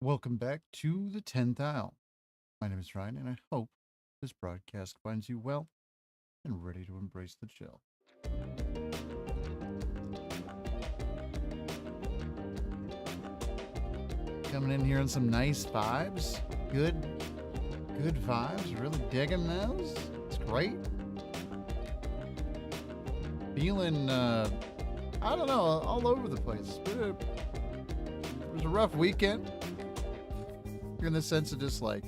Welcome back to the 10th Isle. My name is Ryan, and I hope this broadcast finds you well and ready to embrace the chill. Coming in here on some nice vibes. Good vibes. Really digging those. It's great. Feeling, I don't know, all over the place. It was a rough weekend. In the sense of just like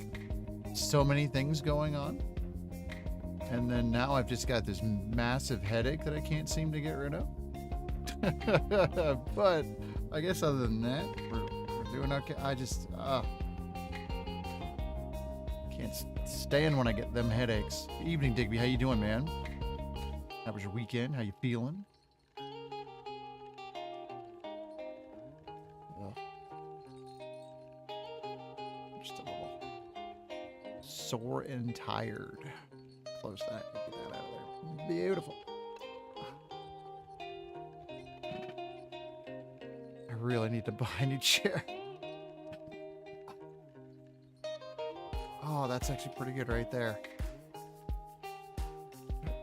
so many things going on. And then now I've just got this massive headache that I can't seem to get rid of. But I guess other than that, we're doing okay. I just can't stand when I get them headaches. Evening, Digby. How you doing, man? How was your weekend? How you feeling? Just a little sore and tired. Close that. Get that out of there. Beautiful. I really need to buy a new chair. Oh, that's actually pretty good right there.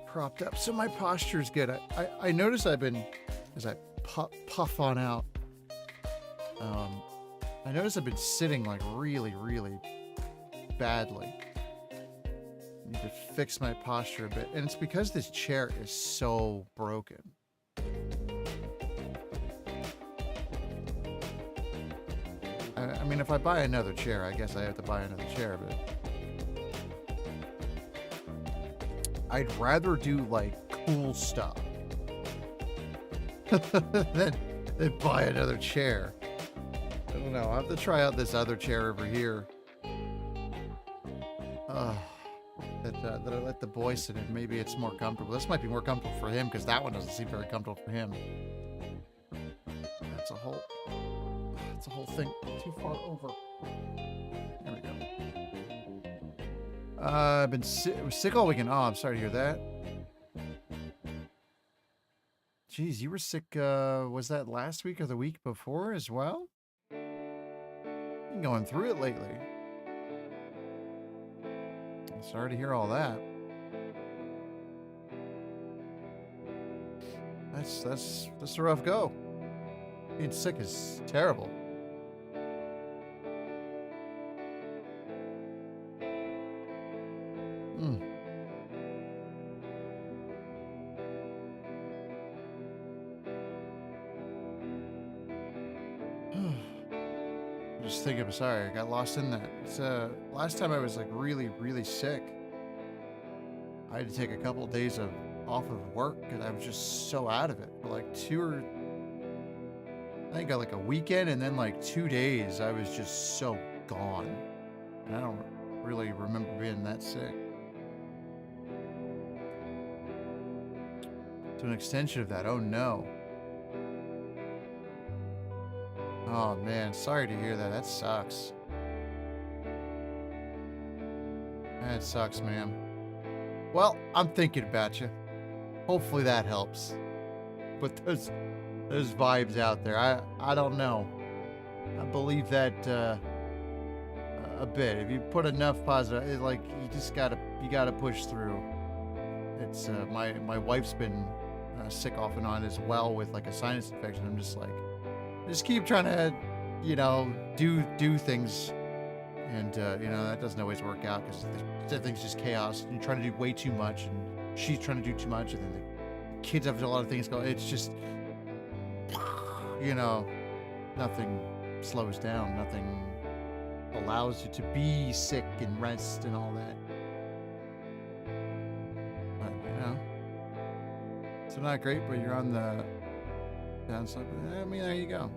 Propped up. So my posture's good. I notice I've been, as I puff on out, I notice I've been sitting like really badly. Need to fix my posture a bit. And it's because this chair is so broken. I mean, if I buy another chair, I guess I have to buy another chair, but I'd rather do like cool stuff than buy another chair. I don't know. I'll have to try out this other chair over here. That I let the boy sit in. Maybe it's more comfortable. This might be more comfortable for him because that one doesn't seem very comfortable for him. That's a whole thing. Too far over. There we go. I've been sick all weekend. Oh, I'm sorry to hear that. Jeez, you were sick. Was that last week or the week before as well? Been going through it lately. I'm sorry to hear all that. That's a rough go. Being sick is terrible. Just think I'm sorry. I got lost in that. It's last time I was like really sick. I had to take a couple of days off of work because I was just so out of it for like I think like a weekend and then like 2 days. I was just so gone, and I don't really remember being that sick. To an extension of that. Oh no. Oh man, sorry to hear that. That sucks. That sucks, man. Well, I'm thinking about you. Hopefully that helps. But those vibes out there, I don't know. I believe that a bit. If you put enough positive, like you gotta push through. It's my wife's been sick off and on as well with like a sinus infection. I'm just like, just keep trying to, do things, and that doesn't always work out because everything's just chaos. And you're trying to do way too much, and she's trying to do too much, and then the kids have a lot of things going. It's just, nothing slows down. Nothing allows you to be sick and rest and all that. But it's not great. But you're on the downside. I mean, there you go.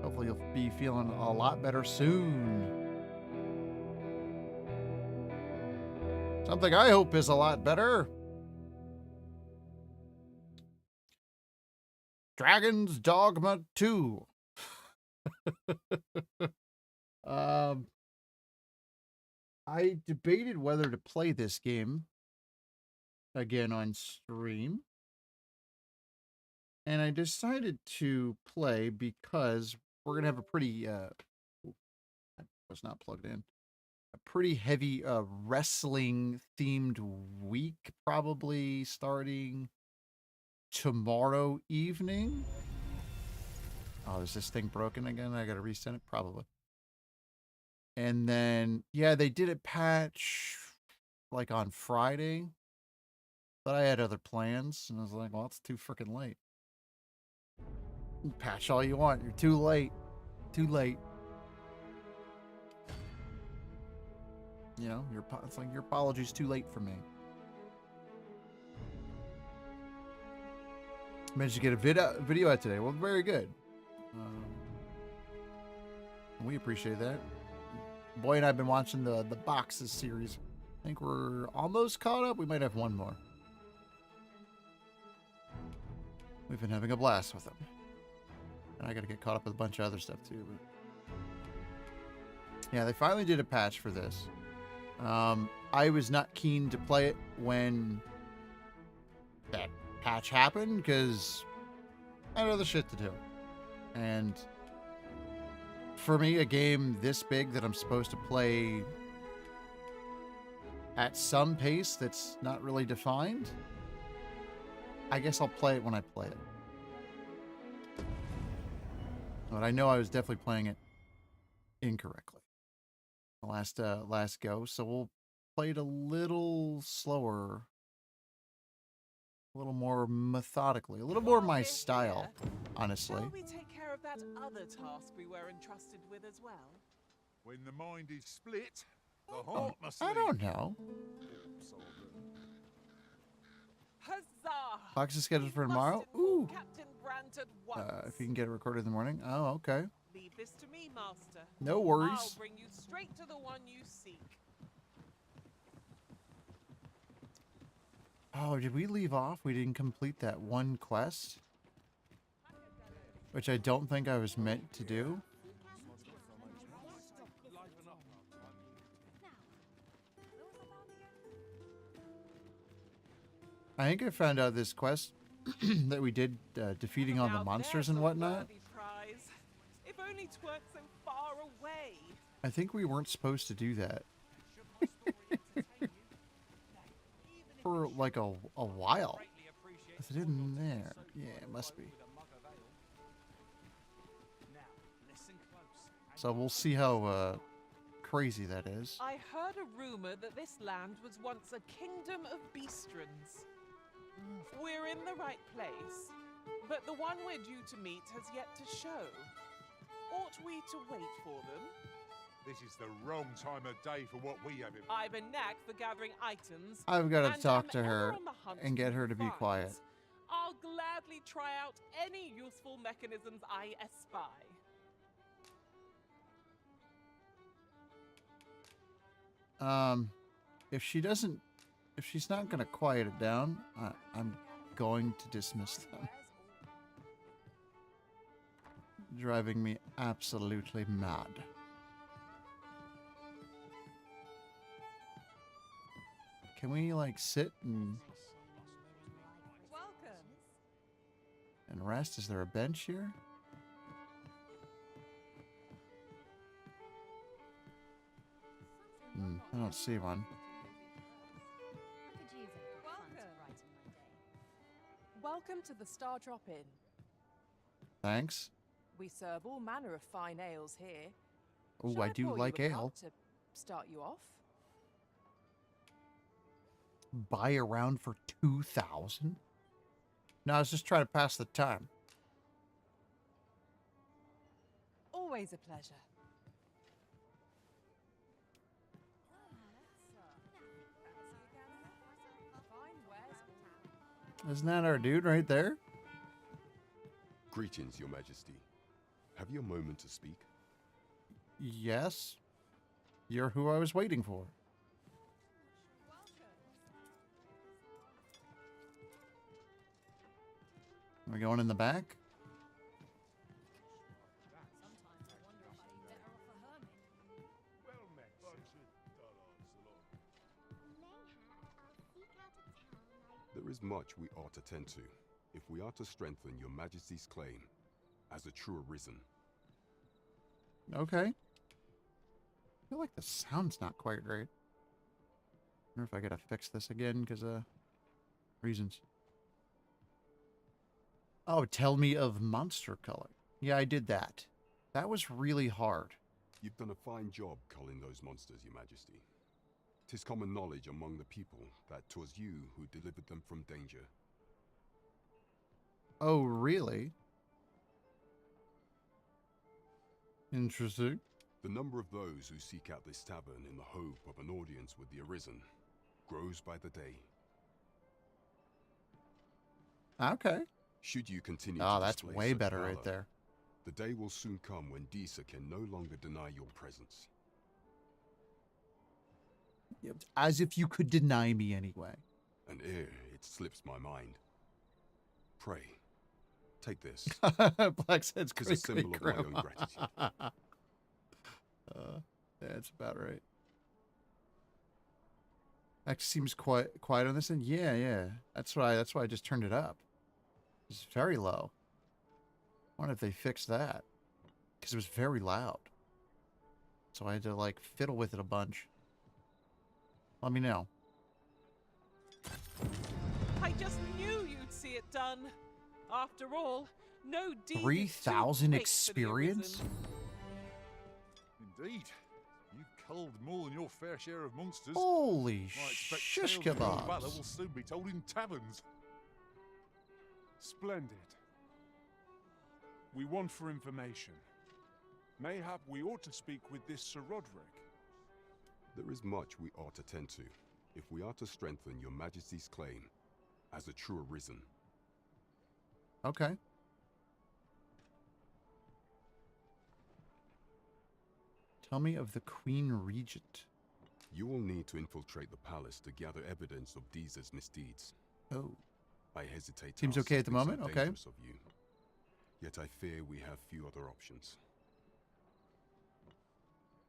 Hopefully you'll be feeling a lot better soon. Something I hope is a lot better. Dragon's Dogma 2. I debated whether to play this game again on stream. And I decided to play because we're gonna have a pretty was not plugged in. A pretty heavy wrestling themed week, probably starting tomorrow evening. Oh, is this thing broken again? I gotta reset it, probably. And then yeah, they did a patch like on Friday, but I had other plans, and I was like, well, it's too freaking late. Patch all you want, you're too late. Too late. You know, it's like your apology's too late for me. Managed to get a video out today. Well, very good. We appreciate that. Boy and I have been watching the Boxes series. I think we're almost caught up. We might have one more. We've been having a blast with them. And I got to get caught up with a bunch of other stuff too. But yeah, they finally did a patch for this. I was not keen to play it when that patch happened because I had other shit to do. And for me, a game this big that I'm supposed to play at some pace that's not really defined, I guess I'll play it when I play it. But I know I was definitely playing it incorrectly the last go, so we'll play it a little slower, a little more methodically, a little more my style, honestly. Shall we take care of that other task we were entrusted with as well? When the mind is split, the heart must I lead. don't know. Huzzah! Box is scheduled for We tomorrow. must inform Ooh. Captain Brandt at once. If you can get it recorded in the morning. Oh, okay. Leave this to me, Master. No I'll worries. bring you straight to the one you seek. Oh, did we leave off? We didn't complete that one quest, which I don't think I was meant to do. I think I found out this quest that we did defeating all the monsters and whatnot. Prize. If only 'tweren't so far away. I think we weren't supposed to do that. For like a while. Is it in there? Yeah, it must be. So we'll see how crazy that is. I heard a rumor that this land was once a kingdom of beastrons. We're in the right place, but the one we're due to meet has yet to show. Ought we to wait for them? This is the wrong time of day for what we have in. I've a knack for gathering items. I've got to and talk am to ever her on the hunt and get for her to be finds. quiet. I'll gladly try out any useful mechanisms I espy. If she's not going to quiet it down, I'm going to dismiss them. Driving me absolutely mad. Can we, like, sit and rest? Is there a bench here? I don't see one. Welcome to the Star Drop Inn. Thanks. We serve all manner of fine ales here. Oh, Shall I do pour you like a cup ale. to start you off? Buy a round for 2,000? No, I was just trying to pass the time. Always a pleasure. Isn't that our dude right there? Greetings, Your Majesty. Have you a moment to speak? Yes. You're who I was waiting for. Are we going in the back? There is much we ought to tend to, if we are to strengthen Your Majesty's claim as a true arisen. Okay. I feel like the sound's not quite right. I wonder if I gotta fix this again because reasons. Oh, tell me of monster culling. Yeah, I did that. That was really hard. You've done a fine job culling those monsters, Your Majesty. 'Tis common knowledge among the people that 'twas you who delivered them from danger. Oh, really? Interesting. The number of those who seek out this tavern in the hope of an audience with the Arisen grows by the day. Okay. Should you continue Oh, to that's display way such better valor, right there. the day will soon come when Disa can no longer deny your presence. As if you could deny me anyway. And ere it slips my mind, pray, take this, Black's head's as a symbol of my own gratitude. That's about right. That seems quiet on this end. Yeah. That's why I just turned it up. It's very low. I wonder if they fixed that. Because it was very loud. So I had to, like, fiddle with it a bunch. Let me know. I just knew you'd see it done. After all, no deed is too 3,000 great for the experience? Arisen. Indeed. You've culled more than your fair share of monsters. Holy I expect shish tales of your valor kebabs. will soon be told in taverns. Splendid. We want for information. Mayhap we ought to speak with this Sir Roderick. There is much we ought to tend to, if we are to strengthen your Majesty's claim as a true Arisen. Okay. Tell me of the Queen Regent. You will need to infiltrate the palace to gather evidence of Disa's misdeeds. Oh. I hesitate to Seems ask okay at the something moment, so okay. dangerous of you. Yet I fear we have few other options.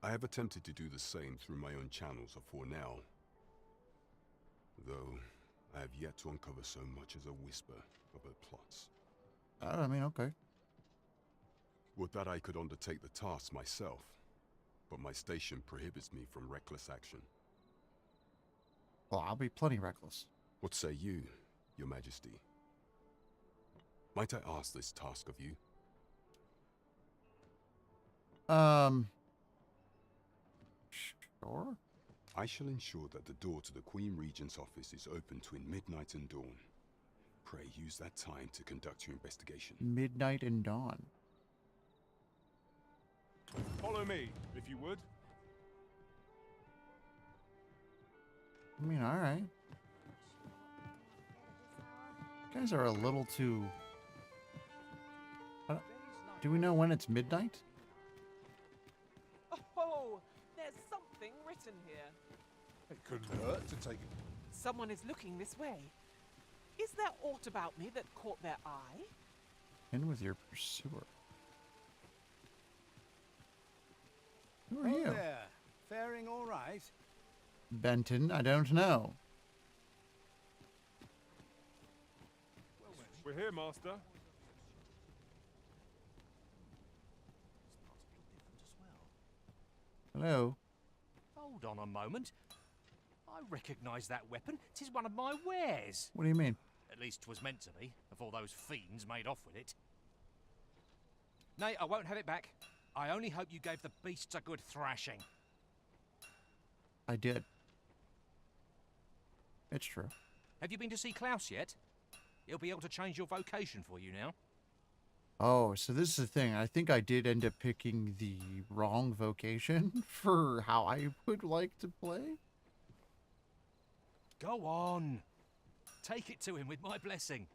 I have attempted to do the same through my own channels afore now, though I have yet to uncover so much as a whisper of her plots. I mean, okay. Would that I could undertake the task myself, but my station prohibits me from reckless action. Well, I'll be plenty reckless. What say you, Your Majesty? Might I ask this task of you? Sure. I shall ensure that the door to the Queen Regent's office is open between midnight and dawn. Pray use that time to conduct your investigation. Midnight and dawn. Follow me, if you would. I mean, alright. You guys are a little too... Do we know when it's midnight? Oh, there's something written here. It couldn't hurt to take it. Someone is looking this way. Is there aught about me that caught their eye? In with your pursuer. Who are Oh you? there. Faring all right? Benton, I don't know. We're here, Master. Hello. Hold on a moment. I recognise that weapon. 'Tis one of my wares. What do you mean? At least 'twas meant to be, before those fiends made off with it. Nay, I won't have it back. I only hope you gave the beasts a good thrashing. I did. It's true. Have you been to see Klaus yet? He'll be able to change your vocation for you now. Oh, so this is the thing. I think I did end up picking the wrong vocation for how I would like to play. Go on. Take it to him with my blessing.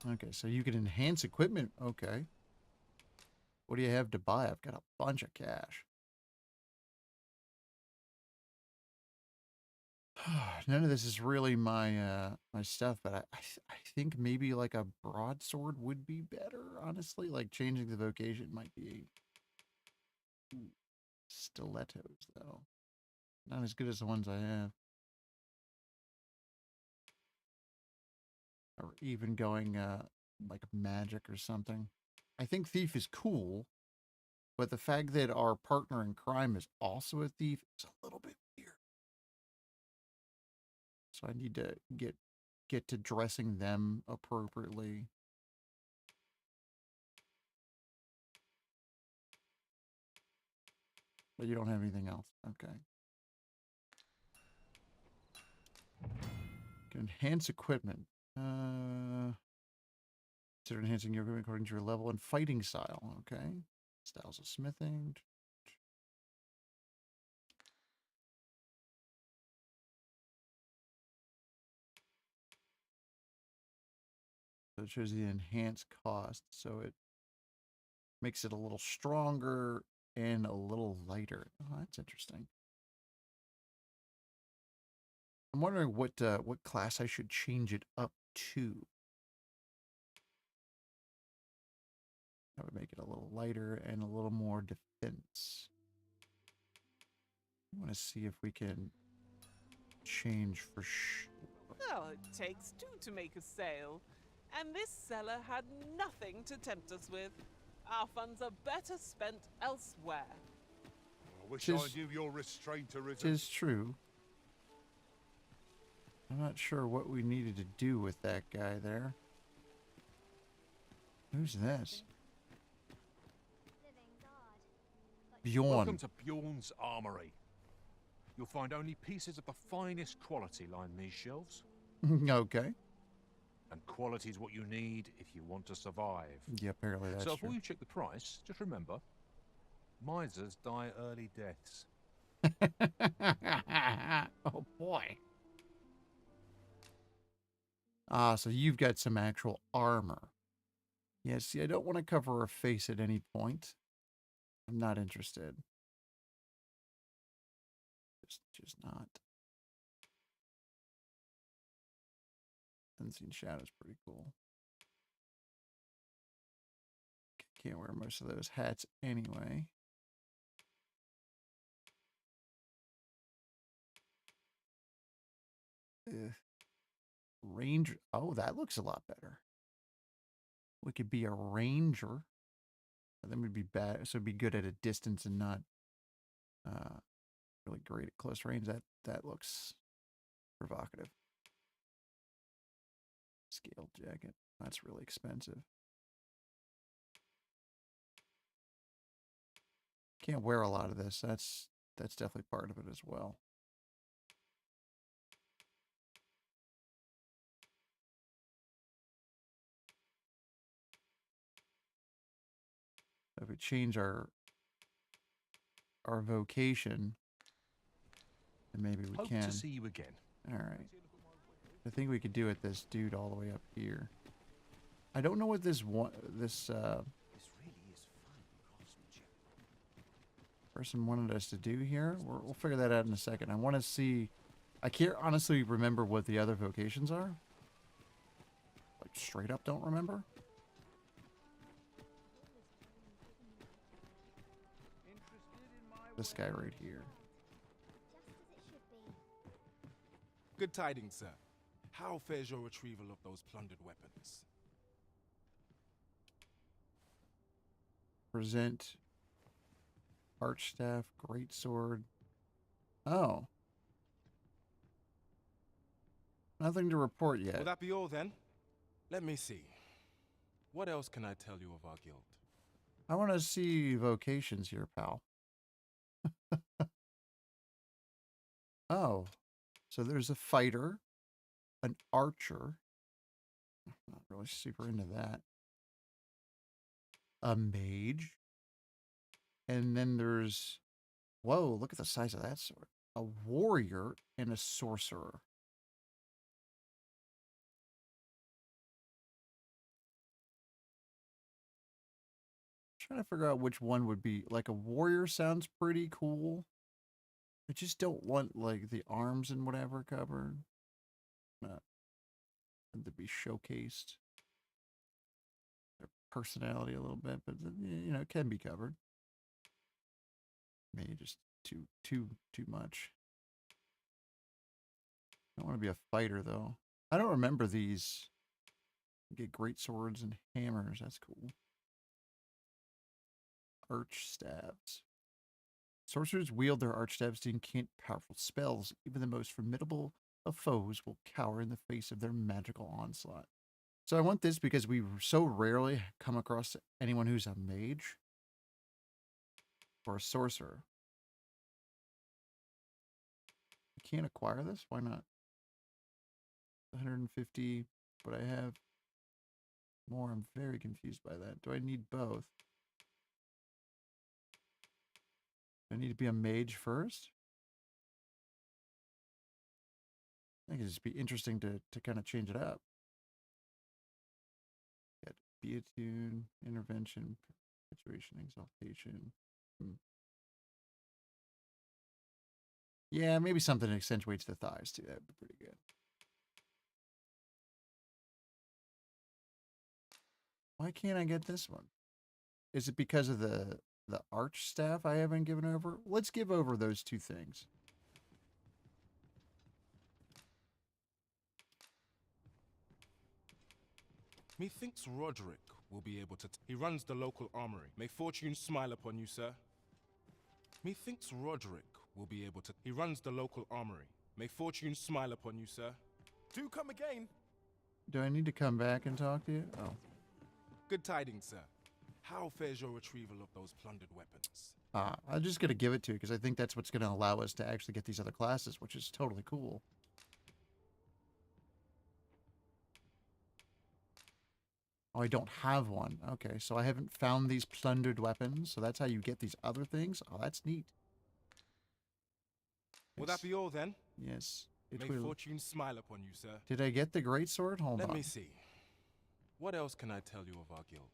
Okay, so you can enhance equipment. Okay. What do you have to buy? I've got a bunch of cash. None of this is really my my stuff, but I think maybe like a broadsword would be better, honestly. Like changing the vocation might be stilettos though. Not as good as the ones I have. Or even going like magic or something. I think thief is cool, but the fact that our partner in crime is also a thief is a little bit weird. So I need to get to dressing them appropriately. But you don't have anything else. Okay. Can enhance equipment. Consider enhancing your equipment according to your level and fighting style. Okay. Styles of smithing. So it shows the enhanced cost. So it makes it a little stronger and a little lighter. Oh, that's interesting. I'm wondering what class I should change it up to. That would make it a little lighter and a little more defense. I want to see if we can change for sure. Well, it takes two to make a sale. And this seller had nothing to tempt us with. Our funds are better spent elsewhere. I wish Tis- I knew your restraint, It Arisen. is true. I'm not sure what we needed to do with that guy there. Who's this? Welcome Bjorn. to Bjorn's Armory. You'll find only pieces of the finest quality line these shelves. Okay. And quality's what you need if you want to survive. Yeah, apparently that's So true. before you check the price, just remember, misers die early deaths. Oh boy. Ah, so you've got some actual armor. Yeah, see, I don't want to cover her face at any point. I'm not interested. Just not. Unseen Shadow's pretty cool. Can't wear most of those hats anyway. Ugh. Ranger. Oh, that looks a lot better. We could be a ranger. Then we'd be bad. So it'd be good at a distance and not really great at close range. That looks provocative. Scaled jacket. That's really expensive. Can't wear a lot of this. That's definitely part of it as well. If we change our vocation, then maybe we Hope can. to see you again. All right. I think we could do it this dude all the way up here. I don't know what this one This really is fine craftsmanship. person wanted us to do here. We'll figure that out in a second. I want to see. I can't honestly remember what the other vocations are. Like straight up, don't remember. This guy right here. Good tidings, sir. How fares your retrieval of those plundered weapons? Present. Arch staff, great sword. Oh. Nothing to report yet. Will that be all then? Let me see. What else can I tell you of our guild? I want to see vocations here, pal. Oh. So there's a fighter, an archer. I'm not really super into that. A mage. And then there's, whoa, look at the size of that sword. A warrior and a sorcerer. Trying to figure out which one would be, like a warrior sounds pretty cool. I just don't want like the arms and whatever covered. To be showcased. Their personality a little bit, but you know, it can be covered. Maybe just too much. I want to be a fighter though. I don't remember these. Get great swords and hammers. That's cool. arch staves. Sorcerers wield their arch staves to incant powerful spells. Even the most formidable of foes will cower in the face of their magical onslaught. So I want this because we so rarely come across anyone who's a mage or a sorcerer. I can't acquire this? Why not? 150, but I have more. I'm very confused by that. Do I need both? Do I need to be a mage first? I think it'd just be interesting to kind of change it up. Got Beatune, Intervention, Perpetuation, Exaltation. Yeah, maybe something that accentuates the thighs too. That'd be pretty good. Why can't I get this one? Is it because of the arch staff I haven't given over? Let's give over those two things. Methinks Roderick will be able to. He runs the local armory. May fortune smile upon you, sir. Methinks Roderick will be able to. He runs the local armory. May fortune smile upon you, sir. Do come again. Do I need to come back and talk to you? Oh. Good tidings, sir. How fares your retrieval of those plundered weapons? I'm just going to give it to you because I think that's what's going to allow us to actually get these other classes, which is totally cool. Oh, I don't have one. Okay, so I haven't found these plundered weapons, so that's how you get these other things. Oh, that's neat. Will that be all, then? Yes, it May will. fortune smile upon you, sir. Did I get the great sword? Hold on. Let me see. What else can I tell you of our guild?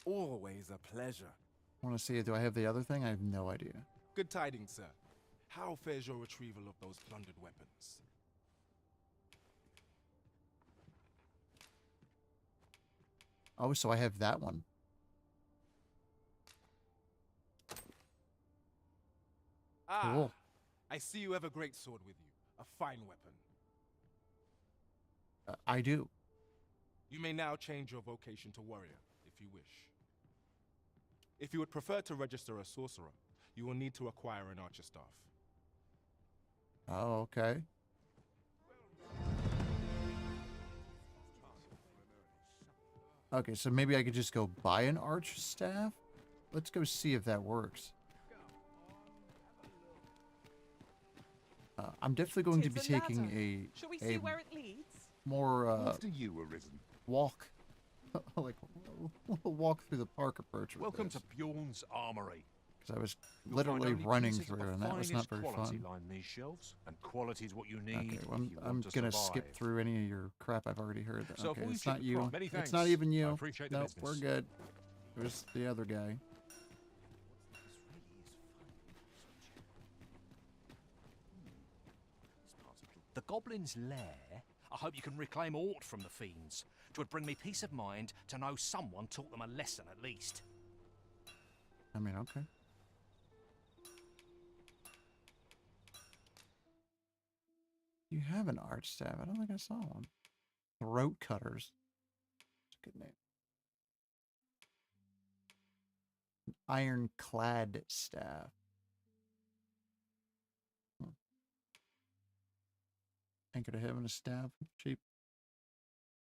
Always a pleasure. I want to see it. Do I have the other thing? I have no idea. Good tidings, sir. How fares your retrieval of those plundered weapons? Oh, so I have that one. Ah, Cool. I see you have a great sword with you. A fine weapon. I do. You may now change your vocation to warrior, if you wish. If you would prefer to register a sorcerer, you will need to acquire an archer staff. Oh, okay. Okay, so maybe I could just go buy an arch staff? Let's go see if that works. I'm definitely going to be Tis a taking ladder. Shall we see a where it leads? more After you, Arisen. walk, like walk through the park approach with Welcome this. to Bjorn's Armory. Because I was You'll literally find only running pieces through, of the and that was not finest very quality fun. line these shelves, and quality is what you need. Okay, well, if you I'm want to gonna survive. skip through any of your crap I've already heard. So Okay, if we it's ship not the you. crop, many It's not thanks. even you. I appreciate the Nope, business. we're good. It was the other guy. The Goblin's Lair? I hope you can reclaim aught from the fiends. 'Twould bring me peace of mind to know someone taught them a lesson at least. I mean, okay. You have an arch staff. I don't think I saw one. Throat cutters. That's a good name. An ironclad staff. Anchor to heaven, a staff shape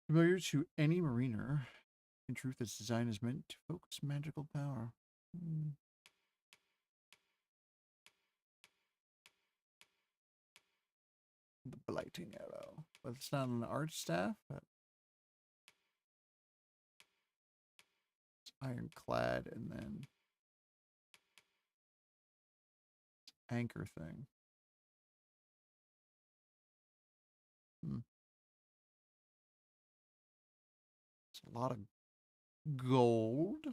familiar to any mariner. In truth, its design is meant to focus magical power. The blighting arrow. But it's not an arch staff, but it's ironclad and then anchor thing. It's a lot of gold.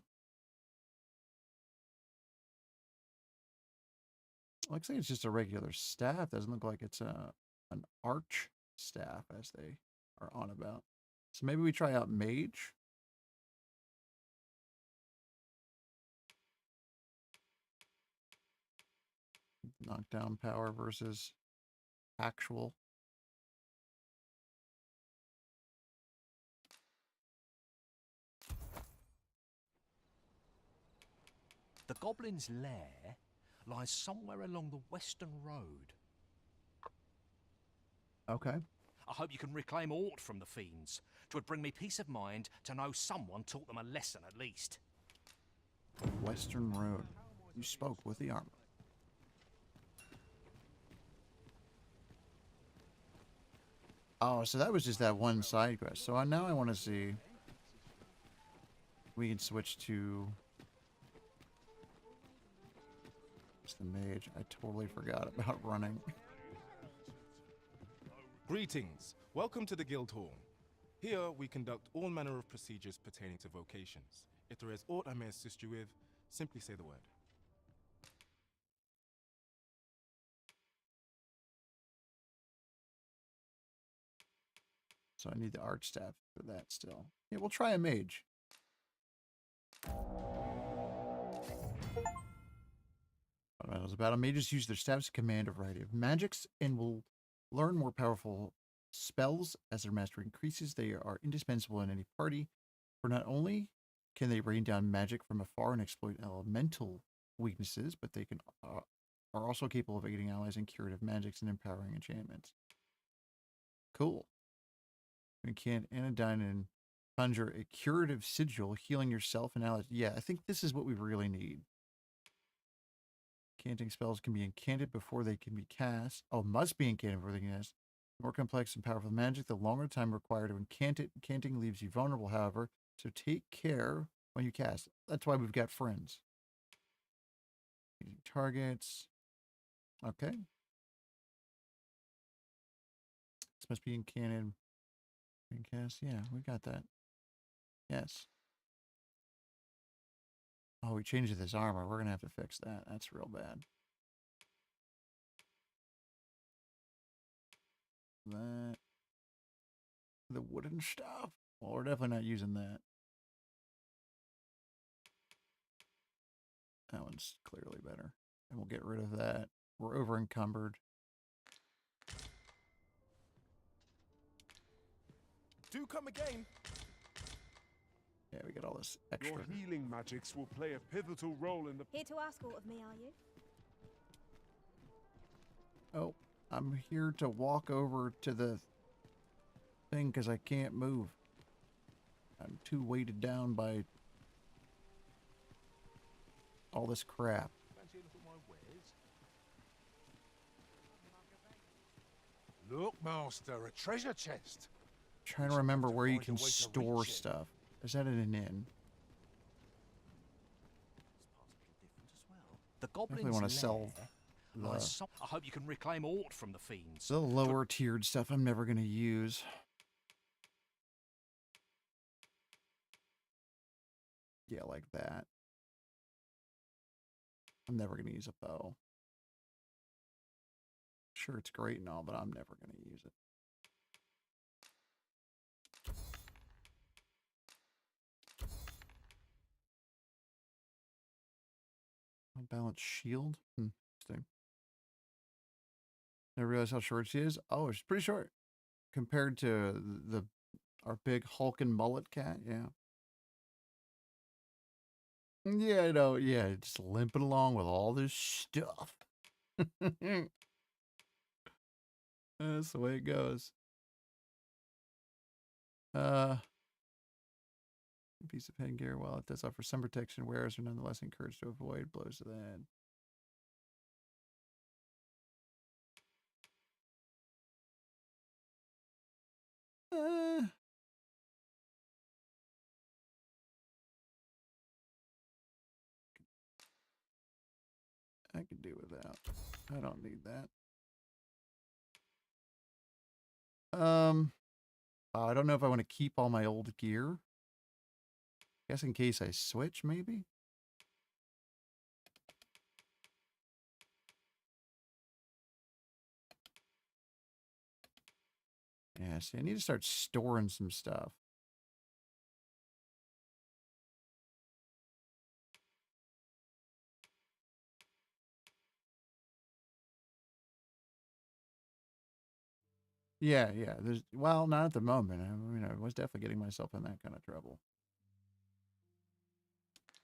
Looks like it's just a regular staff. Doesn't look like it's an arch staff as they are on about. So maybe we try out mage. Knockdown power versus actual. The goblin's lair lies somewhere along the western road. Okay. I hope you can reclaim aught from the fiends. 'Twould bring me peace of mind to know someone taught them a lesson at least. Western Road. You spoke with the armor. Oh, so that was just that one side quest. So now I want to see. We can switch to. It's the mage. I totally forgot about running. Greetings. Welcome to the Guild Hall. Here we conduct all manner of procedures pertaining to vocations. If there is aught I may assist you with, simply say the word. So I need the arch staff for that still. Yeah, we'll try a mage. Battles about mages use their staffs to command a variety of magics and will learn more powerful spells as their mastery increases. They are indispensable in any party, for not only can they rain down magic from afar and exploit elemental weaknesses, but they can are also capable of aiding allies in curative magics and empowering enchantments. Cool. You can anodyne and conjure a curative sigil, healing yourself and allies. Yeah, I think this is what we really need. Canting spells can be incanted before they can be cast. Oh, must be incanted before they can be cast. More complex and powerful magic, the longer time required to incant it. Incanting leaves you vulnerable, however, so take care when you cast. That's why we've got friends. Targets. Okay. This must be incanted. Cast. Yeah, we got that. Yes. Oh, we changed this armor. We're going to have to fix that. That's real bad. That. The wooden stuff. Well, we're definitely not using that. That one's clearly better. And we'll get rid of that. We're over encumbered. Do come again. Yeah, we got all this extra. Your healing magics will play a pivotal role in the... Here to ask aught of me, are you? Oh, I'm here to walk over to the thing because I can't move. I'm too weighted down by all this crap. Look, Master, a treasure chest. Trying to remember where you can store stuff. Is that at an inn? The Definitely goblin's want to sell lair lies the, some... I hope you can reclaim aught from the fiends. the lower tiered stuff I'm never going to use. Yeah, like that. I'm never going to use a bow. Sure, it's great and all, but I'm never going to use it. Unbalanced shield? Interesting. I realize how short she is. Oh, she's pretty short. Compared to our big hulking mullet cat, yeah. Yeah, I know, yeah, just limping along with all this stuff. That's the way it goes. A piece of headgear, while it does offer some protection, wearers are nonetheless encouraged to avoid blows to the head. I could do without. I don't need that. I don't know if I want to keep all my old gear. Guess in case I switch, maybe? Yeah, see, I need to start storing some stuff. Yeah, yeah. There's, well, not at the moment. I mean, I was definitely getting myself in that kind of trouble.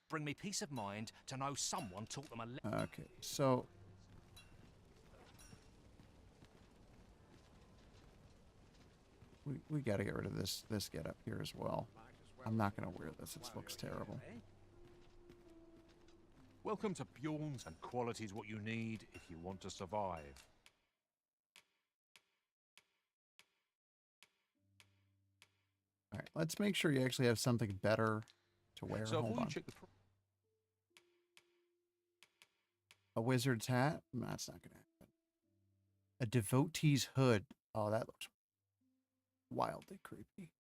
bring me peace of mind to know someone taught them a lesson. Okay, so we got to get rid of this get up here as well. I'm not gonna wear this. It looks terrible. Welcome to Bjorn's, and quality's what you need if you want to survive. All right, let's make sure you actually have something better to wear. So Hold before on. you check the A wizard's hat? That's not gonna happen. A devotee's hood. Oh, that looks wildly creepy.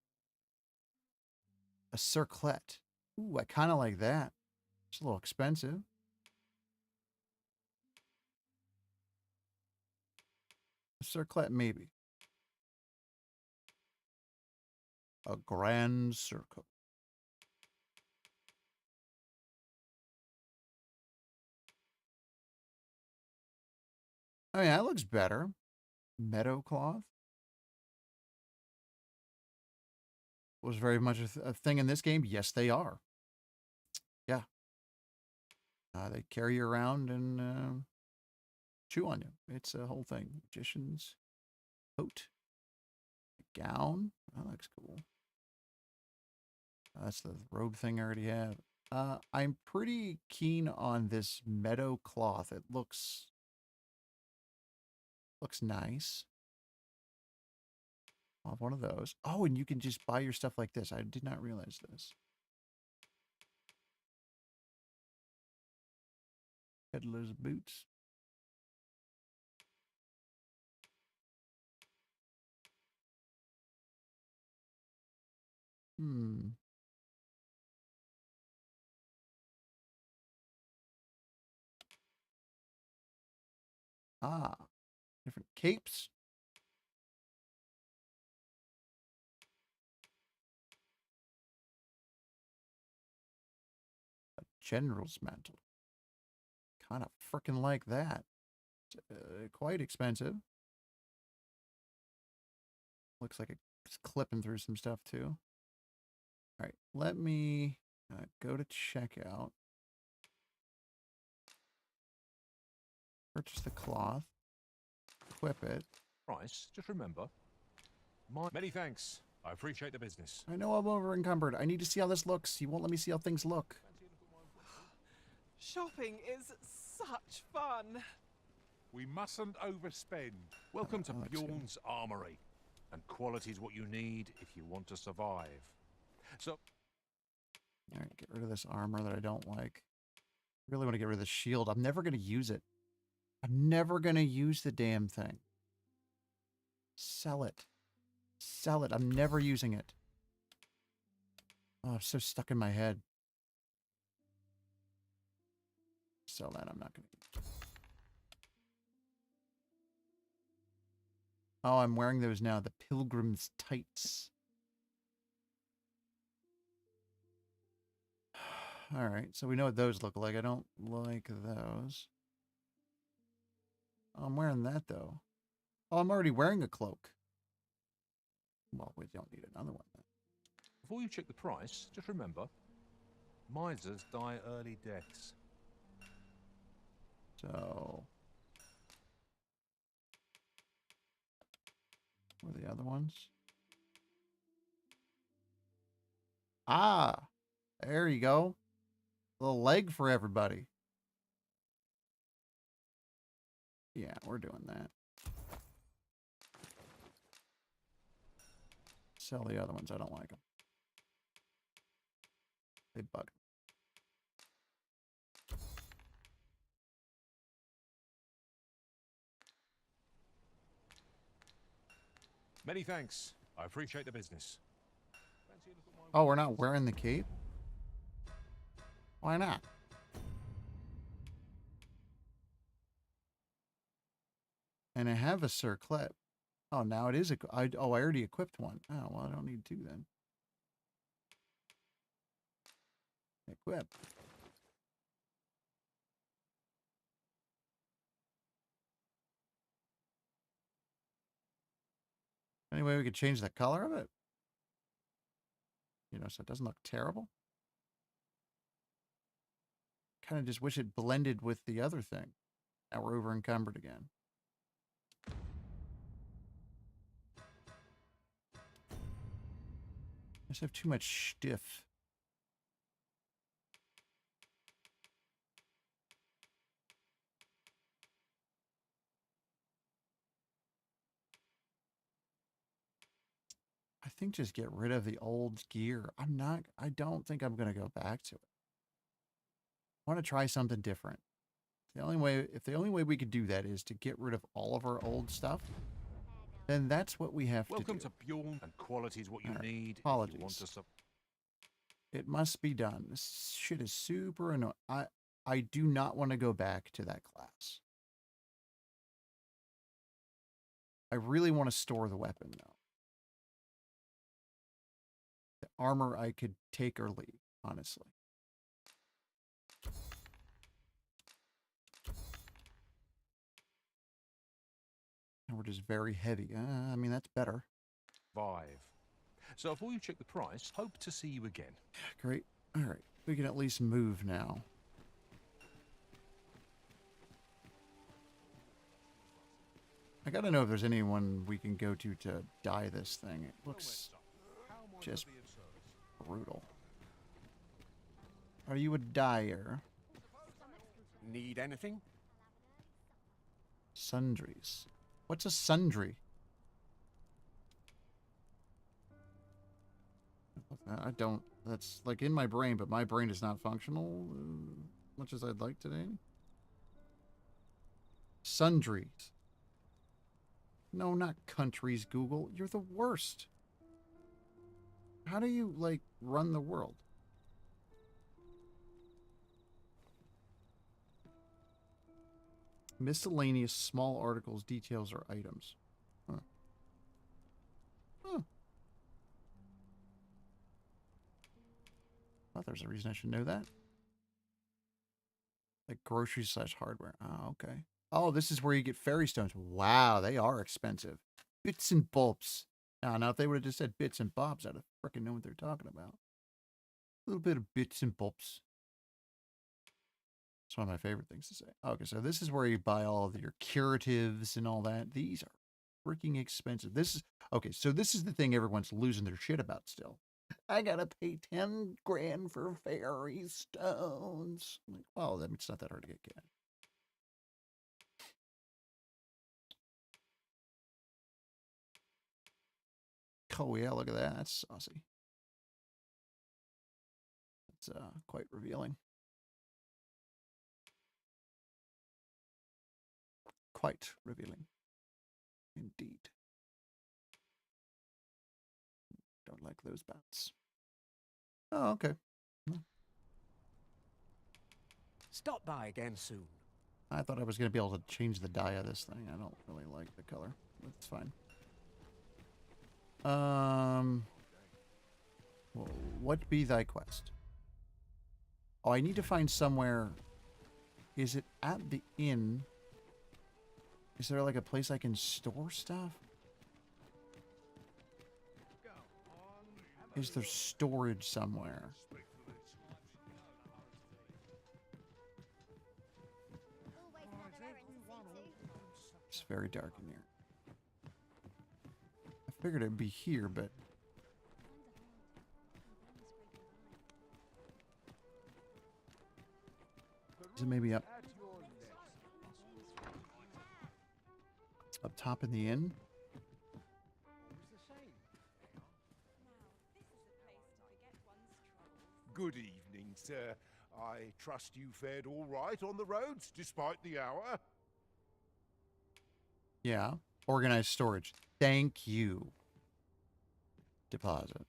A circlet. Ooh, I kind of like that. It's a little expensive. A circlet, maybe. A grand circle. Oh yeah, that looks better. Meadow cloth. Was very much a thing in this game. Yes, they are. Yeah. They carry you around and chew on you. It's a whole thing. Magician's coat. A gown. That looks cool. That's the robe thing I already have. I'm pretty keen on this meadow cloth. It looks nice. I'll have one of those. Oh, and you can just buy your stuff like this. I did not realize this. Peddler's boots. Ah, different capes. A general's mantle. Kind of freaking like that. It's, quite expensive. Looks like it's clipping through some stuff too. All right, let me go to checkout. Purchase the cloth. Equip it. price, just remember, many thanks. I appreciate the business. I know I'm over encumbered. I need to see how this looks. You won't let me see how things look. Shopping is such fun. We mustn't overspend. Welcome to let's see. Bjorn's Armory, and quality's what you need if you want to survive. So, All right, get rid of this armor that I don't like. Really want to get rid of the shield. I'm never going to use it. I'm never going to use the damn thing. Sell it. Sell it. I'm never using it. Oh, I'm so stuck in my head. Sell that. I'm not going to. Oh, I'm wearing those now. The Pilgrim's tights. All right, so we know what those look like. I don't like those. Oh, I'm wearing that, though. Oh, I'm already wearing a cloak. Well, we don't need another one then. before you check the price, just remember, misers die early deaths. So, what are the other ones? Ah, there you go. Little leg for everybody. Yeah, we're doing that. Sell the other ones. I don't like them. They bug. Many thanks. I appreciate the business. Oh, we're not wearing the cape? Why not? And I have a circlet. Oh, now it is a... I already equipped one. Oh, well, I don't need two then. Equip. Anyway, we could change the color of it. You know, so it doesn't look terrible. kind of just wish it blended with the other thing. Now we're over encumbered again. I just have too much stiff. I think just get rid of the old gear. I don't think I'm going to go back to it. I want to try something different. The only way we could do that is to get rid of all of our old stuff, then that's what we have Welcome to to Bjorn, and quality is what you All right. need. If you Apologies. want to It must be done. This shit is super annoying. I do not want to go back to that class. I really want to store the weapon, though. The armor I could take or leave, honestly. And we're just very heavy. I mean, that's better. Survive. So before you check the price, hope to see you again. Great. All right. We can at least move now. I gotta know if there's anyone we can go to dye this thing. It looks just brutal. Are you a dyer? Need anything? Sundries. What's a sundry? I don't. That's like in my brain, but my brain is not functional as much as I'd like today. Sundries. No, not countries, Google. You're the worst. How do you, like, run the world? Miscellaneous small articles, details, or items. Huh. Huh. Well, there's a reason I should know that. Like groceries / hardware. Oh, okay. Oh, this is where you get fairy stones. Wow, they are expensive. Bits and bobs. Now, if they would have just said bits and bobs, I'd have freaking known what they're talking about. A little bit of bits and bobs. It's one of my favorite things to say. Okay, so this is where you buy all of your curatives and all that. These are freaking expensive. This is okay. So this is the thing everyone's losing their shit about still. I gotta pay 10 grand for fairy stones. I'm like, well, it's not that hard to get. Oh yeah, look at that. That's saucy. It's quite revealing. Quite revealing. Indeed. Don't like those bats. Oh, okay. Stop by again soon. I thought I was going to be able to change the dye of this thing. I don't really like the color. But it's fine. Well, what be thy quest? Oh, I need to find somewhere. Is it at the inn? Is there like a place I can store stuff? Is there storage somewhere? It's very dark in here. I figured it'd be here, but... Is it maybe up top in the inn? Good evening, sir. I trust you fared all right on the roads, despite the hour? Yeah. Organized storage. Thank you. Deposit.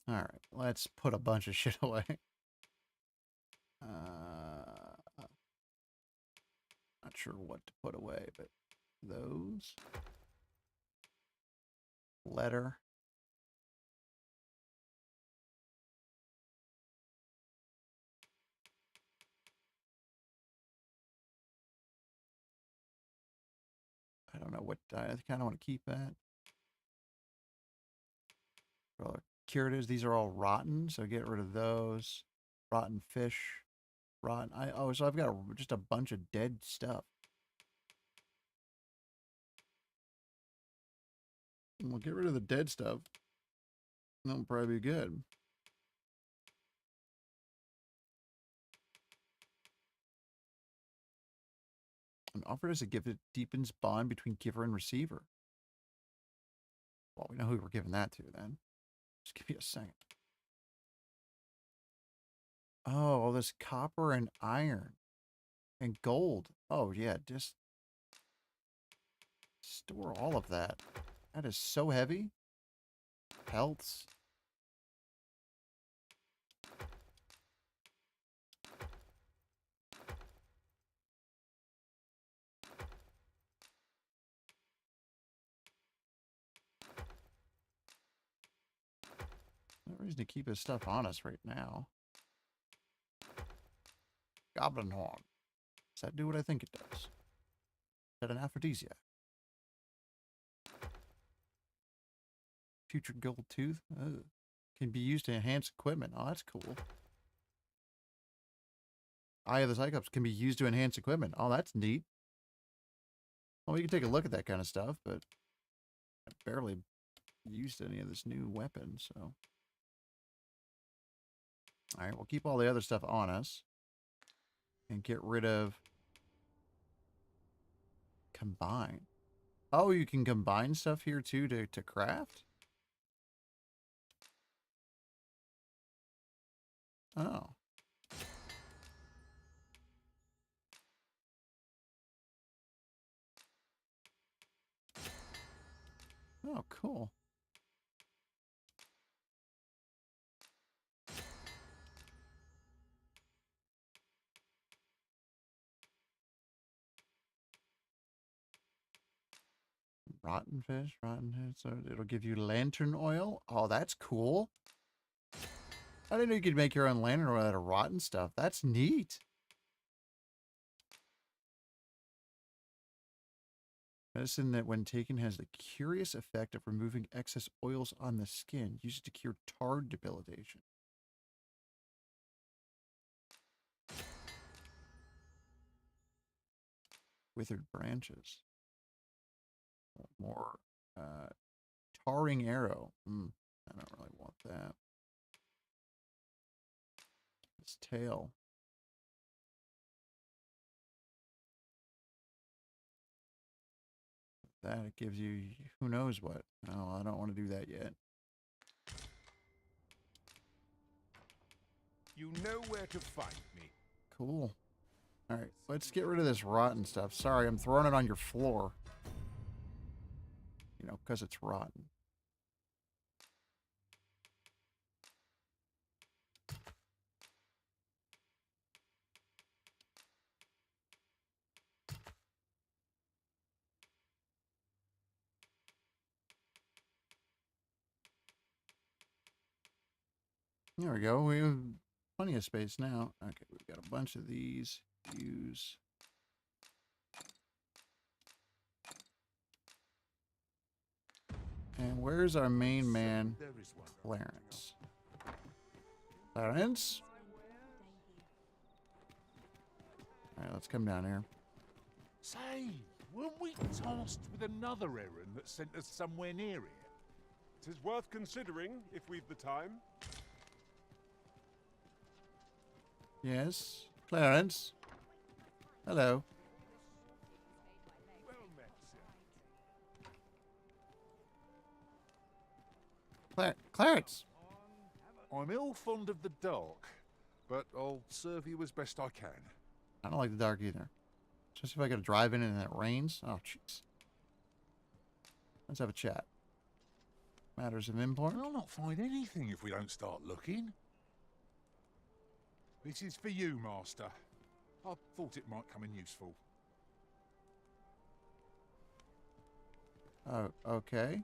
All right. Let's put a bunch of shit away. Not sure what to put away, but those. Letter. I don't know what I kind of want to keep that. Well, curatives, these are all rotten, so get rid of those. Rotten fish. Rotten. Oh, so I've got just a bunch of dead stuff. We'll get rid of the dead stuff. That'll probably be good. And offered as a gift, it deepens bond between giver and receiver. Well, we know who we're giving that to then. Just give me a second. Oh, all this copper and iron and gold. Oh, yeah, just store all of that. That is so heavy. Pelts. No reason to keep his stuff on us right now. Goblin horn. Does that do what I think it does? Is that an aphrodisiac? Future gold tooth? Ugh. Can be used to enhance equipment. Oh, that's cool. Eye of the Cyclops can be used to enhance equipment. Oh, that's neat. Well, we can take a look at that kind of stuff, but I barely used any of this new weapon, so. Alright, we'll keep all the other stuff on us. And get rid of combine. Oh, you can combine stuff here too to craft? Oh. Oh, cool. Rotten fish, rotten head. So it'll give you lantern oil. Oh, that's cool. I didn't know you could make your own lantern oil out of rotten stuff. That's neat. Medicine that, when taken, has the curious effect of removing excess oils on the skin. Used to cure tar debilitation. Withered branches. More tarring arrow. I don't really want that. Its tail. That it gives you who knows what. No, I don't want to do that yet. You know where to find me. Cool. All right, let's get rid of this rotten stuff. Sorry, I'm throwing it on your floor. You know, because it's rotten. There we go. We have plenty of space now. Okay, we've got a bunch of these. Use. And where's our main man, Clarence? Clarence? All right, let's come down here. Say, weren't we tasked with another errand that sent us somewhere near here? 'Tis worth considering if we've the time. Yes, Clarence. Hello. Well met, sir. Clarence. I'm ill fond of the dark, but I'll serve you as best I can. I don't like the dark either. Especially if I gotta drive in and it rains. Oh, jeez. Let's have a chat. Matters of import. I'll not find anything if we don't start looking. This is for you, Master. I thought it might come in useful. Oh, okay.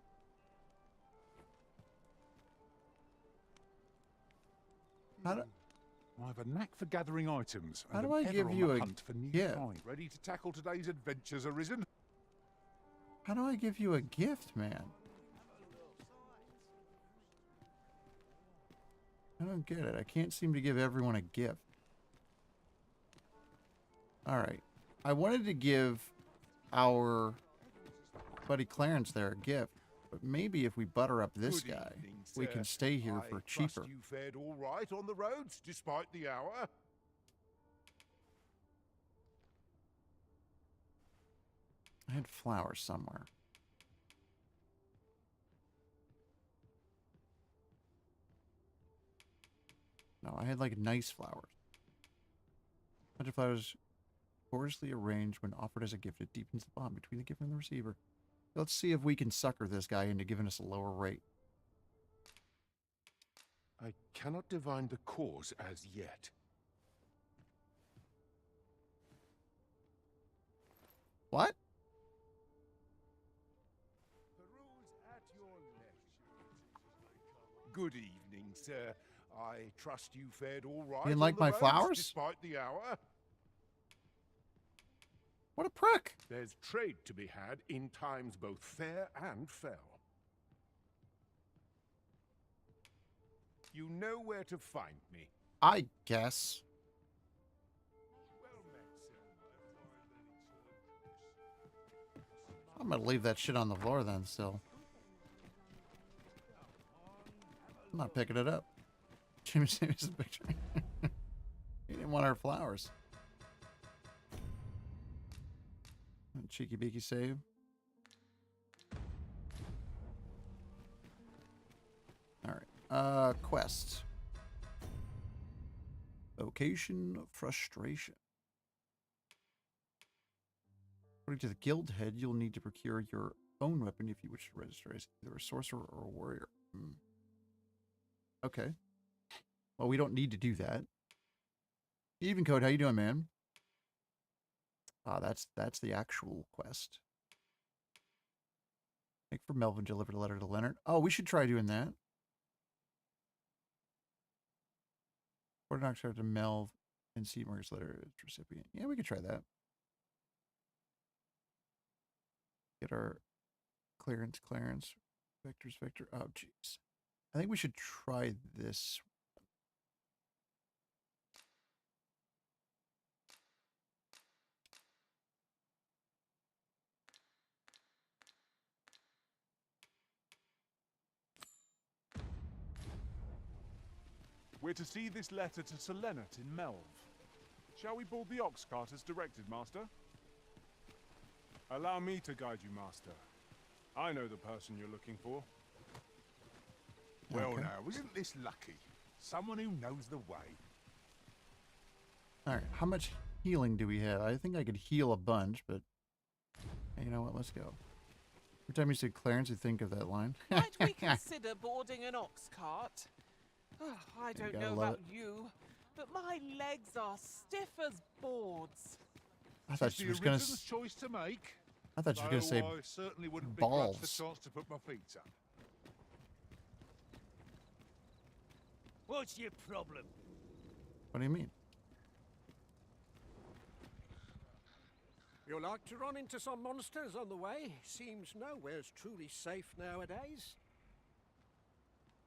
How do, I have a knack for gathering items. How and do I am ever give on you the a hunt for new gift? find. Ready to tackle today's adventures arisen? how do I give you a gift, man? I don't get it. I can't seem to give everyone a gift. All right. I wanted to give our buddy Clarence there a gift, but maybe if we butter up this Good guy, evening, we sir. can stay here I for trust cheaper. you fared all right on the roads, despite the hour. I had flowers somewhere. No, I had like nice flowers. A bunch of flowers gorgeously arranged when offered as a gift. It deepens the bond between the giver and the receiver. Let's see if we can sucker this guy into giving us a lower rate. I cannot divine the cause as yet. What? Good evening, sir. I trust you fared all right. You didn't like on the my roads, flowers? despite the hour. What a prick. There's trade to be had in times both fair and fell. You know where to find me. I guess. Well met, sir. I'm gonna leave that shit on the floor then still. I'm not picking it up. Jimmy sent us a picture. He didn't want our flowers. Cheeky beaky save. Alright. Quest. Vocation of Frustration. According to the guild head, you'll need to procure your own weapon if you wish to register as either a sorcerer or a warrior. Okay. Well, we don't need to do that. Even Code, how you doing, man? Ah, that's the actual quest. Make for Melvin, deliver a letter to Leonard. Oh, we should try doing that. Order knock to Melv and see Margaret's letter as recipient. Yeah, we could try that. Get our clearance. Vector. Oh, jeez. I think we should try this. We're to see this letter to Sir Leonard in Melv. Shall we board the ox cart as directed, Master? Allow me to guide you, Master. I know the person you're looking for. Well, Okay. now, isn't this lucky? Someone who knows the way. All right, how much healing do we have? I think I could heal a bunch, but you know what? Let's go. Every time you say Clarence, you think of that line. Might we consider boarding an ox cart? Oh, I don't gotta know love about you, but my legs are stiff as boards. I thought she was gonna. Original's choice to make. I thought she was gonna say I certainly wouldn't balls. begrudge the chance to put my feet up. What's your problem? What do you mean? You're like to run into some monsters on the way. Seems nowhere's truly safe nowadays.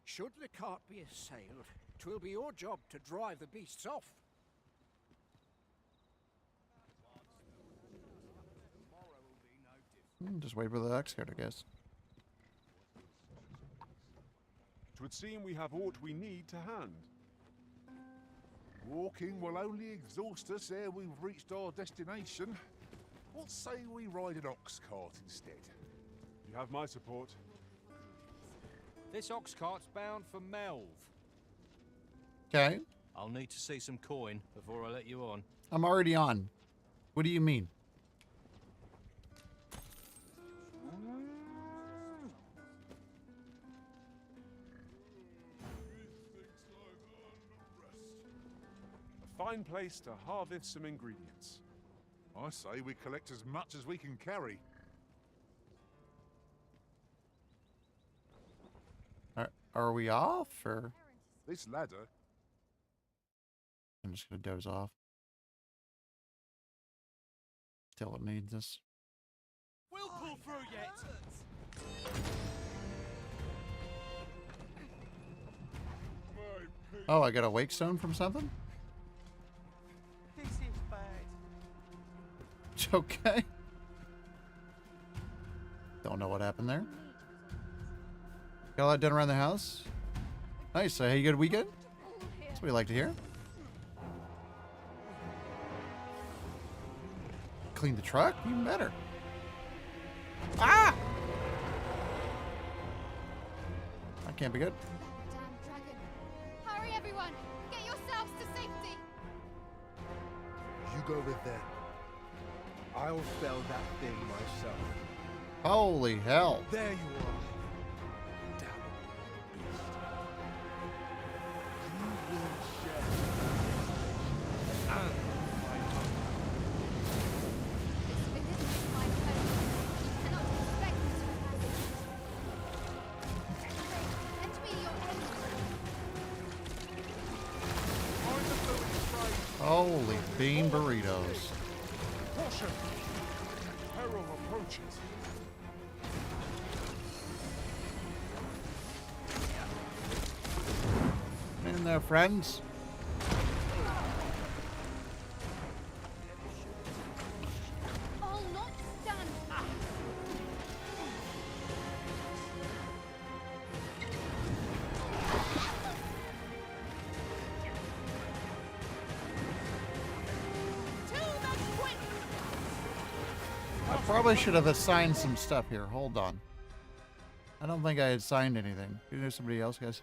Should the cart be assailed, 'twill be your job to drive the beasts off. Just wait for the ox cart, I guess. 'Twould seem we have aught we need to hand. Walking will only exhaust us ere we've reached our destination. What say we ride an ox cart instead? You have my support. This ox cart's bound for Melv. Okay, I'll need to see some coin before I let you on. I'm already on. What do you mean? A fine place to harvest some ingredients. I say we collect as much as we can carry. Are we off, or This ladder, I'm just gonna doze off till it needs us? We'll pull through yet. Oh, I got a wake stone from something? This is bad. Okay. Don't know what happened there. Got a lot done around the house. Nice. Hey, you good weekend? That's what we like to hear. Clean the truck? Even better. Ah! That can't be good. Damn dragon. Hurry, everyone! Get yourselves to safety! You go with them. I'll fell that thing myself. Holy hell. There you are. Damnable beast. You will share and my hunger. This visit is my pleasure. You cannot expect me to pass it. Lend me your aid. Holy bean burritos. Caution! Peril approaches. In there, friends. I'll not stand. I probably should have assigned some stuff here. Hold on. I don't think I had signed anything. You know, somebody else guys.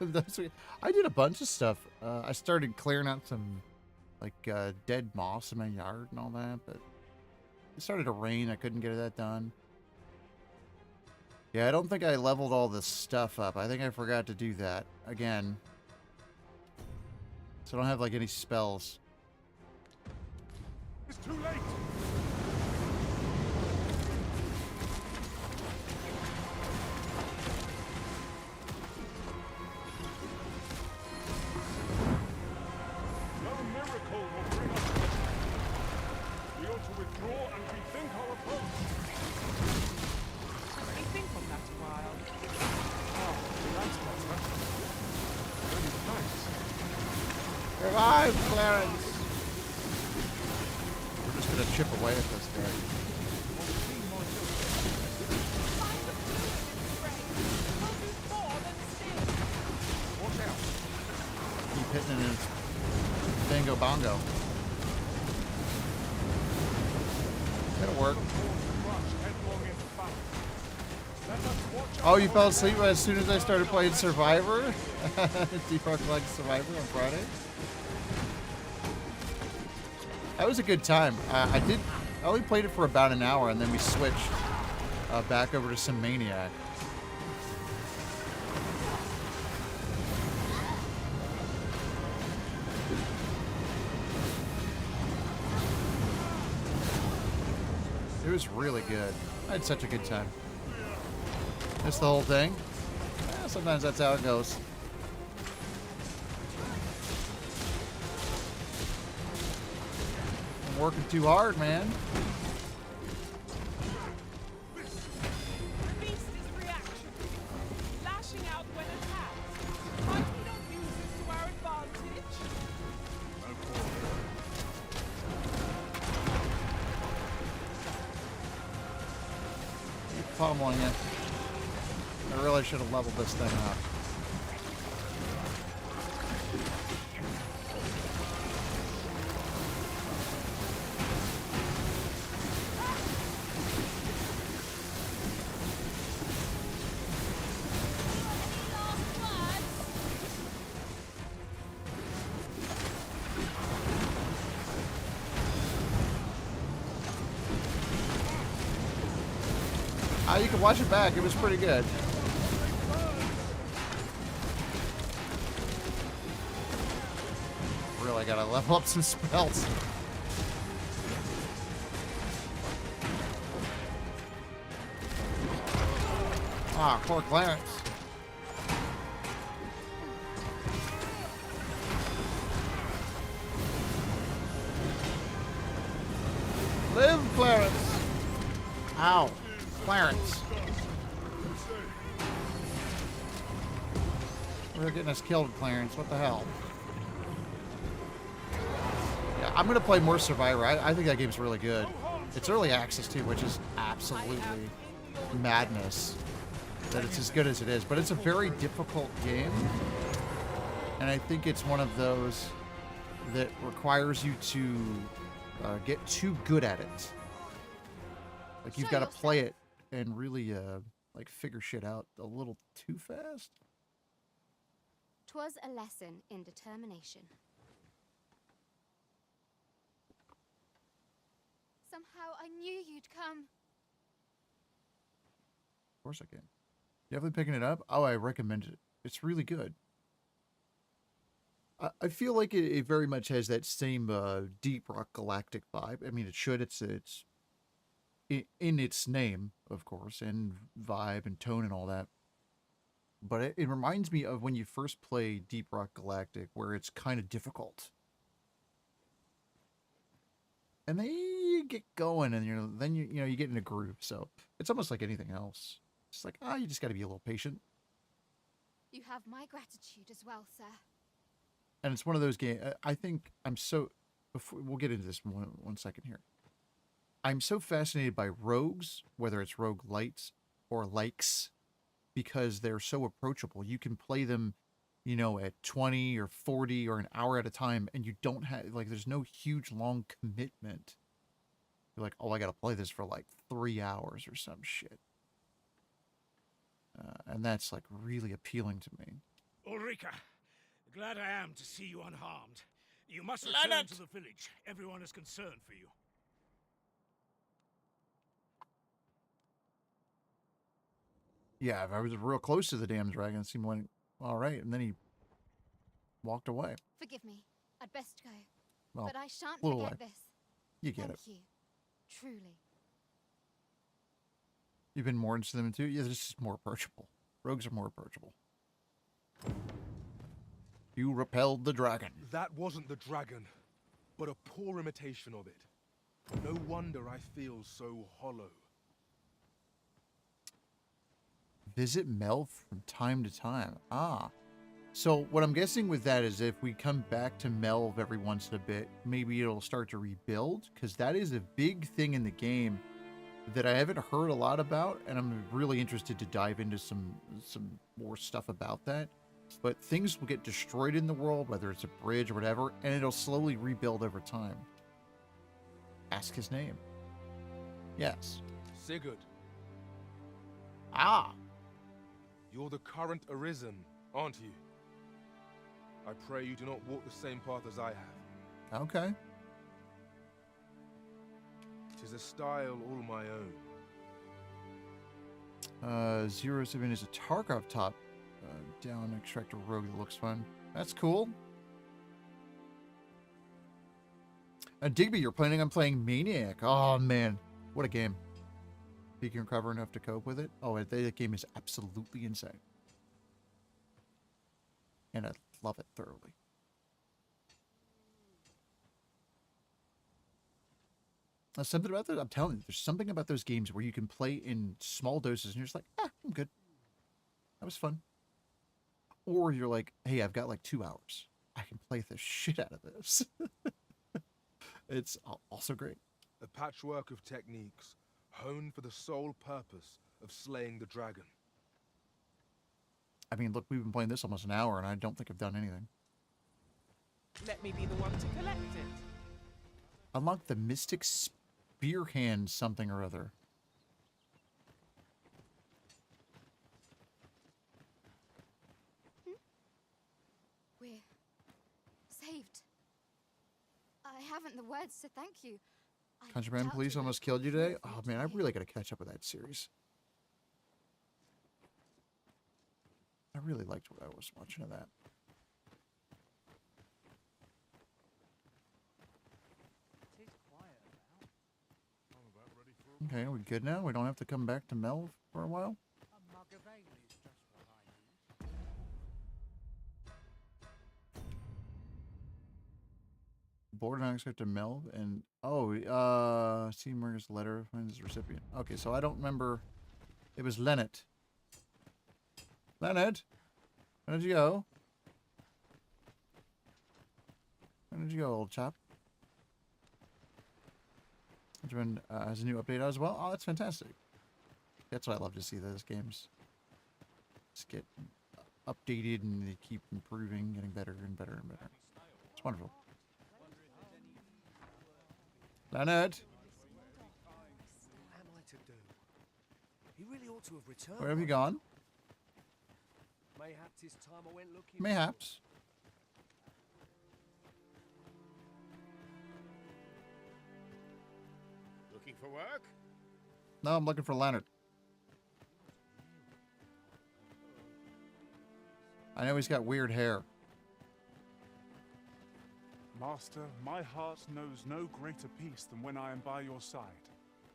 I did a bunch of stuff. I started clearing out some like dead moss in my yard and all that, but it started to rain. I couldn't get that done. Yeah, I don't think I leveled all this stuff up. I think I forgot to do that again. So I don't have like any spells. It's too late! No miracle will bring us back. We ought to withdraw and rethink our approach. Let me think on that a while. Ah, that's better. Many thanks. Revive, Clarence! We're just gonna chip away at this guy. Watch out! Keep hitting it in its bingo bongo. It'll work. Oh, you fell asleep as soon as I started playing Survivor? Deepak likes Survivor on Friday. That was a good time. I only played it for about an hour, and then we switched back over to some Maniac. It was really good. I had such a good time. Missed the whole thing. Yeah, sometimes that's how it goes. I'm working too hard, man. The beast is reactionary, lashing out when attacked. Might we not use this to our advantage? Keep pummeling it. I really should have leveled this thing up. You can watch it back. It was pretty good. Really gotta level up some spells. Ah, poor Clarence. Live, Clarence. Ow. Clarence. We're getting us killed, Clarence. What the hell? Yeah, I'm gonna play more Survivor. I think that game's really good. It's early access too, which is absolutely madness that it's as good as it is. But it's a very difficult game, and I think it's one of those that requires you to get too good at it. Like you've got to play it and really like figure shit out a little too fast. 'Twas a lesson in determination. Somehow I knew you'd come. Of course I can. Definitely picking it up. Oh, I recommend it. It's really good. I feel like it very much has that same deep rock galactic vibe. I mean, it should. It's in its name, of course, and vibe and tone and all that. But it reminds me of when you first play Deep Rock Galactic, where it's kind of difficult. And then you get going, and then you get in a groove. So it's almost like anything else. It's like, you just got to be a little patient. You have my gratitude as well, sir. And it's one of those games. I think I'm so. We'll get into this one second here. I'm so fascinated by rogues, whether it's roguelites or likes, because they're so approachable. You can play them, at 20 or 40 or an hour at a time, and you don't have, like, there's no huge long commitment. You're like, oh, I got to play this for like 3 hours or some shit. And that's like really appealing to me. Ulrika, glad I am to see you unharmed. You must return to the village. Everyone is concerned for you. Yeah, if I was real close to the damn dragon, it seemed like, all right, and then he walked away. Forgive me. I'd best go. Well, but I shan't little forget way. this. You get it. Thank you. Truly. You've been more interested in them too? Yeah, this is more approachable. Rogues are more approachable. You repelled the dragon. That wasn't the dragon, but a poor imitation of it. No wonder I feel so hollow. Visit Melv from time to time. So what I'm guessing with that is if we come back to Melv every once in a bit, maybe it'll start to rebuild, because that is a big thing in the game that I haven't heard a lot about, and I'm really interested to dive into some more stuff about that. But things will get destroyed in the world, whether it's a bridge or whatever, and it'll slowly rebuild over time. Ask his name. Yes. Sigurd. You're the current Arisen, aren't you? I pray you do not walk the same path as I have. Okay. 'Tis a style all my own. 07 is a Tarkov top. Down extractor rogue that looks fun. That's cool. Digby, you're planning on playing Maniac. Oh, man. What a game. You can recover enough to cope with it. Oh, that game is absolutely insane. And I love it thoroughly. There's something about that. I'm telling you, there's something about those games where you can play in small doses and you're just like, I'm good. That was fun. Or you're like, hey, I've got like 2 hours. I can play the shit out of this. It's also great. A patchwork of techniques, honed for the sole purpose of slaying the dragon. I mean, look, we've been playing this almost an hour, and I don't think I've done anything. Let me be the one to collect it. Unlock the Mystic Spear Hand something or other. We're saved. I haven't the words to thank you. I Contraband doubt Police you almost would killed you have today? Oh, man, I really got to catch up with that series. I really liked what I was watching of that. Okay, are we good now? We don't have to come back to Mel for a while? Board and access to Mel and see Murga's letter finds his recipient. Okay, so I don't remember. It was Leonard. Leonard, where did you go? Where did you go, old chap? Which has a new update out as well. Oh, that's fantastic. That's what I love to see. Those games just get updated and they keep improving, getting better and better and better. It's wonderful. Leonard, What am I to do? He really ought to have returned. where have you gone? Mayhaps it's time I went looking. Mayhaps. Looking for work? No, I'm looking for Leonard. I know he's got weird hair. Master, my heart knows no greater peace than when I am by your side.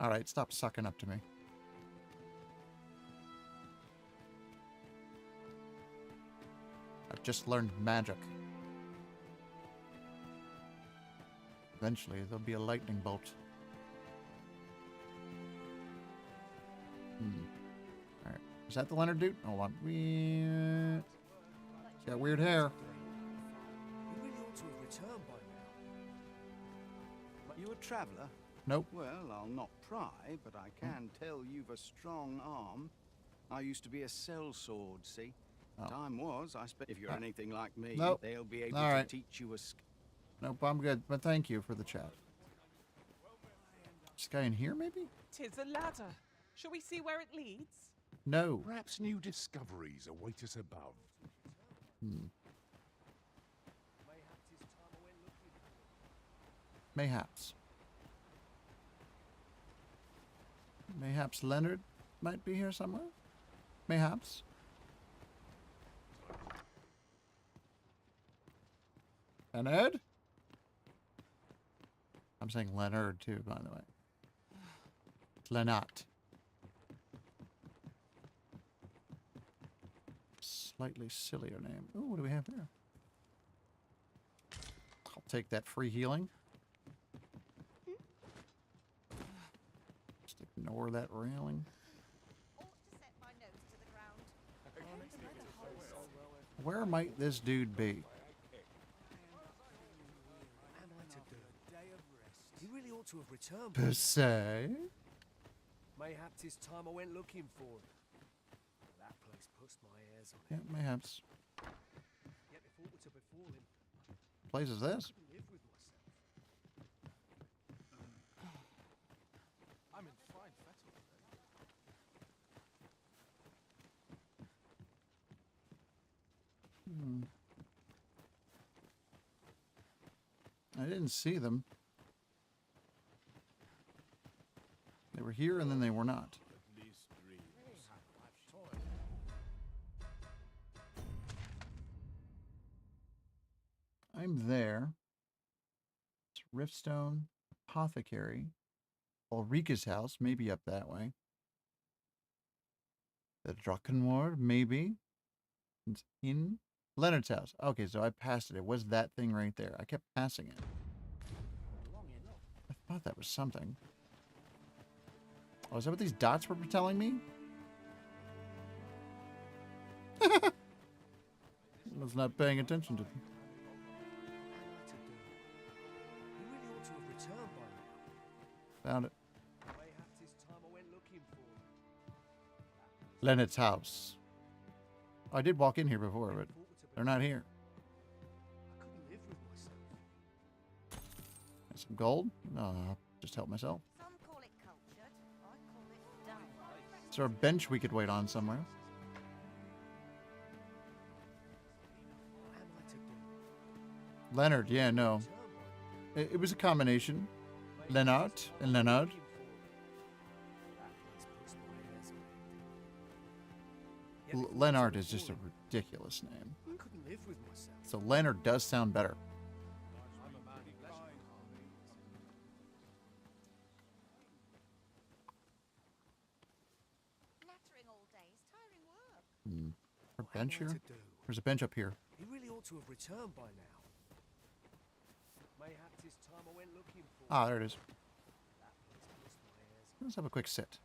All right, stop sucking up to me. I've just learned magic. Eventually, there'll be a lightning bolt. All right, is that the Leonard dude? Hold on. He's got weird hair. He really ought to have returned by now. You a traveller? Nope. Well, I'll not pry, but I can tell you've a strong arm. I used to be a sellsword, see? Oh. Time was, I suppose. If you're anything like me, Nope. they'll be able All to right. teach you a Nope, I'm good. But thank you for the chat. This guy in here, maybe? 'Tis a ladder. Shall we see where it leads? No. Perhaps new discoveries await us above. Mayhaps. Mayhaps Leonard might be here somewhere? Mayhaps. Leonard? I'm saying Leonard too, by the way. It's Leonard. Slightly sillier name. Ooh, what do we have here? I'll take that free healing. Just ignore that railing. Where might this dude be? What am I to do? He really ought to have returned. Per se? Mayhaps it's time I went looking for him. That place puts my hairs on Yeah, end. mayhaps. Yet if aught were to befall him, Place is this? I couldn't live with myself. I'm in fine fettle today. I didn't see them. They were here and then they were not. I'm there. It's Riftstone, Apothecary, Ulrika's house, maybe up that way. The Drachenward, maybe. It's in Leonard's house. Okay, so I passed it. It was that thing right there. I kept passing it. I thought that was something. Oh, is that what these dots were telling me? I was not paying attention to them. What am I to do? He really ought to have returned by now. Found it. Mayhaps it's time I went looking for him. Leonard's house. Oh, I did walk in here before, but they're not here. I couldn't live with myself. Some gold? No, I'll just help myself. Some call it cultured. I call it dumb. Is there a bench we could wait on somewhere? What am I to do? Leonard, yeah, no. Return by now. It was a combination. Leonard and Leonard. Leonard is just a ridiculous name. I couldn't live with myself. So Leonard does sound better. Nattering all day is tiring work. A bench What am I here? to do? There's a bench up here. He really ought to have returned by now. Mayhaps it's time I went looking for him. Ah, there it is. That place puts my hairs on Let's have a quick sit. end.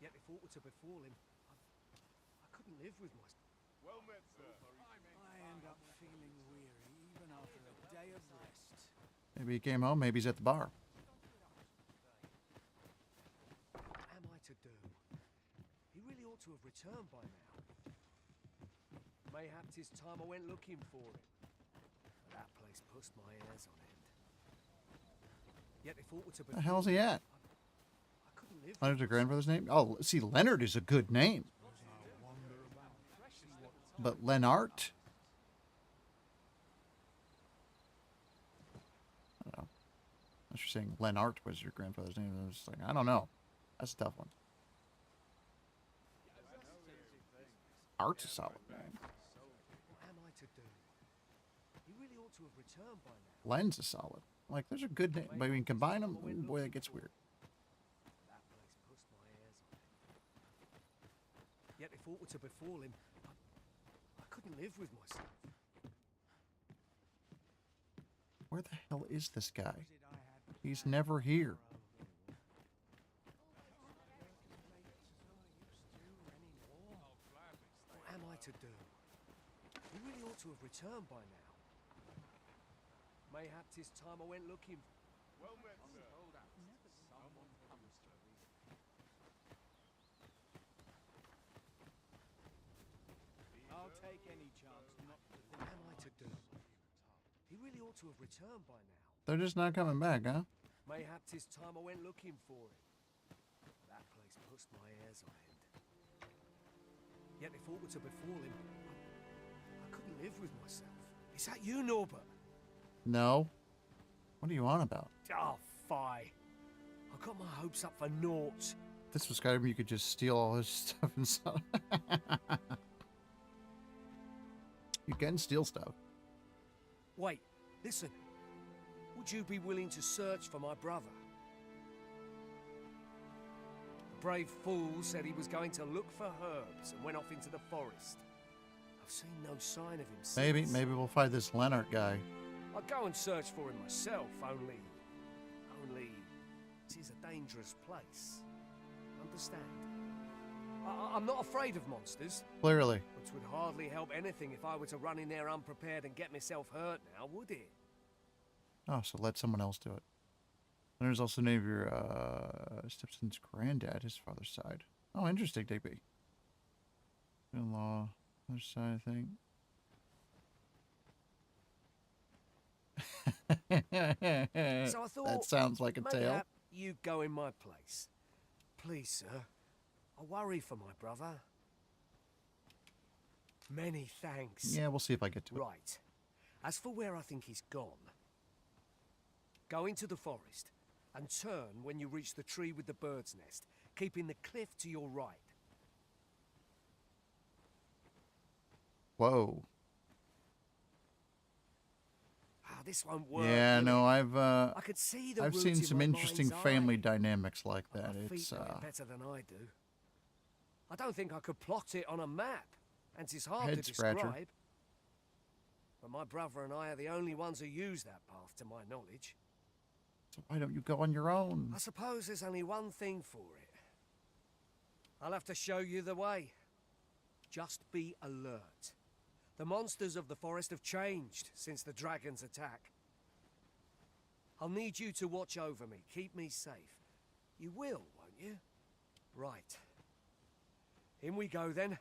Yet if aught were to befall him, I couldn't live with myself. Well met, sir. I end up feeling weary even after a day of rest. Maybe he came home, maybe he's at the bar. to have returned by now. Mayhap 'tis time I went looking for him. But that place pushed my hairs on end. Yet if aught were to Where the hell's he at? I couldn't live. Leonard's your grandfather's name? Oh, see, Leonard is a good name. But Lenart? I don't know. Unless you're saying Lenart was your grandfather's name. I was just like, I don't know. That's a tough one. Art's a solid name. What am I to do? He really ought to have returned by now. Len's a solid. Like, there's a good name. But when you combine them, boy, that gets weird. That place pushed my hairs on end. Yet if aught were to befall him, I couldn't live with myself. Where the hell is this guy? He's never here. What am I to do? He really ought to have returned by now. Mayhap 'tis time I went looking. Well met, sir. I'll take any chance not to. What am I to do? He really ought to have returned by now. They're just not coming back, huh? Mayhap 'tis time I went looking for him. That place pushed my hairs on end. Yet if aught were to befall him, I couldn't live with myself. Is that you, Norbert? No. What are you on about? Oh, fie. I got my hopes up for naught. This was Skyrim, you could just steal all his stuff and stuff. You can steal stuff. Wait, listen. Would you be willing to search for my brother? The brave fool said he was going to look for herbs and went off into the forest. I've seen no sign of him since. Maybe we'll find this Leonard guy. I'd go and search for him myself, only it is a dangerous place. Understand? I'm not afraid of monsters. Clearly. Which would hardly help anything if I were to run in there unprepared and get myself hurt now, would it? Oh, so let someone else do it. And there's also the name of your stepson's granddad, his father's side. Oh, interesting, Digby. In-law, other side, I think. So I thought, that sounds like a tale. You go in my place. Please, sir. I worry for my brother. Many thanks. Yeah, we'll see if I get to it. Right. As for where I think he's gone, go into the forest and turn when you reach the tree with the bird's nest, keeping the cliff to your right. Whoa. This won't work. Yeah, no, I could see the I've root seen in some my interesting mind's family eye. dynamics like that. My feet It's know it better than I do. I don't think I could plot it on a map, and it's hard to Head scratcher. describe. But my brother and I are the only ones who use that path, to my knowledge. So why don't you go on your own? I suppose there's only one thing for it. I'll have to show you the way. Just be alert. The monsters of the forest have changed since the dragon's attack. I'll need you to watch over me, keep me safe. You will, won't you? Right. In we go, then.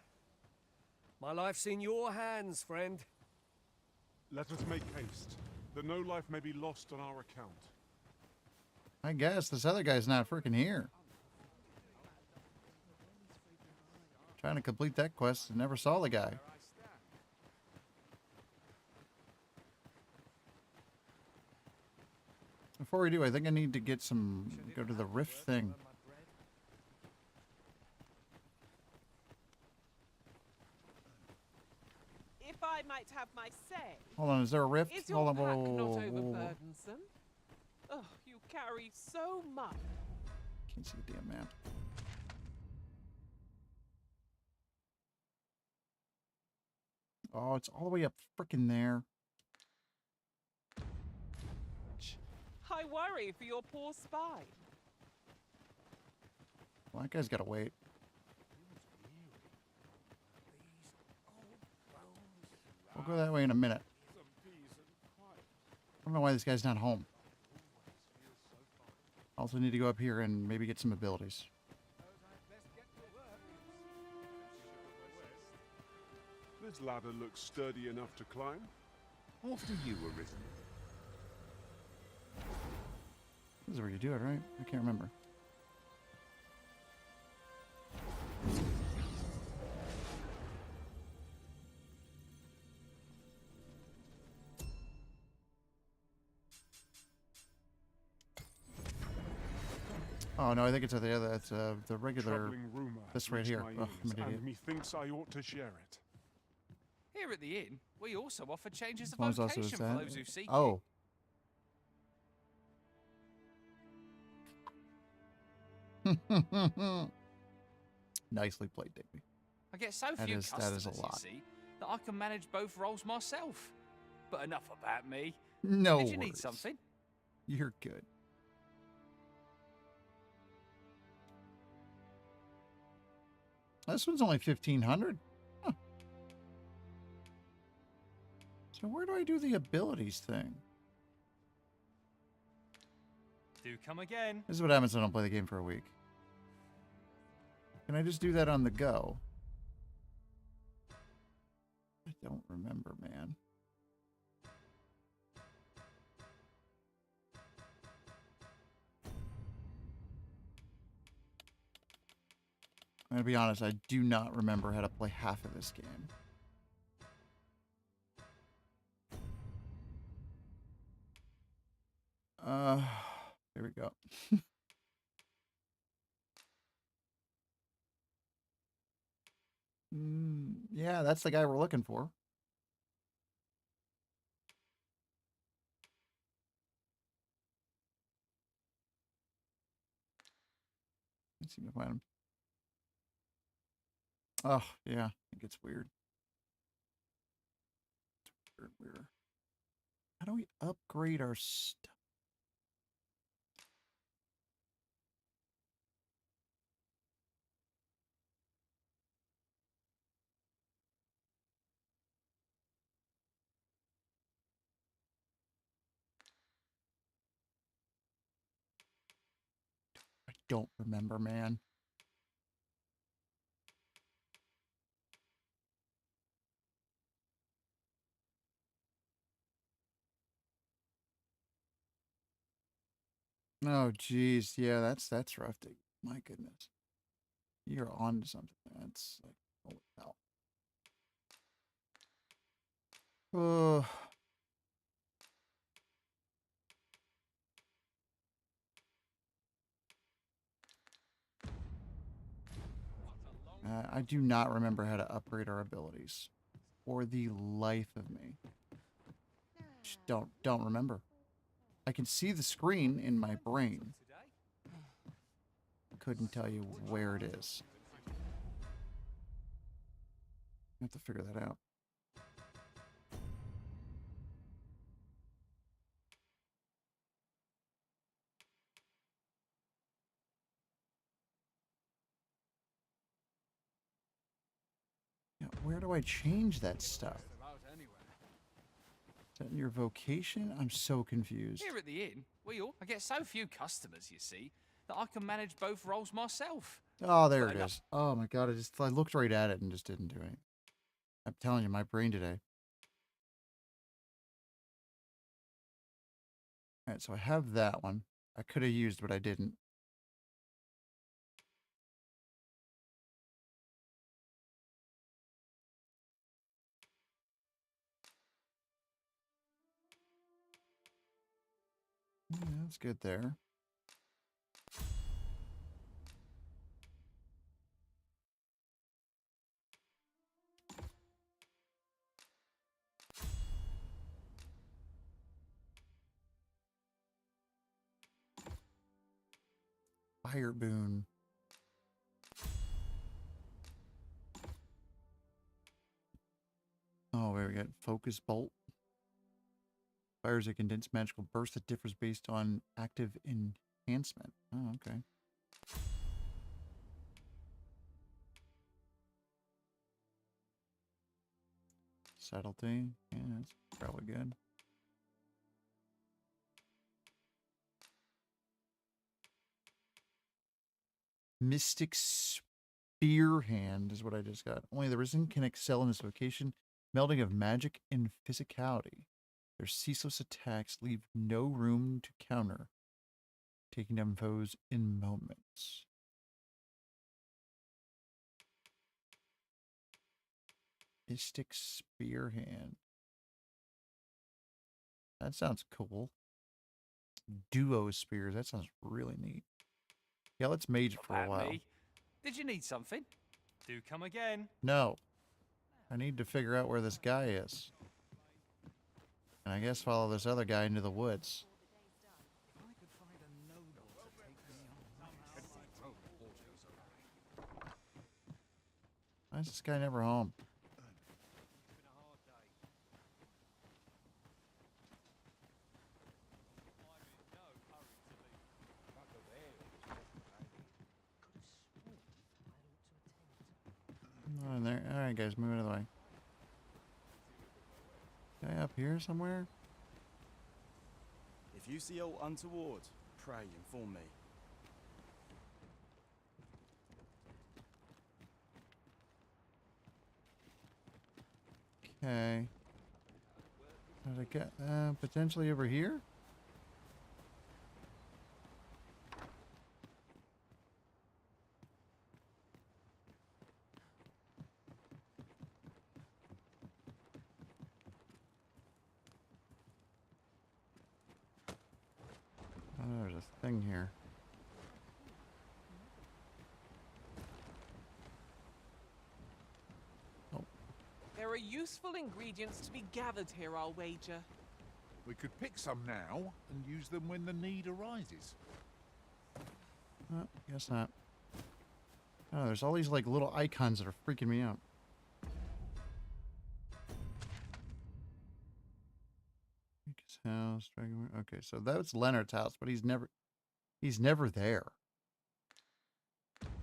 My life's in your hands, friend. Let us make haste, that no life may be lost on our account. I guess this other guy's not freaking here. Trying to complete that quest and never saw the guy. Before we do, I think I need to get some, go to the rift thing. If I might have my say. Hold on, is there a rift? Is your Hold on, pack whoa, not whoa, whoa, whoa. overburdensome? Oh, you carry so much. Can't see the damn map. Oh, it's all the way up frickin' there. I worry for your poor spine. Well, that guy's gotta wait. We'll go that way in a minute. I don't know why this guy's not home. Also need to go up here and maybe get some abilities. This ladder looks sturdy enough to climb. After you, Arisen. This is where you do it, right? I can't remember. Oh no, I think it's the other. It's the regular. Troubling rumor This right reached here. my Oh, I'm ears, an idiot. and methinks I ought to share it. Here at the inn, we also offer changes of Mine was also location for that. those who seek Oh. Nicely played, Digby. I get so That few is customers, a you lot. see, that I can manage both roles myself. But enough about me. No Did you need worries. something? You're good. This one's only 1,500. Huh. So where do I do the abilities thing? Do come again. This is what happens when I don't play the game for a week. Can I just do that on the go? I don't remember, man. I'm gonna be honest, I do not remember how to play half of this game. Here we go. Yeah, that's the guy we're looking for. Let's see if I find him. Oh, yeah, it gets weird. It's weird. How do we upgrade our stuff? I don't remember, man. Oh, geez. Yeah, that's rough. My goodness. You're on to something. That's like, holy hell. Oh. I do not remember how to upgrade our abilities. For the life of me. Just don't remember. I can see the screen in my brain. Couldn't tell you where it is. I have to figure that out. Yeah, where do I change that stuff? Is that in your vocation? I'm so confused. Here at the inn, I get so few customers, you see, that I can manage both roles myself. Oh, there But it is. Oh my god, I looked right at it and just didn't do anything. I'm telling you, my brain today. Alright, so I have that one. I could have used, but I didn't. Yeah, that's good there. Fire boon. Oh, wait, we got focus bolt. Fires a condensed magical burst that differs based on active enhancement. Oh, okay. Subtlety. Yeah, that's probably good. Mystic Spear Hand is what I just got. Only the Risen can excel in this vocation, melding of magic and physicality. Their ceaseless attacks leave no room to counter, taking down foes in moments. Mystic Spear Hand. That sounds cool. Duo Spears. That sounds really neat. Yeah, let's mage it for a while. Me. Did you need something? Do come again. No. I need to figure out where this guy is. And I guess follow this other guy into the woods. Why is this guy never home? Not in there. Alright guys, move out of the way. Guy up here somewhere? If you see aught untoward, pray inform me. Okay. How did I get potentially over here? Oh, there's a thing here. There are useful ingredients to be gathered here, I'll wager. We could pick some now and use them when the need arises. Oh, guess not. Oh, there's all these like little icons that are freaking me out. His house. Okay, so that's Leonard's house, but he's never there.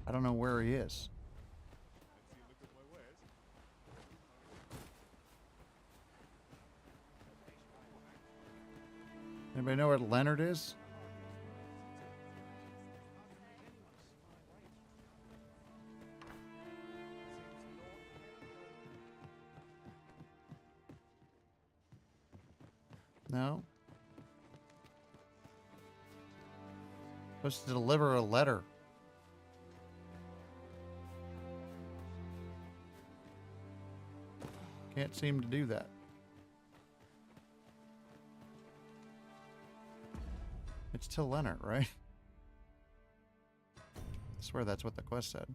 I don't know where he is. Anybody know where Leonard is? No? Supposed to deliver a letter. Can't seem to do that. It's to Leonard, right? I swear that's what the quest said.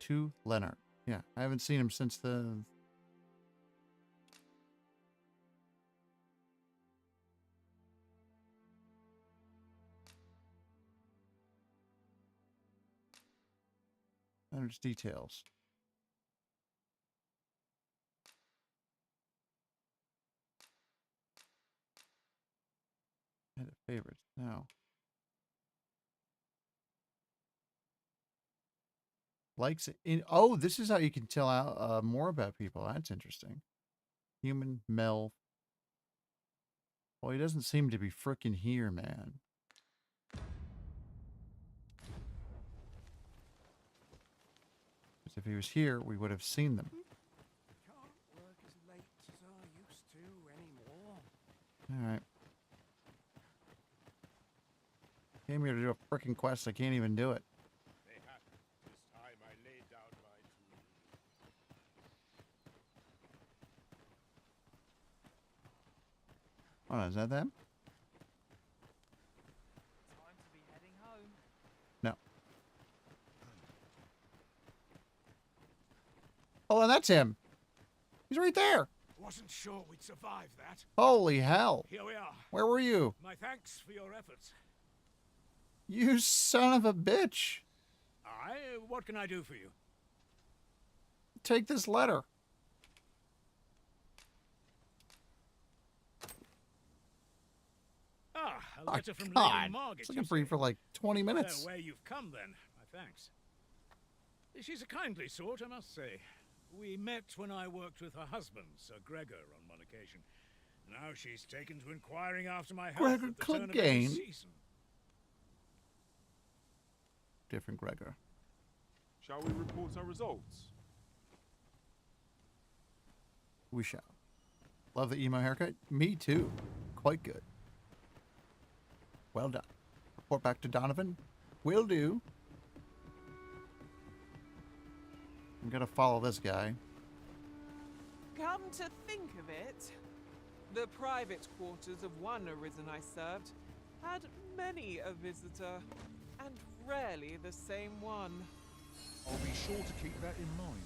To Leonard. Yeah, I haven't seen him since the... Leonard's details. Edit favorites. No. Likes it in. Oh, this is how you can tell out more about people. That's interesting. Human, Mel. Well, he doesn't seem to be frickin' here, man. Because if he was here, we would have seen them. Can't work as late as I used to anymore. All right. Came here to do a frickin' quest. I can't even do it. This time I laid down my Oh, is that them? Time to be heading home. No. Oh, and that's him. He's right there. Wasn't sure we'd survive that. Holy hell. Here we are. Where were you? My thanks for your efforts. You son of a bitch. What can I do for you? Take this letter. A letter from God. Lady Margaret. It's looking for you for like 20 minutes. So where you've come then. My thanks. She's a kindly sort, I must say. We met when I worked with her husband, Sir Gregor, on one occasion. Now she's taken to inquiring after my health Gregor at the turn of every Clegane. season. Different Gregor. Shall we report our results? We shall. Love the emo haircut. Me too. Quite good. Well done. Report back to Donovan. Will do. I'm gonna follow this guy. Come to think of it, the private quarters of one arisen I served had many a visitor, and rarely the same one. I'll be sure to keep that in mind.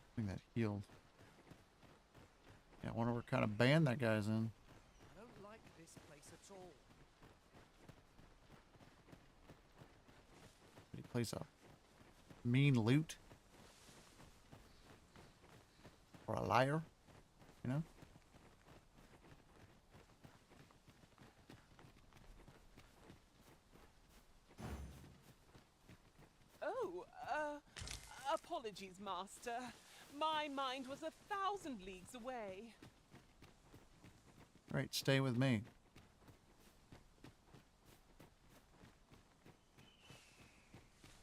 I think that healed. Yeah, I wonder what kind of band that guy's in. I don't like this place at all. He plays a mean lute. Or a liar, you know? Oh, apologies, Master. My mind was 1,000 leagues away. Right, stay with me.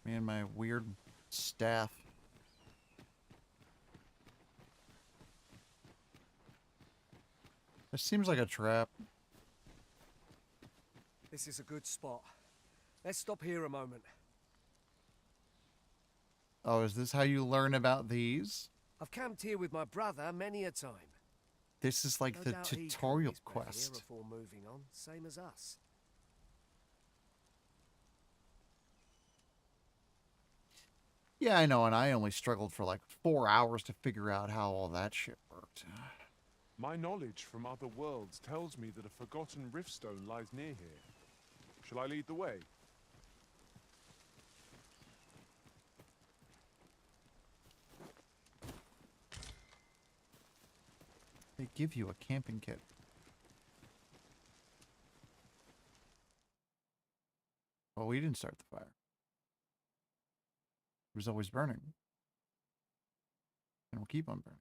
Me and my weird staff. This seems like a trap. This is a good spot. Let's stop here a moment. Oh, is this how you learn about these? I've camped here with my brother many a time. This is like No the doubt he tutorial caught his breath quest. Here before moving on, same as us. Yeah, I know, and I only struggled for like 4 hours to figure out how all that shit worked. My knowledge from other worlds tells me that a forgotten riftstone lies near here. Shall I lead the way? They give you a camping kit. Well, we didn't start the fire. It was always burning. And we'll keep on burning.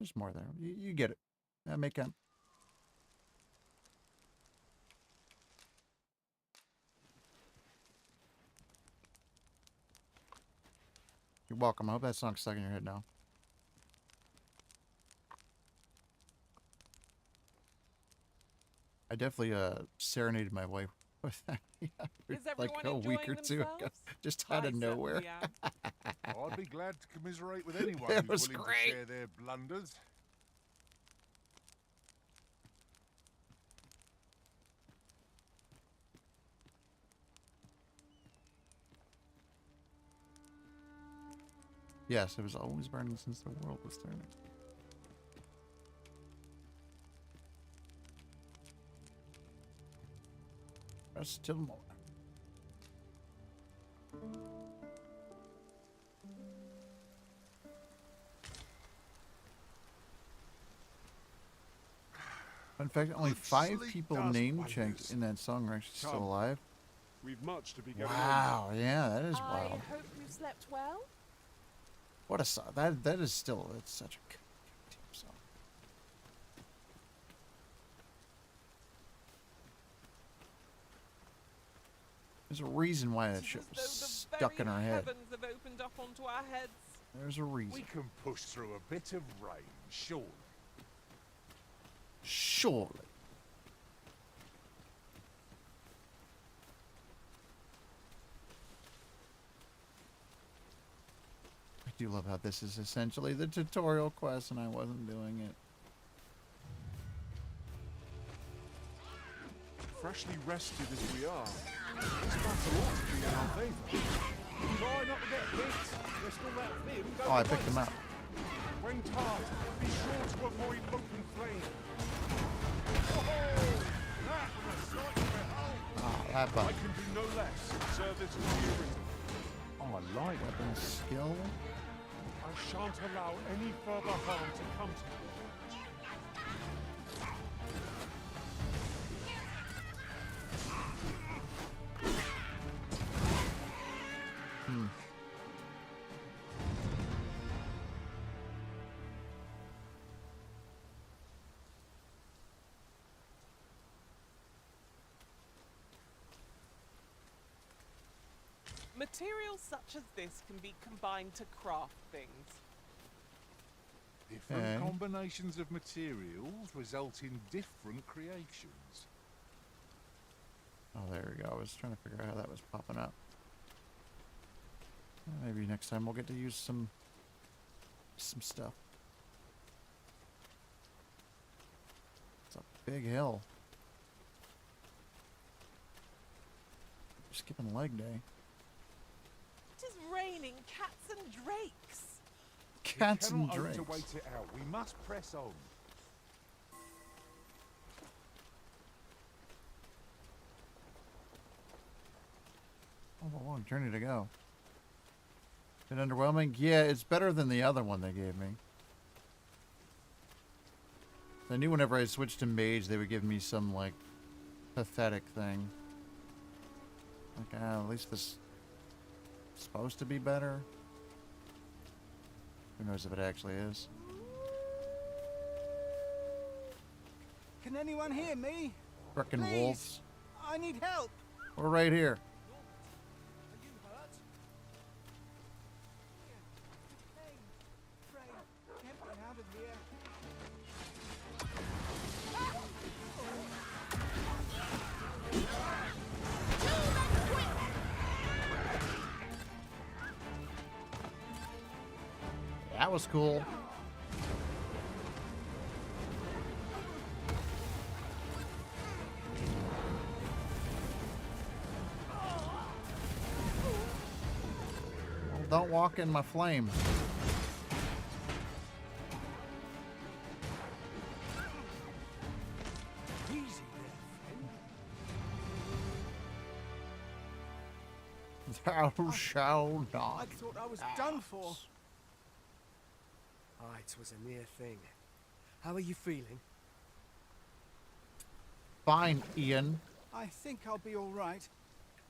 There's more there. You get it. Make up. You're welcome. I hope that song's stuck in your head now. I definitely serenaded my wife with that like a week or two ago, just out of nowhere. I'd be glad to commiserate with anyone That who's was willing great. to share their blunders. Yes, it was always burning since the world was turning. Still more. In fact, only 5 people named checked in that song are actually still alive. We've much to be getting Wow, yeah, that is wild. I hope you slept well. What a song. That is still, it's such a good song. There's a reason why that shit was stuck in our head. Heavens have opened up onto our heads. There's a reason. We can push through a bit of rain, surely. Surely. I do love how this is essentially the tutorial quest and I wasn't doing it. Freshly rested as we are, this battle ought to be in our favour. Try not to get hit. There's still that thin. Oh, I picked him up. When tart, be sure to avoid open flame. That was a sight to behold. Ah, that I button. can do no less in service to the arisen. Oh, I like weapon skill. I shan't allow any further harm to come to you. Materials such as this can be combined to craft things. Different Okay. combinations of materials result in different creations. Oh, there we go. I was trying to figure out how that was popping up. Maybe next time we'll get to use some stuff. It's a big hill. Skipping leg day. It is raining cats and drakes. Cats we and cannot drakes. hope to wait it out. We must press on. Oh, a long journey to go. Bit underwhelming? Yeah, it's better than the other one they gave me. I knew whenever I switched to mage, they would give me some, like, pathetic thing. Like, at least this is supposed to be better. Who knows if it actually is. Can anyone hear me? Frickin' Please, wolves. I need help. We're right here. Are you hurt? Hey, pray, get me out of here. That was cool. Well, don't walk in my flame. Easy there, Thou shalt I not. thought I was done for. Aye, it was a near thing. How are you feeling? Fine, Ian. I think I'll be all right.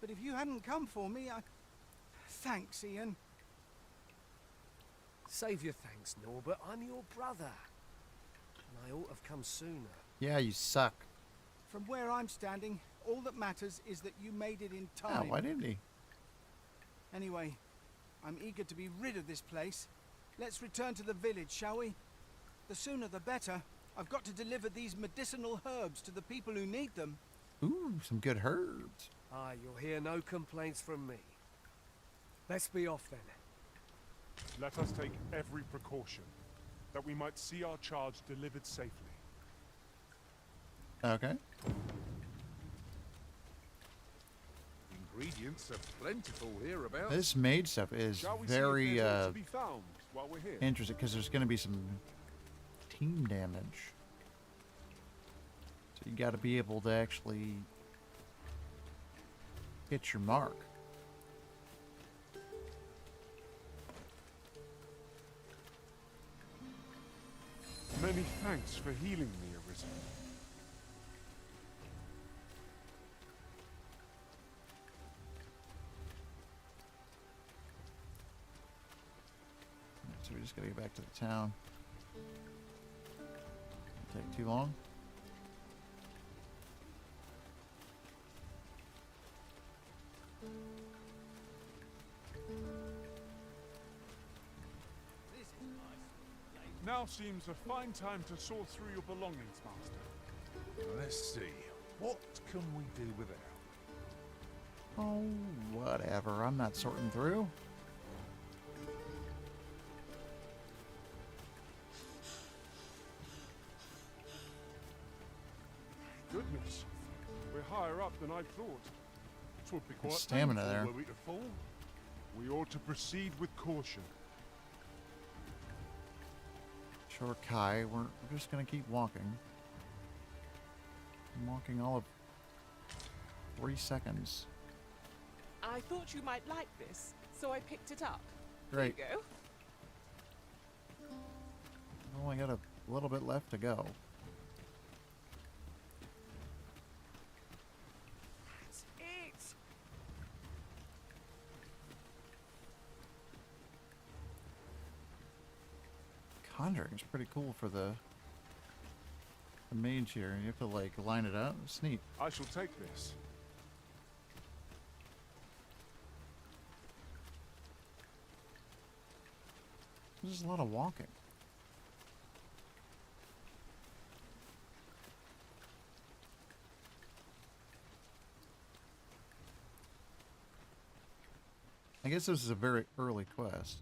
But if you hadn't come for me, I... Thanks, Ian. Save your thanks, Norbert. I'm your brother. And I ought to have come sooner. Yeah, you suck. From where I'm standing, all that matters is that you made it in Yeah, time. why didn't he? Anyway, I'm eager to be rid of this place. Let's return to the village, shall we? The sooner the better. I've got to deliver these medicinal herbs to the people who need them. Ooh, some good herbs. Aye, you'll hear no complaints from me. Let's be off then. Let us take every precaution, that we might see our charge delivered safely. Okay. Ingredients are plentiful hereabouts. This mage stuff is Shall we see very if there's aught to be found while we're here? interesting because there's going to be some team damage. So you got to be able to actually hit your mark. Many thanks for healing me, Arisen. So we just got to get back to the town. Take too long. Now seems a fine time to sort through your belongings, Master. Let's see. What can we do without? Oh, whatever. I'm not sorting through. Goodness, we're higher up than I thought. It would be quite stamina painful there. were we to fall. We ought to proceed with caution. Sure, Kai. We're just gonna keep walking. I'm walking all of 3 seconds. I thought you might like this, so I picked it up. Great. Here you go. Only got a little bit left to go. That's it. Conjuring is pretty cool for the mage here. You have to like line it up. It's neat. I shall take this. There's a lot of walking. I guess this is a very early quest.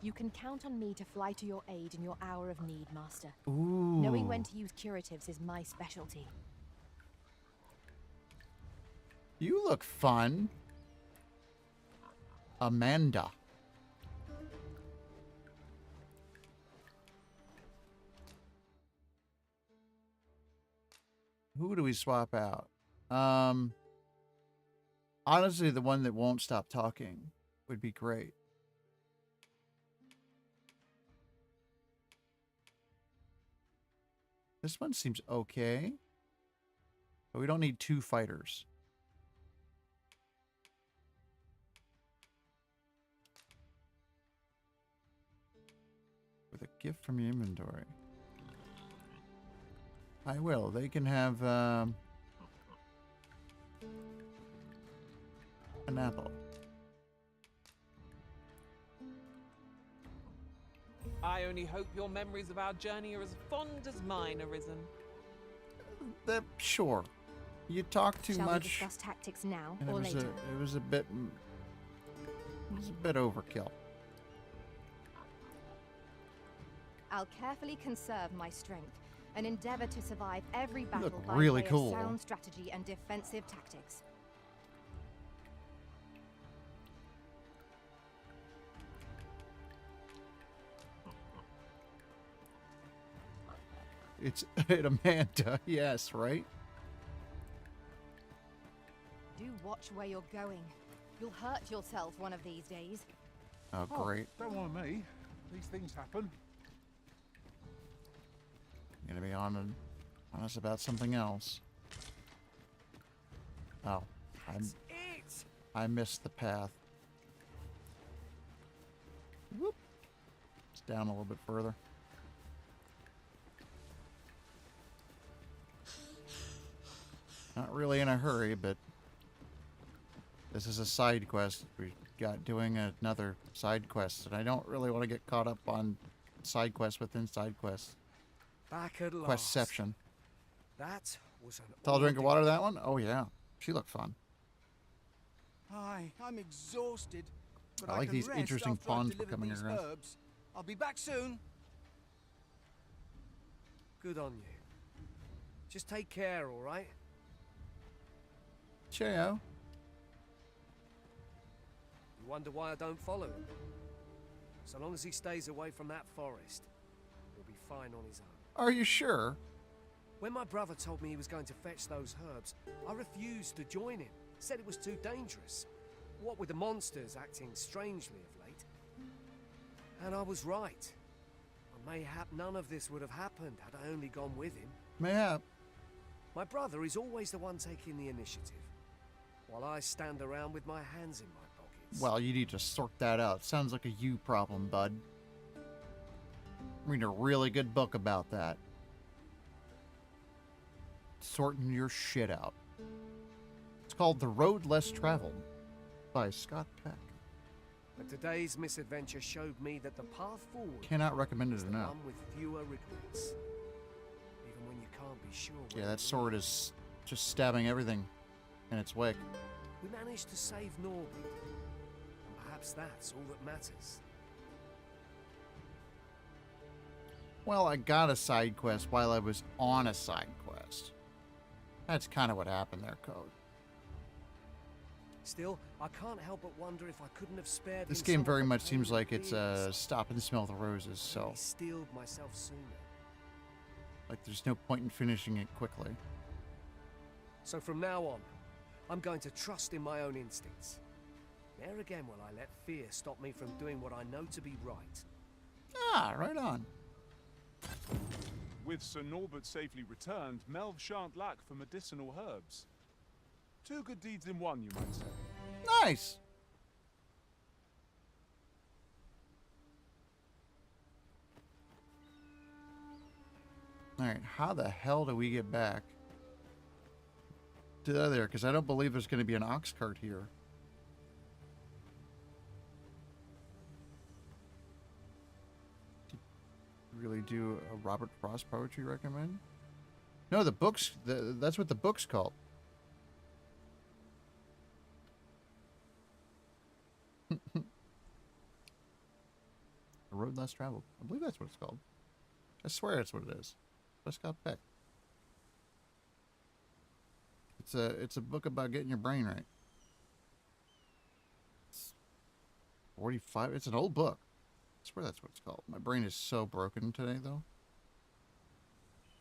You can count on me to fly to your aid in your hour of need, Master. Ooh. Knowing when to use curatives is my specialty. You look fun. Amanda. Who do we swap out? Honestly, the one that won't stop talking would be great. This one seems okay. But we don't need 2 fighters. With a gift from your inventory. I will. They can have an apple. I only hope your memories of our journey are as fond as mine, Arisen. Sure. You talk too Shall much. we discuss tactics now And or it later? was a bit overkill. I'll carefully conserve my strength and endeavor to survive every battle look by really way cool. of sound strategy and defensive tactics. It's Amanda, yes, right? Do watch where you're going. You'll hurt yourself one of these days. Oh, great. Don't mind me. These things happen. Gonna be on us about something else. Oh, I missed the path. Whoop. It's down a little bit further. Not really in a hurry, but this is a side quest. We got doing another side quest, and I don't really want to get caught up on side quests within side quests. Back at last. Questception. That was an Tall drink of water, that one? Oh, yeah. She looked fun. Aye, I'm exhausted. But I like can these rest interesting after I've pawns delivered coming these around. herbs. I'll be back soon. Good on you. Just take care, all right? Cheerio. You wonder why I don't follow him? So long as he stays away from that forest, he'll be fine on his own. Are you sure? When my brother told me he was going to fetch those herbs, I refused to join him. Said it was too dangerous. What with the monsters acting strangely of late. And I was right. Mayhap none of this would have happened had I only gone with him. Mayhap. My brother is always the one taking the initiative, while I stand around with my hands in my pockets. Well, you need to sort that out. Sounds like a you problem, bud. Read a really good book about that. Sorting your shit out. It's called The Road Less Traveled by Scott Peck. But today's misadventure showed me that the path forward Cannot recommend it is the enough. one with fewer regrets. Even when you can't be sure where Yeah, that to sword is just stabbing everything in its wake. We managed to save Norbert, and perhaps that's all that matters. Well, I got a side quest while I was on a side quest. That's kind of what happened there, Code. Still, I can't help but wonder if I couldn't have spared This him game some of very the much pain seems and like it's fears. stop and smell the roses, so Maybe steeled myself sooner. like there's no point in finishing it quickly. So from now on, I'm going to trust in my own instincts. Never again will I let fear stop me from doing what I know to be right. Ah, right on. With Sir Norbert safely returned, Melv shan't lack for medicinal herbs. Two good deeds in one, you might say. Nice. Alright, how the hell do we get back to there? Because I don't believe there's going to be an ox cart here. Really do a Robert Frost poetry recommend? No, the books, that's what the book's called. A Road Less Traveled. I believe that's what it's called. I swear that's what it is. By Scott Peck. It's a book about getting your brain right. It's 45. It's an old book. I swear that's what it's called. My brain is so broken today, though.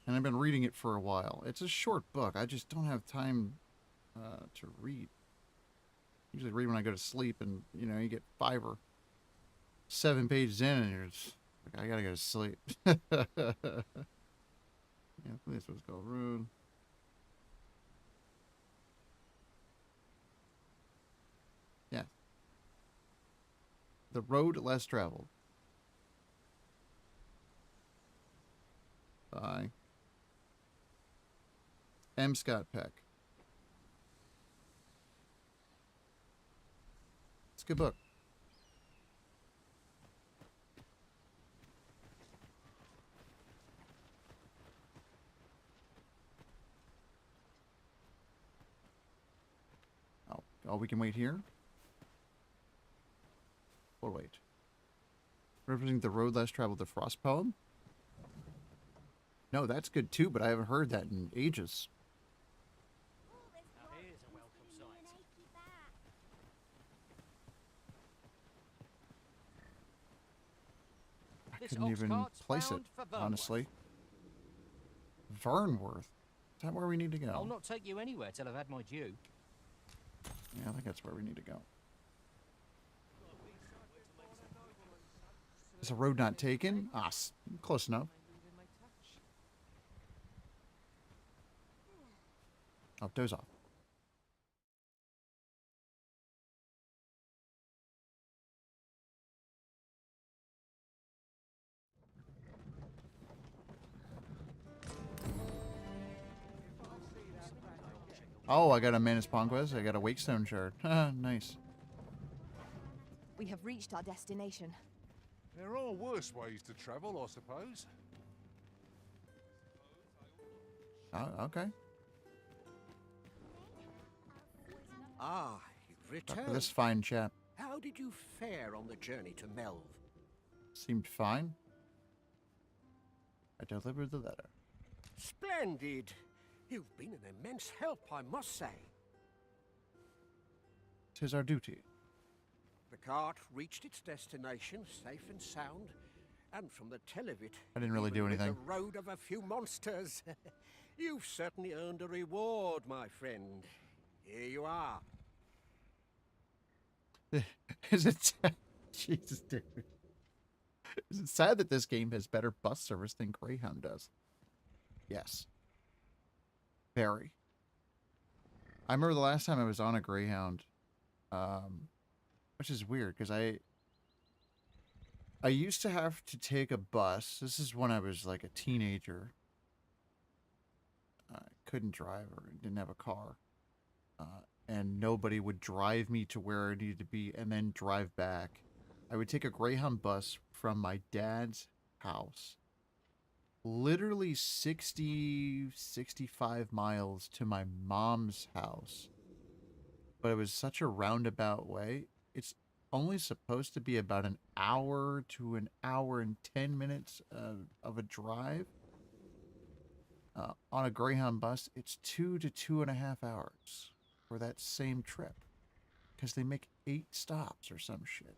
And I've been reading it for a while. It's a short book. I just don't have time to read. Usually read when I go to sleep, and you know, you get 5 or 7 pages in, and you're just like, I gotta go to sleep. Yeah, this was called Rune. Yeah. The Road Less Traveled. By M. Scott Peck. It's a good book. Oh, we can wait here? We'll wait. Representing the Road Less Traveled, the Frost poem? No, that's good too, but I haven't heard that in ages. Now here's a welcome sight. I couldn't even place it, honestly. Vernworth. Is that where we need to go? I'll not take you anywhere till I've had my due. Yeah, I think that's where we need to go. Is a road not taken? Ah, close enough. Oh, doze off. Oh, I got a Manus Ponquest. I got a Wakestone shard. Nice. We have reached our destination. There are worse ways to travel, I suppose. Oh, okay. Ah, you've returned. This fine chap. How did you fare on the journey to Melv? Seemed fine. I delivered the letter. Splendid. You've been an immense help, I must say. 'Tis our duty. The cart reached its destination safe and sound, and from the tell of it, I didn't really do even with anything. The road of a few monsters. You've certainly earned a reward, my friend. Here you are. Is it Jesus, dude. Is it sad that this game has better bus service than Greyhound does? Yes. Very. I remember the last time I was on a Greyhound, which is weird because I used to have to take a bus. This is when I was like a teenager. I couldn't drive or didn't have a car. And nobody would drive me to where I needed to be and then drive back. I would take a Greyhound bus from my dad's house, literally 65 miles to my mom's house. But it was such a roundabout way. It's only supposed to be about an hour to an hour and 10 minutes of a drive. On a Greyhound bus, it's 2 to 2.5 hours for that same trip. Because they make 8 stops or some shit.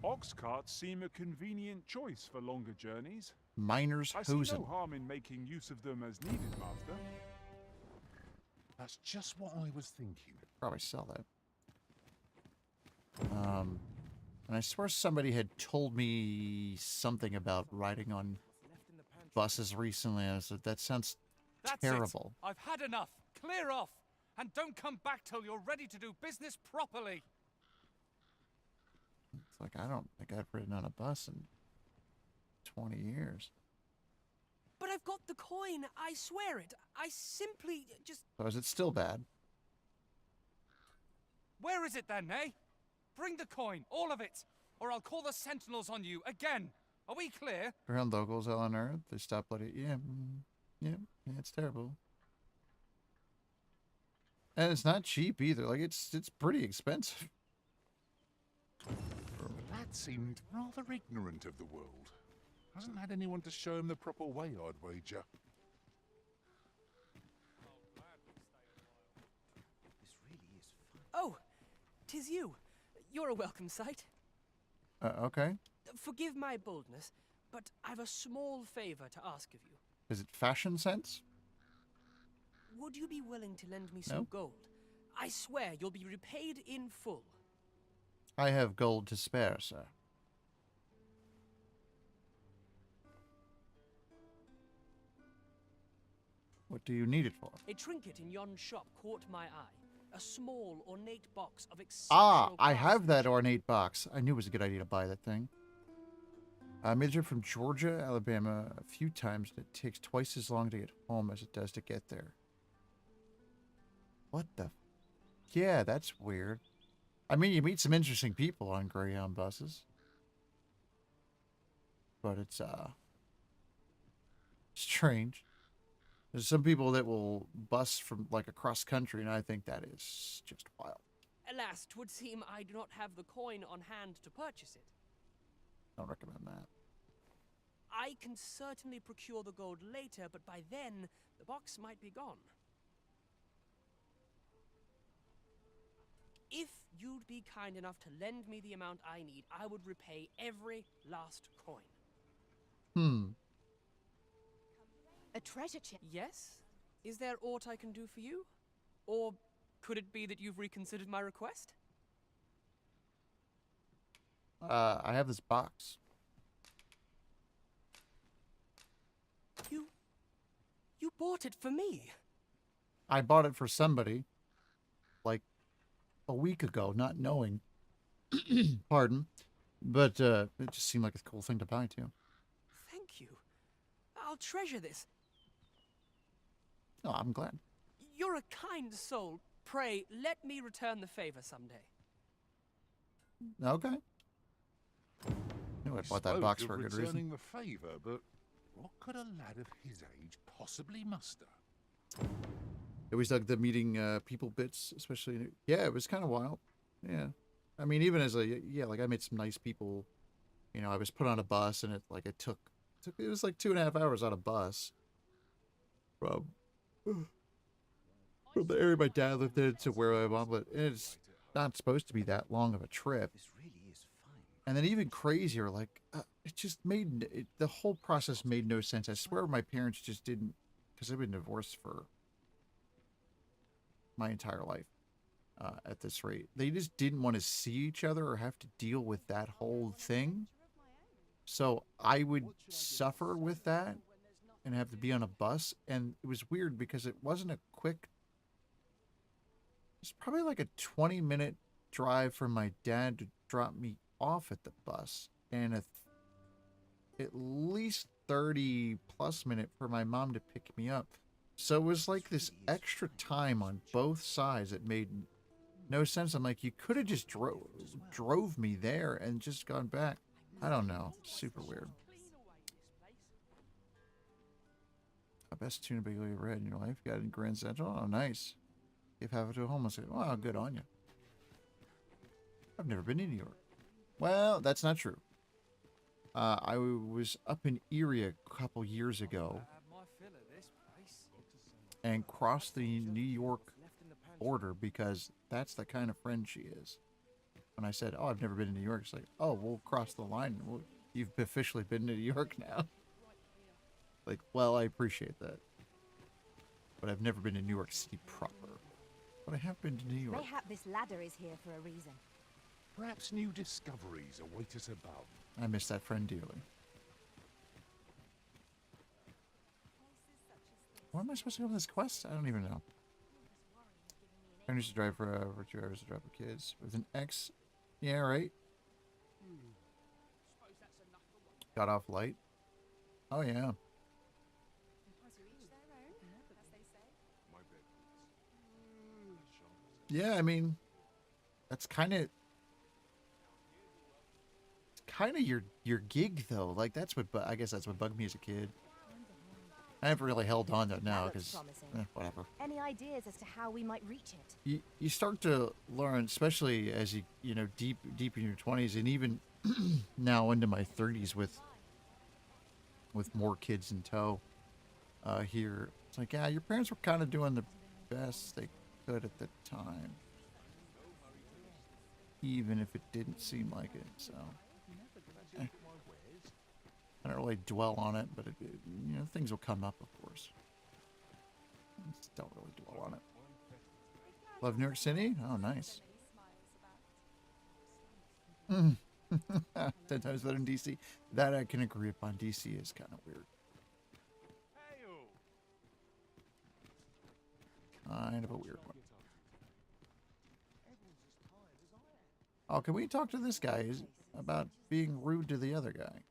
Ox carts seem a convenient choice for longer journeys. Miners I see hosen. no harm in making use of them as needed, Master. That's just what I was thinking. Probably sell that. And I swear somebody had told me something about riding on buses recently. I was like, that sounds terrible. It. I've had enough. Clear off. And don't come back till you're ready to do business properly. It's like, I don't think I've ridden on a bus in 20 years. But I've got the coin. I swear it. I simply just... So is it still bad? Where is it then, eh? Bring the coin, all of it, or I'll call the sentinels on you again. Are we clear? Around locals all on Earth, they stop letting... Yeah, it's terrible. And it's not cheap either. Like, it's pretty expensive. That seemed rather ignorant of the world. Hasn't had anyone to show him the proper way, I'd wager. Oh, 'tis you. You're a welcome sight. Okay. Forgive my boldness, but I've a small favor to ask of you. Is it fashion sense? Would you be willing to lend me some No. gold? I swear you'll be repaid in full. I have gold to spare, sir. What do you need it for? A trinket in yon shop caught my eye. A small, ornate box of exceptional Ah, I craftsmanship. have that ornate box. I knew it was a good idea to buy that thing. I made a trip from Georgia, Alabama a few times, and it takes twice as long to get home as it does to get there. What the? Yeah, that's weird. I mean, you meet some interesting people on Greyhound buses. But it's, strange. There's some people that will bus from, like, across country, and I think that is just wild. Alas, 'twould seem I do not have the coin on hand to purchase it. Don't recommend that. I can certainly procure the gold later, but by then, the box might be gone. If you'd be kind enough to lend me the amount I need, I would repay every last coin. A treasure chest? Yes? Is there aught I can do for you? Or could it be that you've reconsidered my request? I have this box. You bought it for me? I bought it for somebody, like, a week ago, not knowing. Pardon. But, it just seemed like a cool thing to buy, too. Thank you. I'll treasure this. Oh, I'm glad. You're a kind soul. Pray, let me return the favor someday. Okay. Knew I bought that box for a good reason. Returning the favour, but what could a lad of his age possibly muster? It was like the meeting people bits, especially. Yeah, it was kind of wild. Yeah. I mean, even as like I made some nice people. You know, I was put on a bus, and it was like 2.5 hours on a bus from the area my dad lived in to where my mom lived. And it's not supposed to be that long of a trip. This really is fine. And then even crazier, like, it just made the whole process made no sense. I swear my parents just didn't, because I've been divorced for my entire life at this rate. They just didn't want to see each other or have to deal with that whole thing. So I would suffer with that and have to be on a bus. And it was weird because it wasn't a quick... It's probably like a 20-minute drive for my dad to drop me off at the bus. And at least 30-plus minute for my mom to pick me up. So it was like this extra time on both sides that made no sense. I'm like, you could have just drove me there and just gone back. I don't know. Super weird. Best tuna bagel you ever had in your life? Got it in Grand Central? Oh, nice. Give half it to a homeless guy. Wow, good on you. I've never been in New York. Well, that's not true. I was up in Erie a couple years ago and crossed the New York border because that's the kind of friend she is. When I said, oh, I've never been to New York, it's like, oh, we'll cross the line. You've officially been to New York now. Like, well, I appreciate that. but I've never been to New York City proper. But I have been to New York. Mayhap this ladder is here for a reason. Perhaps new discoveries await us above. I miss that friend dearly. Where am I supposed to go with this quest? I don't even know. I used to drive for virtual drivers to drive for kids with an X. Yeah, right. Got off light. Oh yeah. Yeah, I mean, that's kind of your gig though. Like that's what I guess that's what bugged me as a kid. I haven't really held on to it now because whatever. Any ideas as to how we might reach it? You start to learn, especially as you know deep in your 20s, and even now into my 30s with more kids in tow. Here it's like, yeah, your parents were kind of doing the best they could at the time, even if it didn't seem like it. So I don't really dwell on it, but you know, things will come up, of course. Just don't really dwell on it. Love New York City? Oh, nice. 10 times better than DC. That I can agree upon. DC is kind of weird. Kind of a weird one. Oh, can we talk to this guy about being rude to the other guy?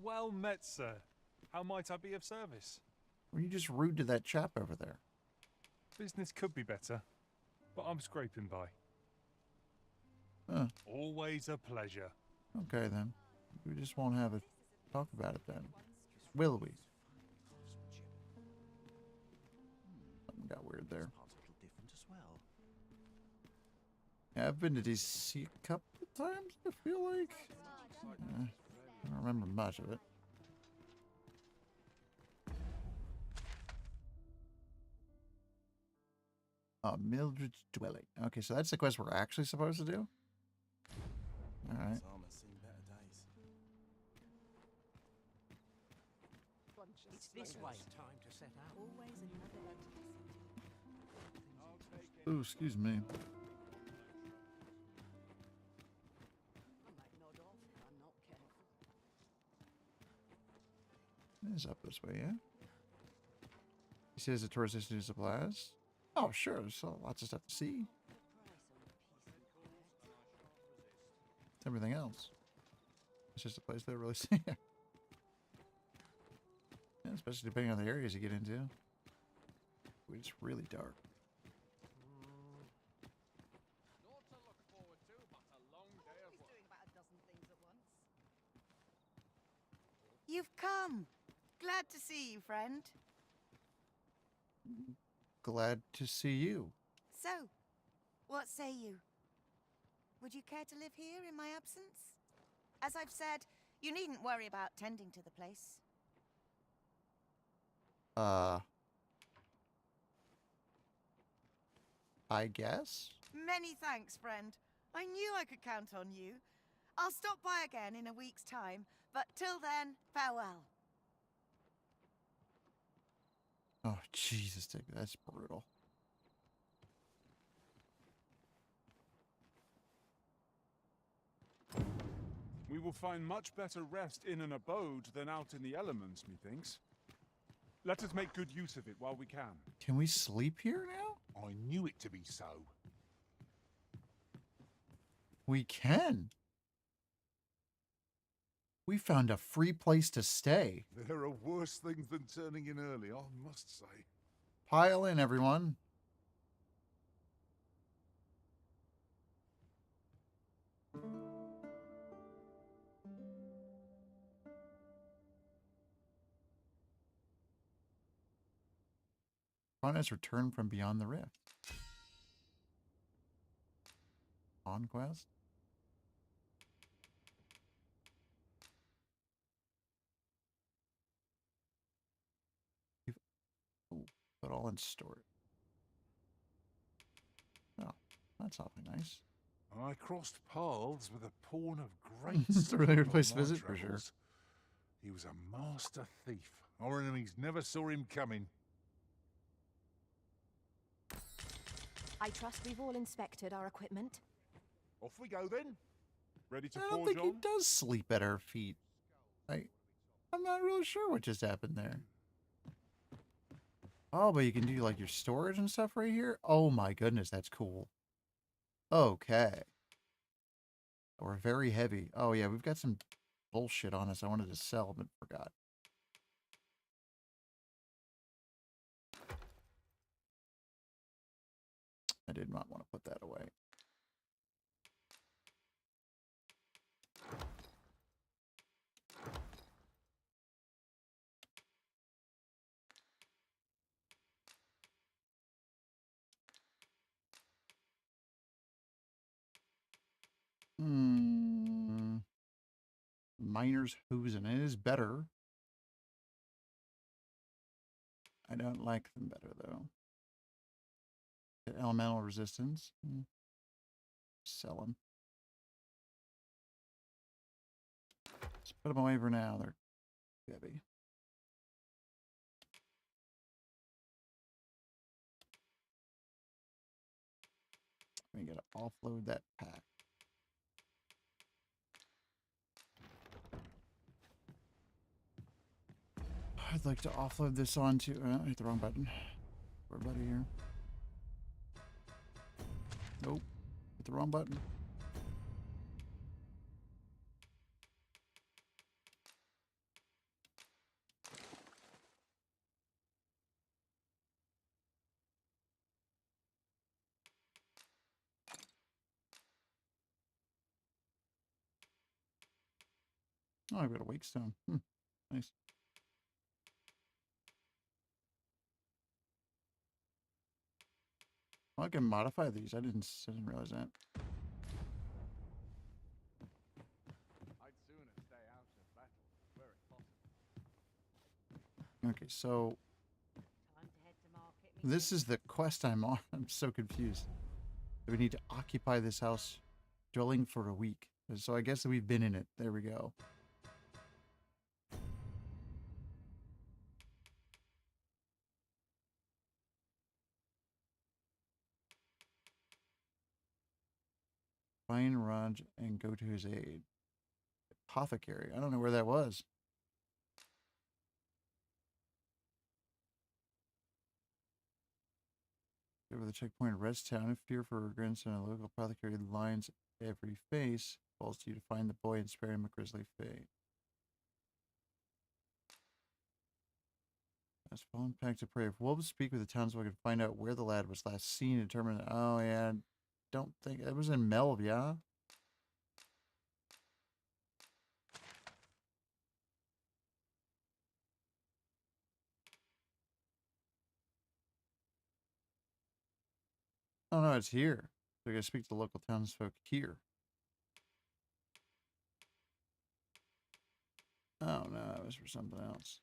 Well met, sir. How might I be of service? Were you just rude to that chap over there? Business could be better, but I'm scraping by. Huh. Always a pleasure. Okay, then. We just won't have a talk about it then. Will we? Something got weird there. Yeah, I've been to DC a couple of times, I feel like. I don't remember much of it. Mildred's dwelling. Okay, so that's the quest we're actually supposed to do? Alright. It's this way. Time to set out. Always Ooh, excuse me. It is up this way, yeah? He says the tourist institute supplies. Oh, sure. There's lots of stuff to see. It's everything else. It's just a place they really see. Yeah, especially depending on the areas you get into. It's really dark. You've come. Glad to see you, friend. Glad to see you. So, what say you? Would you care to live here in my absence? As I've said, you needn't worry about tending to the place. I guess? Many thanks, friend. I knew I could count on you. I'll stop by again in a week's time, but till then, farewell. Oh, Jesus, that's brutal. We will find much better rest in an abode than out in the elements, methinks. Let us make good use of it while we can. Can we sleep here now? I knew it to be so. We can. We found a free place to stay. There are worse things than turning in early, I must say. Pile in, everyone. Fawn has returned from beyond the rift. Conquest? Put all in storage. Oh, that's awfully nice. I crossed paths with a pawn of great It's a really good place to on my visit for sure. travels. He was a master thief. Our enemies never saw him coming. I trust we've all inspected our equipment. Off we go then. Ready to I don't forge think he on? does sleep at our feet. I'm not really sure what just happened there. Oh, but you can do like your storage and stuff right here? Oh my goodness, that's cool. Okay. We're very heavy. Oh yeah, we've got some bullshit on us I wanted to sell, but forgot. I did not want to put that away. Miner's Hoosen. It is better. I don't like them better, though. Get elemental resistance. Sell them. Let's put them away for now. They're heavy. We gotta offload that pack. I'd like to offload this onto. I hit the wrong button. We're buddy here. Nope. Hit the wrong button. Oh, I've got a wake stone. Nice. I can modify these. I didn't realize that. I'd sooner stay out of battle were it possible. Okay, so this is the quest I'm on. I'm so confused. We need to occupy this house, dwelling for a week. So I guess that we've been in it. There we go. Find Raj and go to his aid. Apothecary. I don't know where that was. Over the checkpoint at Rest Town. If fear for her grandson, a local apothecary lines every face. Falls to you to find the boy and spare him a grisly fate. As fallen pack to pray. If wolves speak with the townsfolk and find out where the lad was last seen and determine. Oh yeah, don't think it was in Melv, yeah. Oh no, it's here. So I gotta speak to the local townsfolk here. Oh no, that was for something else.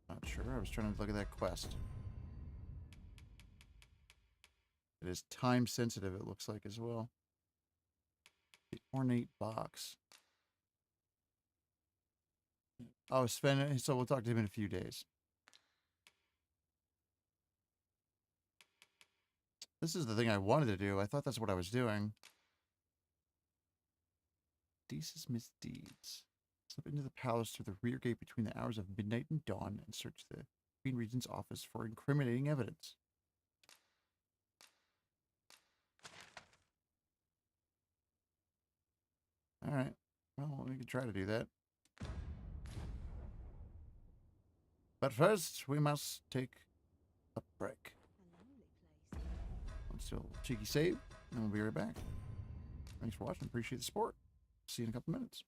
Not sure. I was trying to look at that quest. It is time sensitive, it looks like as well. The ornate box. Oh, Sven, so we'll talk to him in a few days. This is the thing I wanted to do. I thought that's what I was doing. Thesis misdeeds. Slip into the palace through the rear gate between the hours of midnight and dawn and search the Queen Regent's office for incriminating evidence. Alright. Well, we can try to do that. But first, we must take a break. Let's do a cheeky save, and we'll be right back. Thanks for watching. Appreciate the support. See you in a couple minutes.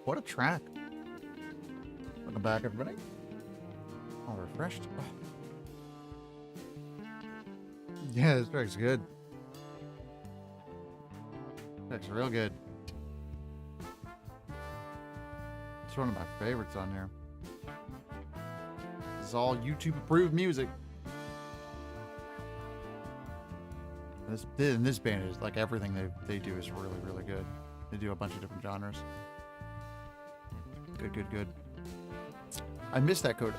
what a track. Welcome back, everybody. All refreshed. Oh. Yeah, this track's good. Track's real good. It's one of my favorites on here. This is all YouTube approved music. This band is like everything they do is really, really good. They do a bunch of different genres. Good. I missed that code.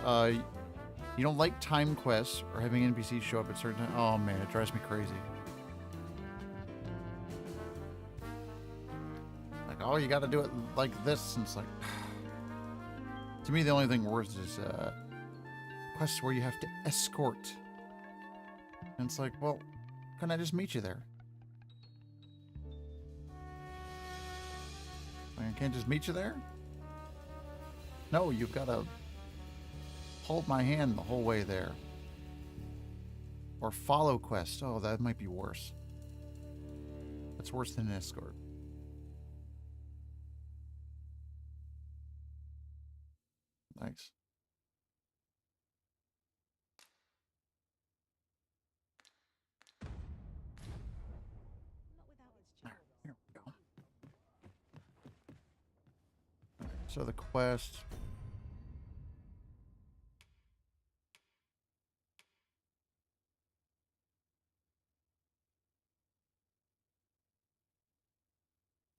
You don't like time quests or having NPCs show up at certain times? Oh man, it drives me crazy. Like, oh, you got to do it like this, and it's like, to me, the only thing worse is quests where you have to escort, and it's like, well, can I just meet you there? Like, I can't just meet you there? No, you've got to hold my hand the whole way there. Or follow quest. Oh, that might be worse. That's worse than an escort. Nice. Here we go. So the quest.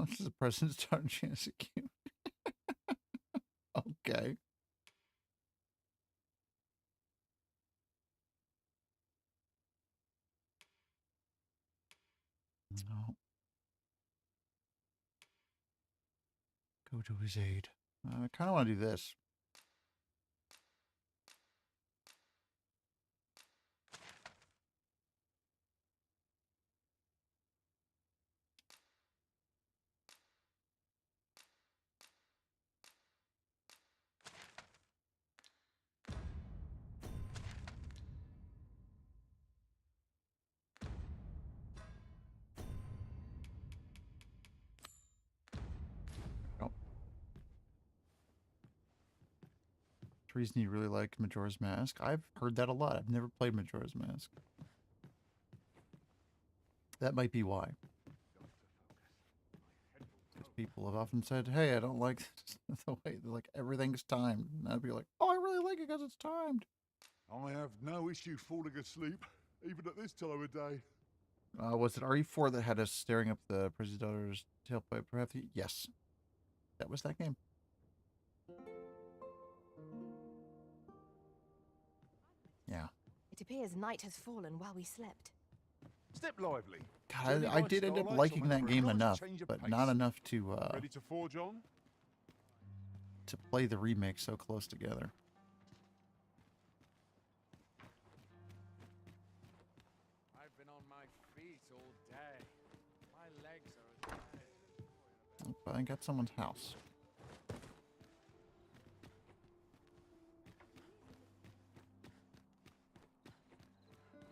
This is the president's starting chance to cute. Okay. No. Go to his aid. I kind of want to do this. Reason you really like Majora's Mask. I've heard that a lot. I've never played Majora's Mask. That might be why. Because people have often said, hey, I don't like the way like everything's timed. And I'd be like, oh, I really like it because it's timed. I have no issue falling asleep, even at this time of day. Was it RE4 that had us staring up the Princess Daughter's tailpipe? Yes. That was that game. Yeah. It appears night has fallen while we slept. Step lively. God, I did end up liking that game enough, but not enough to Ready to forge on? to play the remake so close together. I've been on my feet all day. My legs are as Oh, I got someone's house.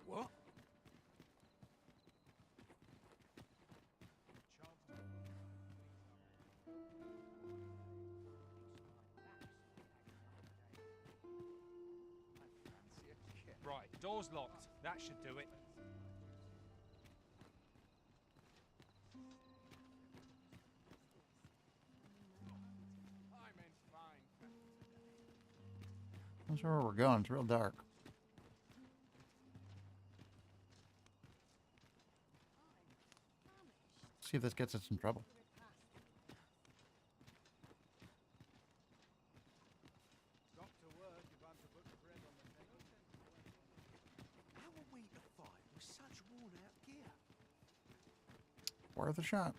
What? Right, door's locked. That should do it. I'm not sure where we're going. It's real dark. See if this gets us in trouble. How are we to fight with such worn-out gear? Worth a shot.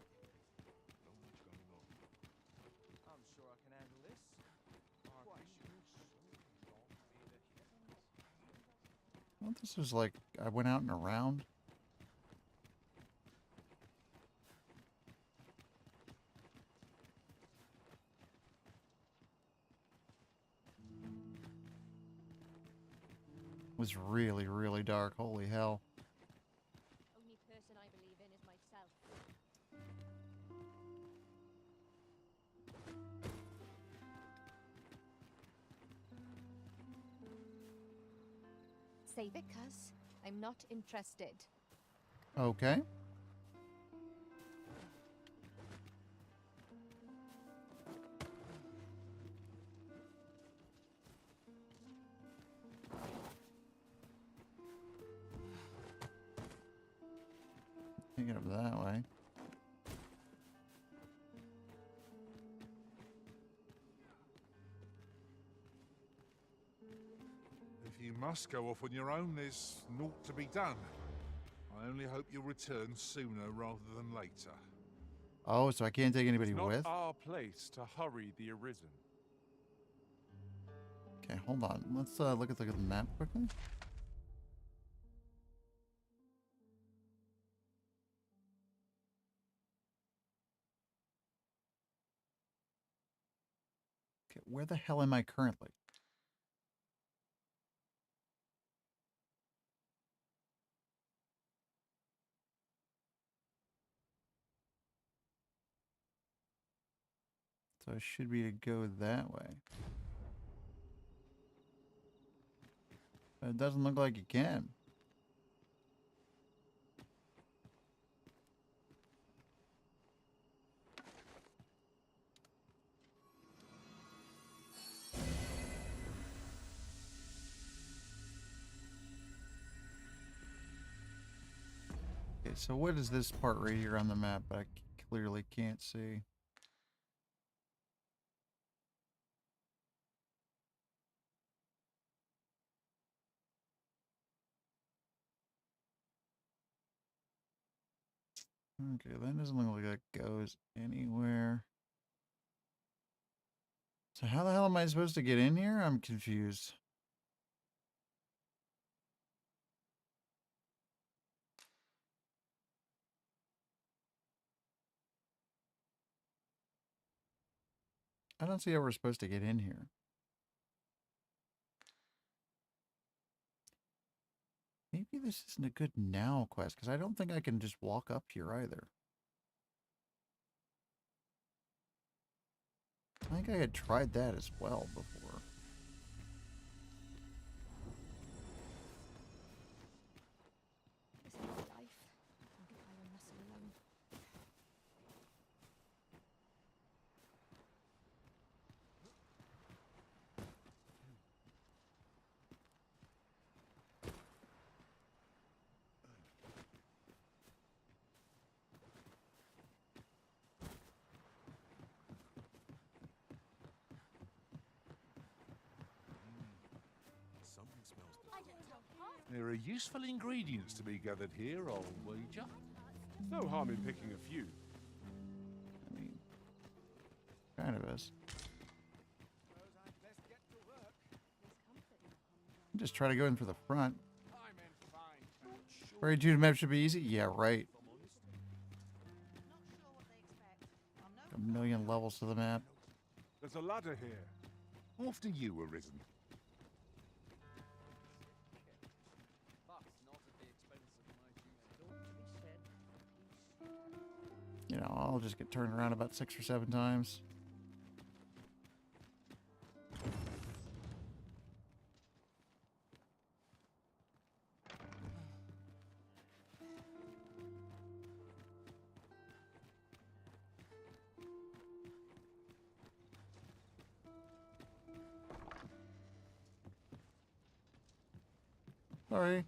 I'm sure I can handle this. Well, this is like I went out and around. It was really, really dark. Holy hell. Only person I believe in is myself. Save it, cuz. I'm not interested. Okay. Can't get up that way. If you must go off on your own, there's naught to be done. I only hope you'll return sooner rather than later. Oh, so I can't take anybody It's not with? our place to hurry the Arisen. Okay, hold on. Let's look at the map quickly. Okay, where the hell am I currently? So it should be to go that way. But it doesn't look like you can. Okay, so what is this part right here on the map that I clearly can't see? Okay, that doesn't look like that goes anywhere. So how the hell am I supposed to get in here? I'm confused. I don't see how we're supposed to get in here. Maybe this isn't a good now quest, because I don't think I can just walk up here either. I think I had tried that as well before. This is my life. I think I will must alone. Something smells There are useful ingredients to be gathered here, I'll wager. No harm in picking a few. I mean, kind of is. Just try to go in for the front. Very Jude map should be easy? Yeah, right. A million levels to the map. There's a ladder here. After you, Arisen. You know, I'll just get turned around about 6 or 7 times. Sorry.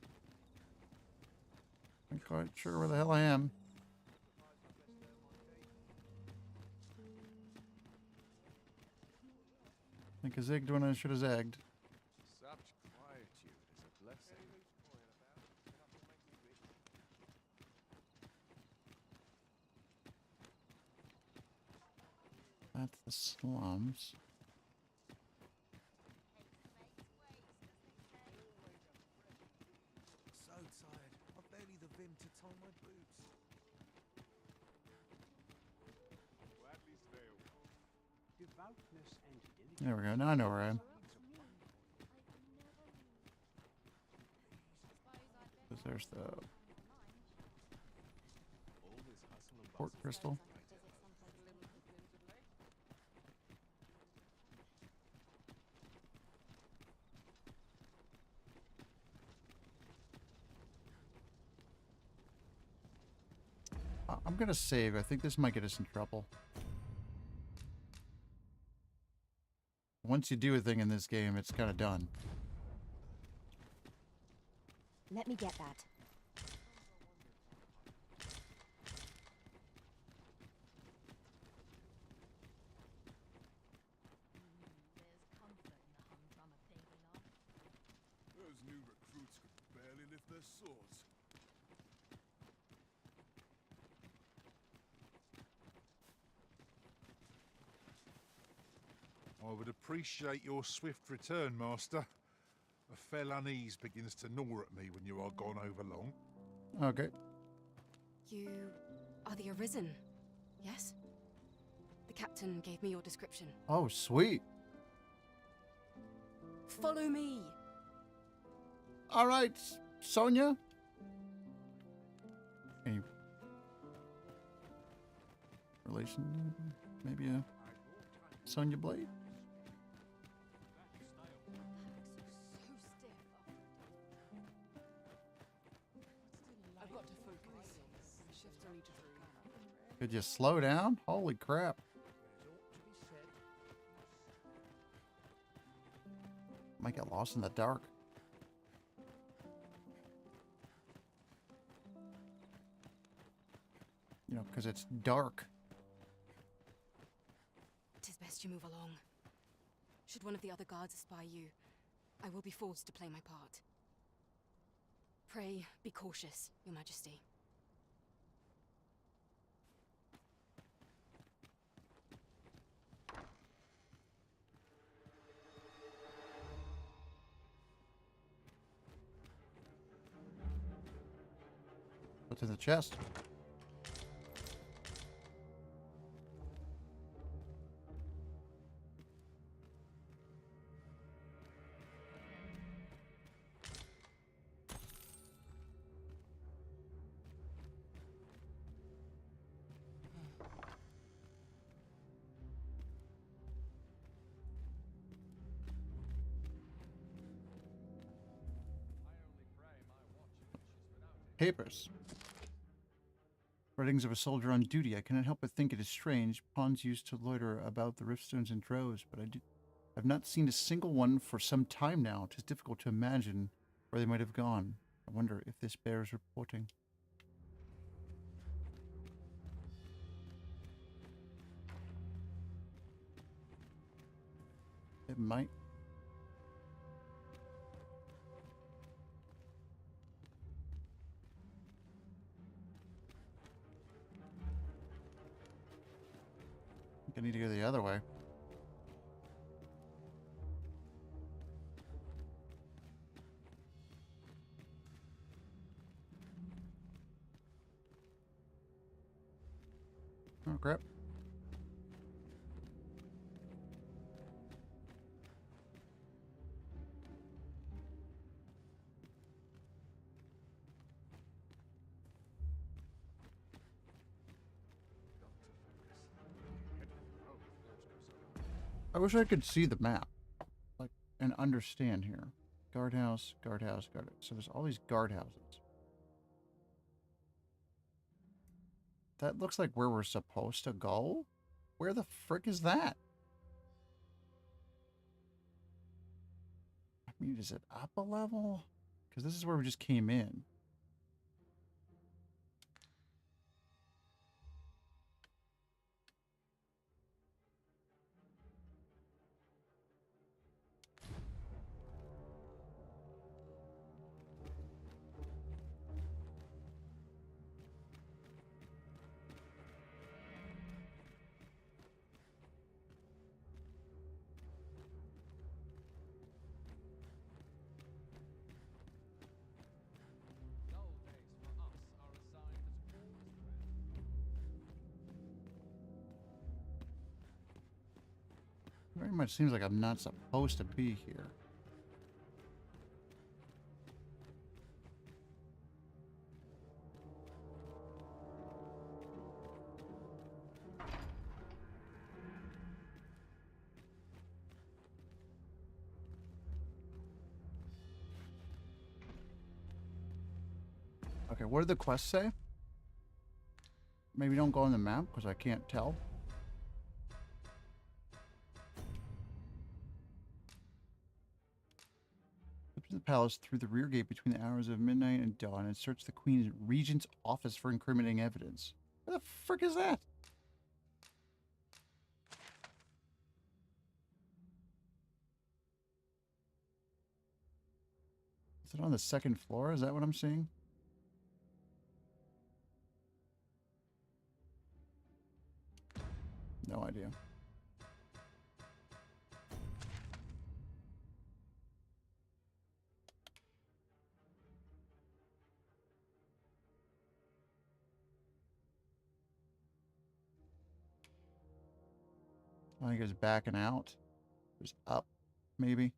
I'm not quite sure where the hell I am. I think I zigged when I should have zagged. Such quietude is a blessing. That's the slums. So tired. I've barely the vim to tie my boots. Gladly stay a while. Devoutness and There we go. Now I know where I am. Because there's the port crystal. I'm gonna save. I think this might get us in trouble. Once you do a thing in this game, it's kind of done. Let me get that. Those new recruits could barely lift their swords. I would appreciate your swift return, Master. A fell unease begins to gnaw at me when you are gone over long. Okay. You are the Arisen, yes? The captain gave me your description. Oh, sweet. Follow me. All right, Sonia. Any relation? Maybe a Sonya Blade? I've got to focus. Shift only to 3. Could you slow down? Holy crap. Might get lost in the dark. You know, because it's dark. Tis best you move along. Should one of the other guards espy you, I will be forced to play my part. Pray, be cautious, Your Majesty. What's in the chest? Papers. Writings of a soldier on duty. I cannot help but think it is strange. Pawns used to loiter about the riftstones in droves, but I've not seen a single one for some time now. It is difficult to imagine where they might have gone. I wonder if this bears reporting. It might. I need to go the other way. Oh, crap. I wish I could see the map, like, and understand here. Guardhouse, guardhouse, guardhouse. So there's all these guardhouses. That looks like where we're supposed to go? Where the frick is that? I mean, is it up a level? Because this is where we just came in. Very much seems like I'm not supposed to be here. Okay, what did the quest say? maybe don't go on the map because I can't tell. Slip to the palace through the rear gate between the hours of midnight and dawn and search the Queen's Regent's office for incriminating evidence. Where the frick is that? Is it on the second floor? Is that what I'm seeing? No idea. I think it's backing out. There's up, maybe.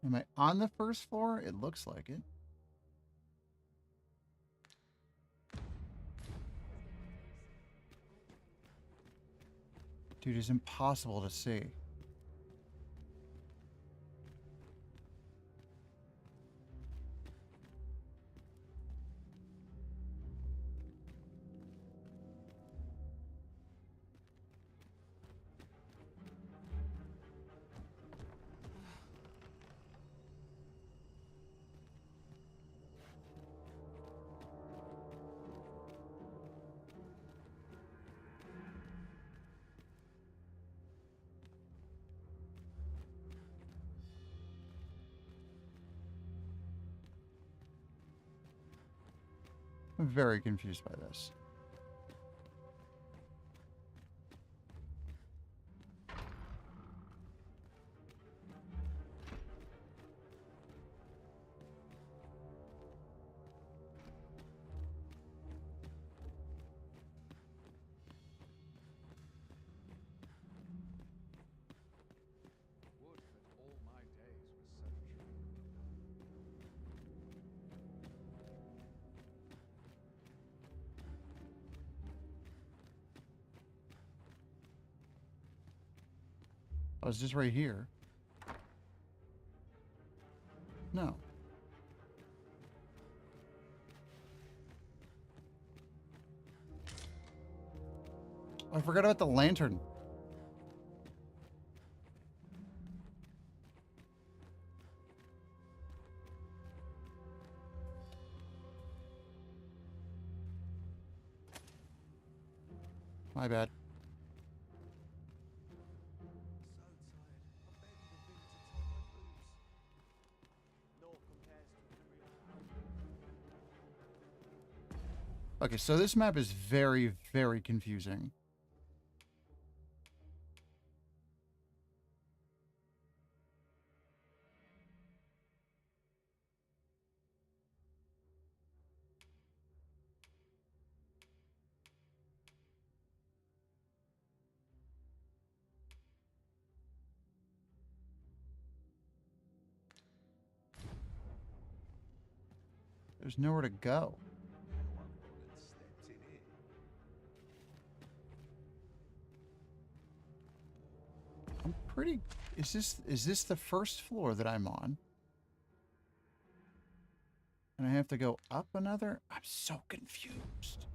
Am I on the first floor? It looks like it. Dude, it's impossible to see. I'm very confused by this. Would that all my days were so true. Oh, is this right here? No. Oh, I forgot about the lantern. My bad. Okay, so this map is very, very confusing. There's nowhere to go. I'm pretty... Is this the first floor that I'm on? And I have to go up another? I'm so confused.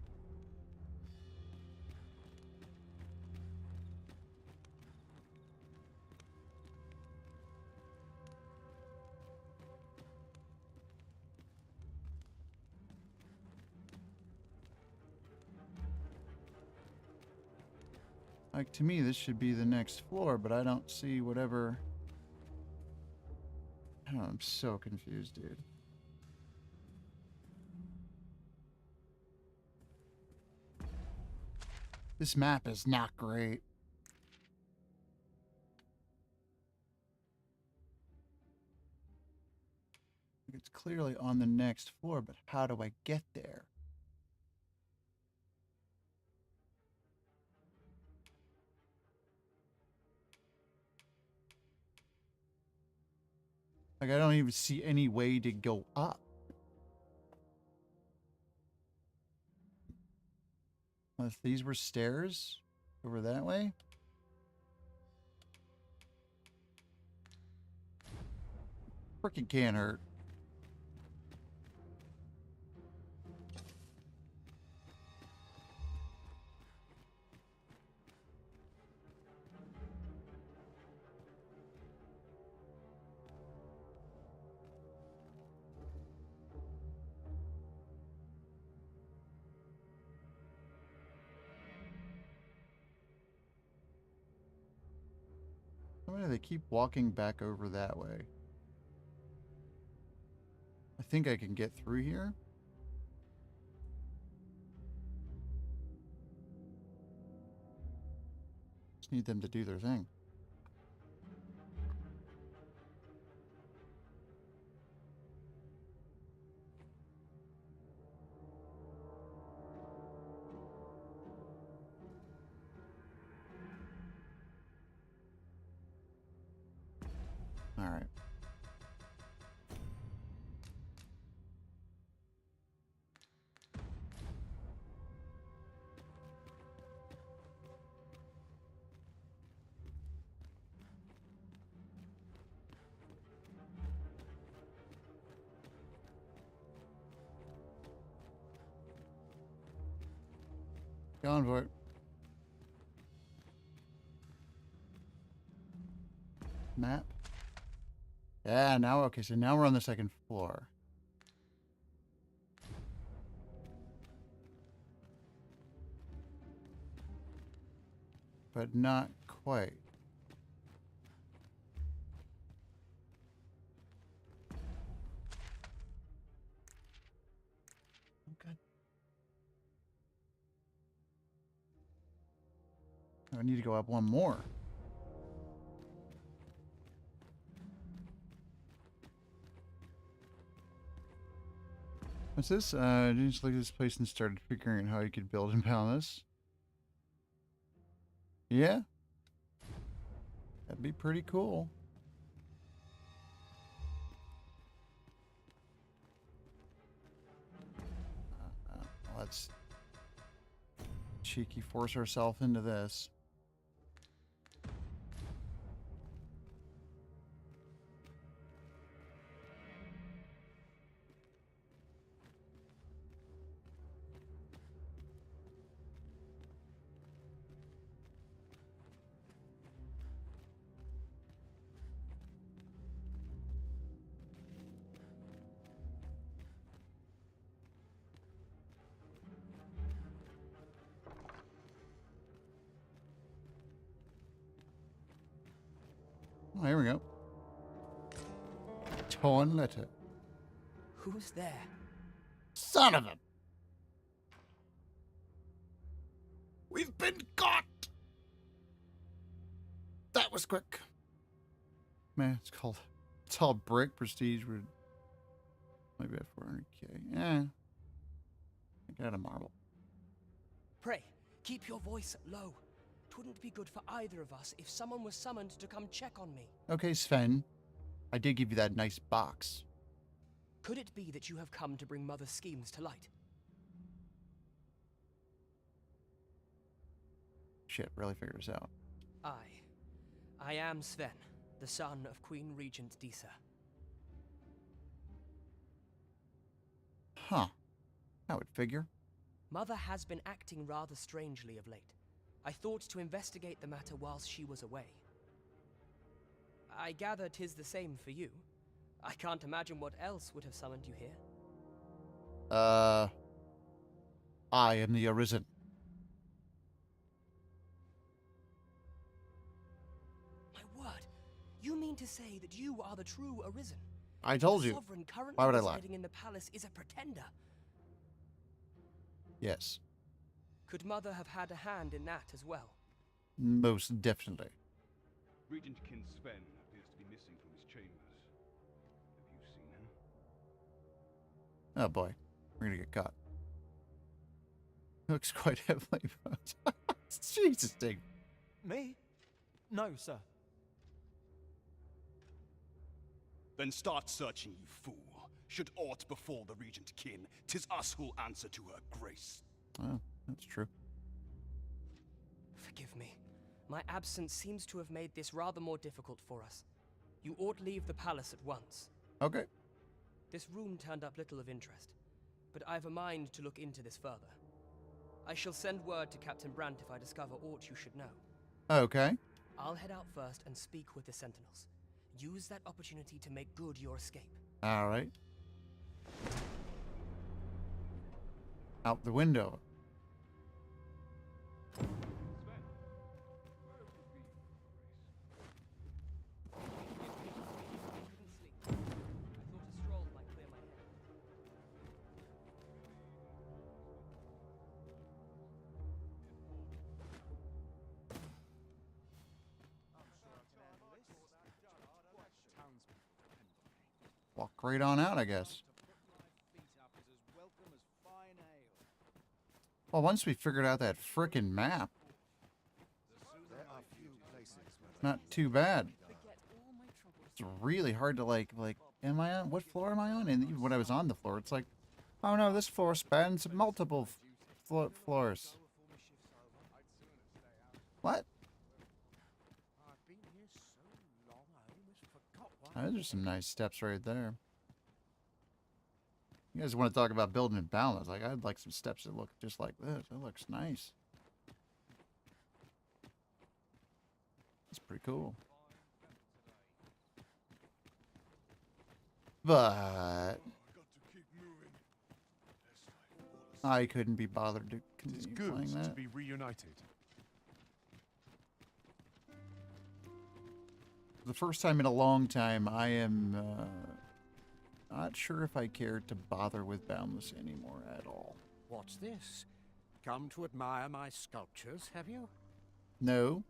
Like, to me, this should be the next floor, but I don't see whatever... Oh, I'm so confused, dude. This map is not great. It's clearly on the next floor, but how do I get there? Like, I don't even see any way to go up. Unless these were stairs over that way. Freaking can't hurt. Why do they keep walking back over that way? I think I can get through here. Just need them to do their thing. All right. Going for it. Map. Yeah, now, okay, so now we're on the second floor. But not quite. Okay. I need to go up one more. What's this? Just look at this place and started figuring out how you could build and balance. Yeah. That'd be pretty cool. Let's cheeky force ourselves into this. Oh, here we go. Torn letter. Who's there? Son of a... We've been caught! That was quick. Man, it's all brick prestige. We're maybe at 400k. Yeah. I got a marble. Pray, keep your voice low. Wouldn't be good for either of us if someone was summoned to come check on me. Okay, Sven. I did give you that nice box. Could it be that you have come to bring Mother's schemes to light? Shit, really figure this out. I am Sven, the son of Queen Regent Disa. Huh. I would figure. Mother has been acting rather strangely of late. I thought to investigate the matter whilst she was away. I gather 'tis the same for you. I can't imagine what else would have summoned you here. I am the Arisen. My word, you mean to say that you are the true Arisen? I told you. The sovereign currently Why would I lie? residing in the palace is a pretender. Yes. Could Mother have had a hand in that as well? Most definitely. Regent Kin Sven appears to be missing from his chambers. Have you seen her? Oh boy. We're gonna get caught. Looks quite heavily. Jesus, Dig. Me? No, sir. Then start searching, you fool. Should aught befall the regent kin, 'tis us who'll answer to her grace. Oh, that's true. Forgive me. My absence seems to have made this rather more difficult for us. You ought leave the palace at once. Okay. This room turned up little of interest, but I've a mind to look into this further. I shall send word to Captain Brandt if I discover aught you should know. Okay. I'll head out first and speak with the sentinels. Use that opportunity to make good your escape. All right. Out the window. Walk right on out, I guess. Well, once we figured out that frickin' map, not too bad. It's really hard to like, am I on, what floor am I on? And even when I was on the floor, it's like, oh no, this floor spans multiple floors. What? Those are some nice steps right there. You guys want to talk about building and balance? Like, I'd like some steps that look just like this. That looks nice. That's pretty cool. But I couldn't be bothered to continue playing that. To be reunited. The first time in a long time, I am not sure if I care to bother with Boundless anymore at all. What's this? Come to admire my sculptures, have you? No.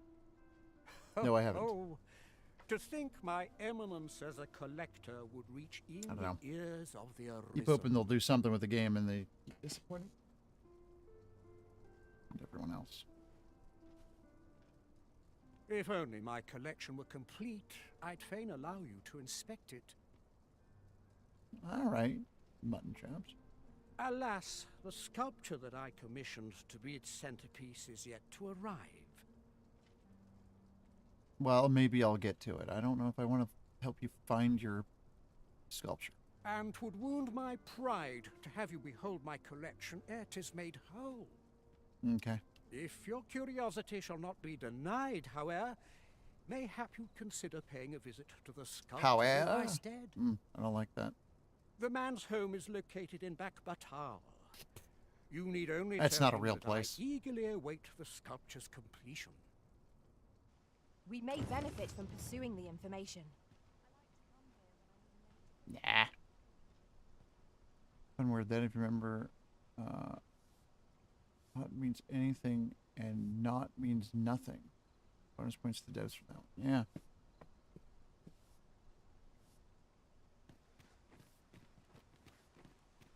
No, I haven't. Oh, to think my eminence as a collector would reach in the ears of the arisen. Keep hoping they'll do something with the game and they disappoint and everyone else. If only my collection were complete, I'd fain allow you to inspect it. All right, mutton chops. Alas, the sculpture that I commissioned to be its centerpiece is yet to arrive. Well, maybe I'll get to it. I don't know if I want to help you find your sculpture. And 'twould wound my pride to have you behold my collection ere 'tis made whole. Okay. If your curiosity shall not be denied, however, mayhap you'd consider paying a visit to the sculptor in my stead. I don't like that. The man's home is located in Bakbatar. You need only That's tell not a him real that place. I eagerly await the sculpture's completion. We may benefit from pursuing the information. Nah. One word that if you remember, what means anything and not means nothing. Bonus points to devs for that one. Yeah.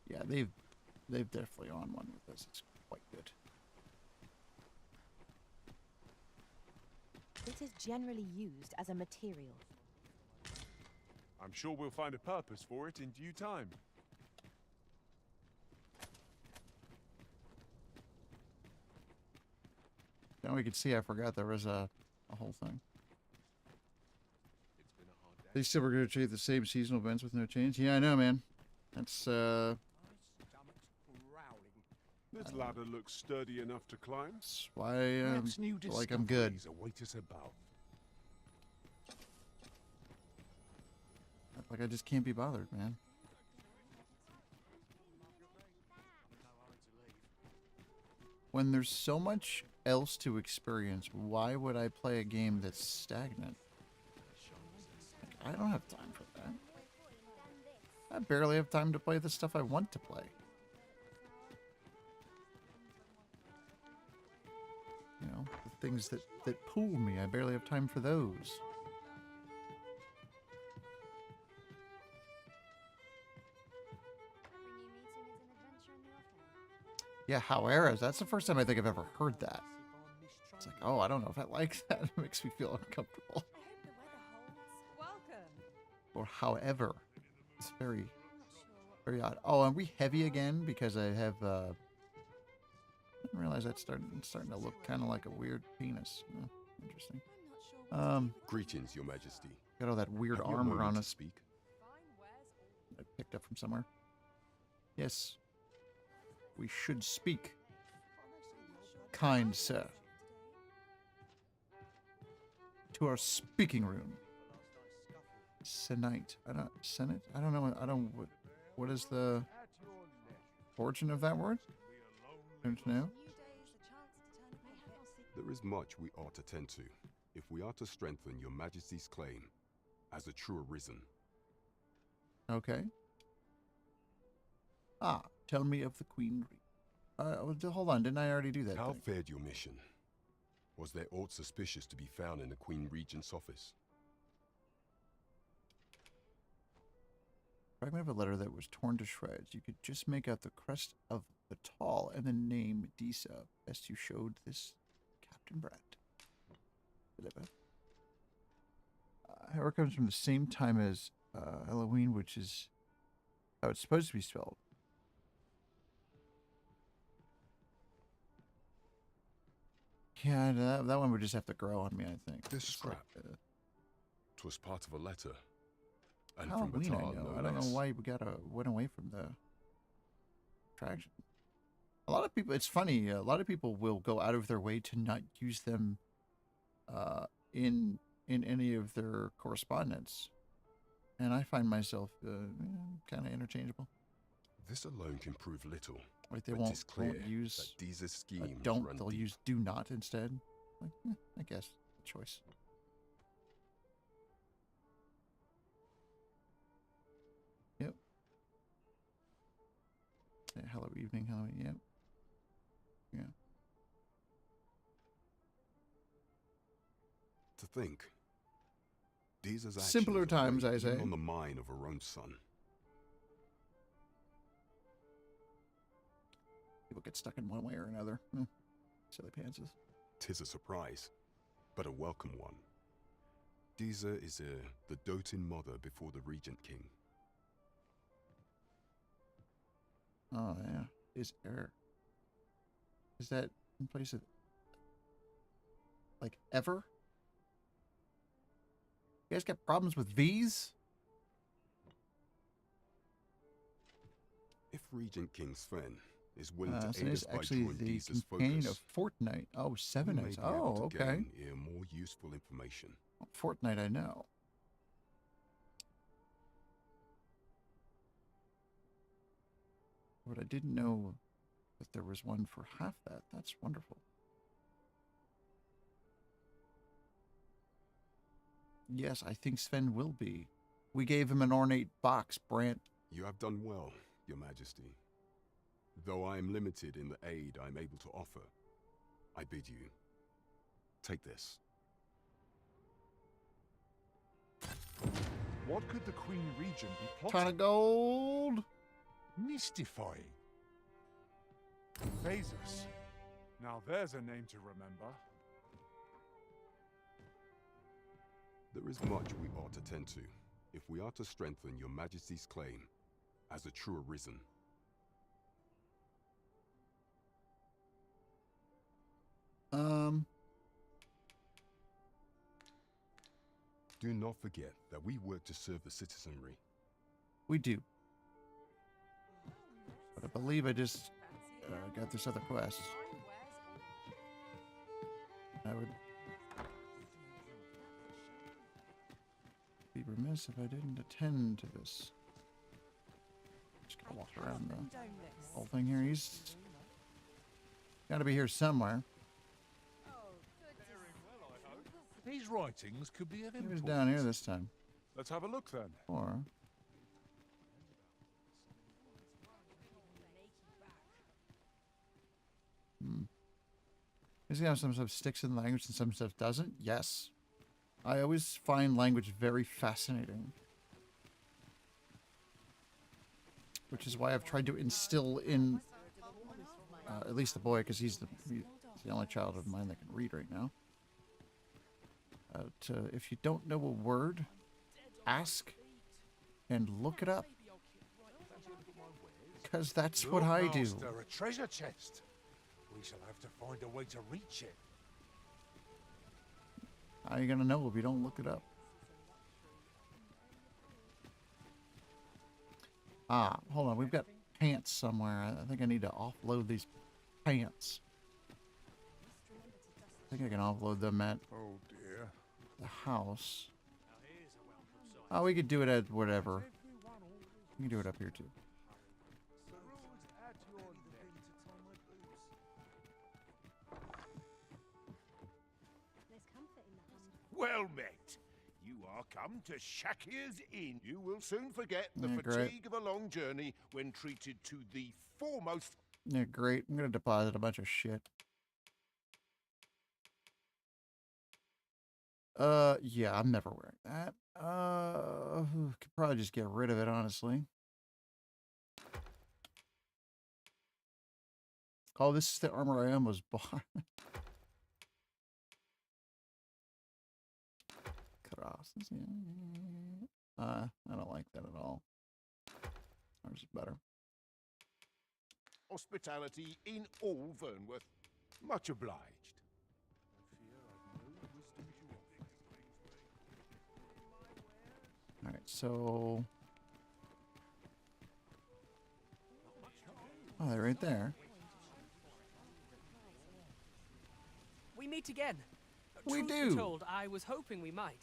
Yeah, they've definitely on one with this. It's quite good. It is generally used as a material. I'm sure we'll find a purpose for it in due time. Now we can see I forgot there was a whole thing. They still were going to treat the same seasonal events with no change. Yeah, I know, man. That's This ladder looks sturdy enough to climb. That's why I feel like I'm good. Await us above. Like I just can't be bothered, man. When there's so much else to experience, why would I play a game that's stagnant? Like, I don't have time for that. I barely have time to play the stuff I want to play. You know, the things that pull me, I barely have time for those. Yeah, however, that's the first time I think I've ever heard that. It's like, oh, I don't know if I like that. It makes me feel uncomfortable. Welcome. or however. It's very, very odd. Oh, are we heavy again? Because I have, I didn't realize that's starting to look kind of like a weird penis. Oh, interesting. Greetings, Your Majesty. Got all that weird Have you a armor moment on to us. speak? I picked up from somewhere. Yes. We should speak. Kind sir. To our speaking room. Senate. Senate? I don't know. What is the origin of that word? Don't know. There is much we ought to tend to, if we are to strengthen Your Majesty's claim as a true arisen. Okay. Ah, tell me of the Queen. Hold on, didn't I already do that? How fared your mission? Was there aught suspicious to be found in the Queen Regent's office? Fragment of a letter that was torn to shreds. You could just make out the crest of the tall and the name Disa. Best you showed this Captain Brandt. However, it comes from the same time as Halloween, which is how it's supposed to be spelled. Yeah, that one would just have to grow on me, I think. This scrap. 'Twas part of a letter. And Halloween, from I Batal, know. no I don't know less. why we went away from the attraction. A lot of people, it's funny, a lot of people will go out of their way to not use them in any of their correspondence. And I find myself kind of interchangeable. This alone can prove little. Like they but won't 'tis clear use that these schemes don't. run They'll deep. use do not instead. Like, I guess choice. Yep. Yeah, hello evening, Halloween. Yep. Yeah. To think. These actions Simpler are times, very I say. on the mind of her own son. People get stuck in one way or another. Silly pantses. 'Tis a surprise, but a welcome one. Disa is the doting mother before the Regent King. Oh yeah, is error. Is that in place of like ever? You guys got problems with V's? If Regent King Sven is willing So to aid it's us by actually drawing the Disa's companion focus, of Fortnite. Oh, Seven we may is. be able Oh, to okay. gain here more useful information. Fortnite, I know. But I didn't know that there was one for half that. That's wonderful. Yes, I think Sven will be. We gave him an ornate box, Brant. You have done well, Your Majesty. Though I am limited in the aid I am able to offer, I bid you, take this. What could the Queen Regent be plotting? Ton of gold. Mystifying. Phasus. Now there's a name to remember. There is much we ought to tend to, if we are to strengthen Your Majesty's claim as a true arisen. Do not forget that we work to serve the citizenry. We do. But I believe I just got this other quest. I would be remiss if I didn't attend to this. Just gonna walk around the whole thing here. He's got to be here somewhere. These writings could be of He was importance. down here this time. Let's have a look then. Or Does he have some stuff sticks in the language and some stuff doesn't? Yes. I always find language very fascinating. Which is why I've tried to instill in at least the boy, because he's the only child of mine that can read right now. If you don't know a word, ask and look it up. Because that's what Look, I do. Master, a treasure chest. We shall have to find a way to reach it. How are you gonna know if you don't look it up? Ah, hold on. We've got pants somewhere. I think I need to offload these pants. I think I can offload them at Oh dear. the house. Oh, we could do it at whatever. We can do it up here too. Well met. You are come to Shakir's Inn. You will soon forget the Yeah, great. fatigue of a long journey when treated to the foremost. Yeah, great. I'm gonna deposit a bunch of shit. Yeah, I'm never wearing that. Could probably just get rid of it, honestly. Oh, this is the armor I almost bought. Crosses. I don't like that at all. Ours is better. Hospitality in all Vernworth. Much obliged. All right, so. Oh, they're right there. We meet again. We Truth do. be told, I was hoping we might.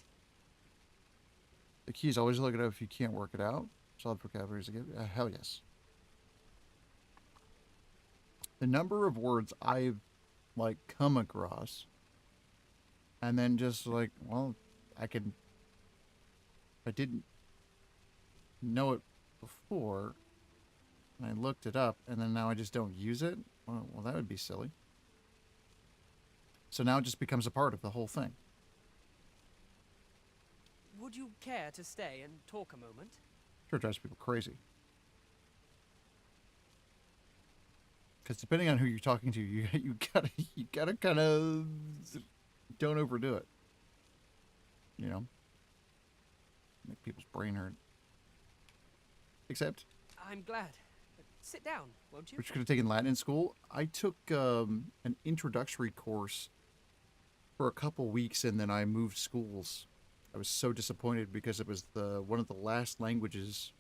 The key is always look it up if you can't work it out. Solid vocabulary is a gift. Hell yes. The number of words I've like come across, and then just like, well, I didn't know it before, and I looked it up, and then now I just don't use it. Well, that would be silly. So now it just becomes a part of the whole thing. Would you care to stay and talk a moment? Sure drives people crazy. Because depending on who you're talking to, you gotta kind of don't overdo it. You know, make people's brain hurt. Except, I'm glad. Sit down, won't you? which could have taken Latin in school. I took an introductory course for a couple weeks, and then I moved schools. I was so disappointed because it was one of the last languages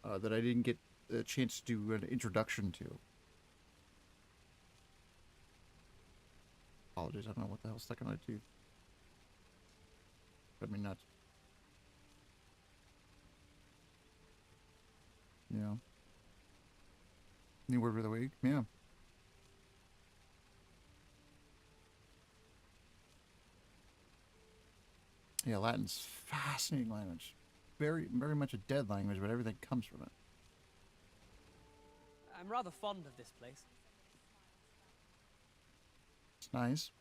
that I didn't get a chance to do an introduction to. Apologies, I don't know what the hell's stuck in my tooth. But I mean, nuts. Yeah. New word of the week? Yeah. Yeah, Latin's fascinating language. Very, very much a dead language, but everything comes from it. I'm rather fond of this place. It's nice.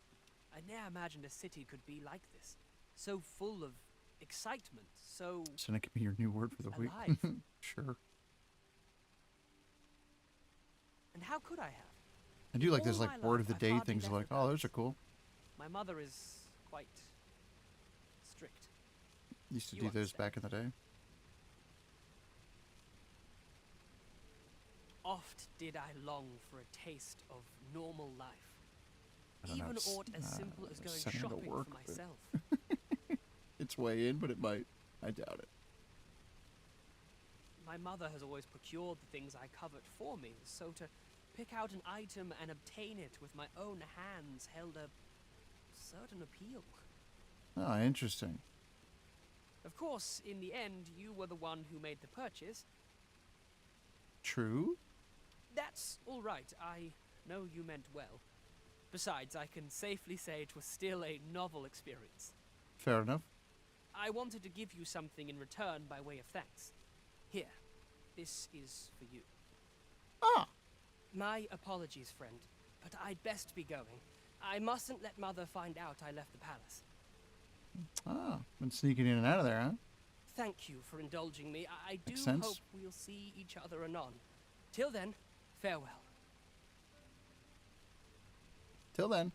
I ne'er imagined a city could be like this. So full of excitement, so... So that could be your new word for the week. alive. Sure. And how could I have? I do like All this my like word of the life, I've day hardly things left like, the oh, those are cool. My mother is quite strict. Used to You do those back in the day. Oft did I long for a taste of normal life. I don't know, Even it's, aught as simple as going sending to shopping work, for but- myself. It's way in, but it might. I doubt it. My mother has always procured the things I covet for me, so to pick out an item and obtain it with my own hands held a certain appeal. Oh, interesting. Of course, in the end, you were the one who made the purchase. True. That's all right. I know you meant well. Besides, I can safely say it was still a novel experience. Fair enough. I wanted to give you something in return by way of thanks. Here, this is for you. Ah! My apologies, friend, but I'd best be going. I mustn't let Mother find out I left the palace. Ah, been sneaking in and out of there, huh? Thank you for indulging me. I do Makes sense. hope we'll see each other anon. Till then, farewell. Till then.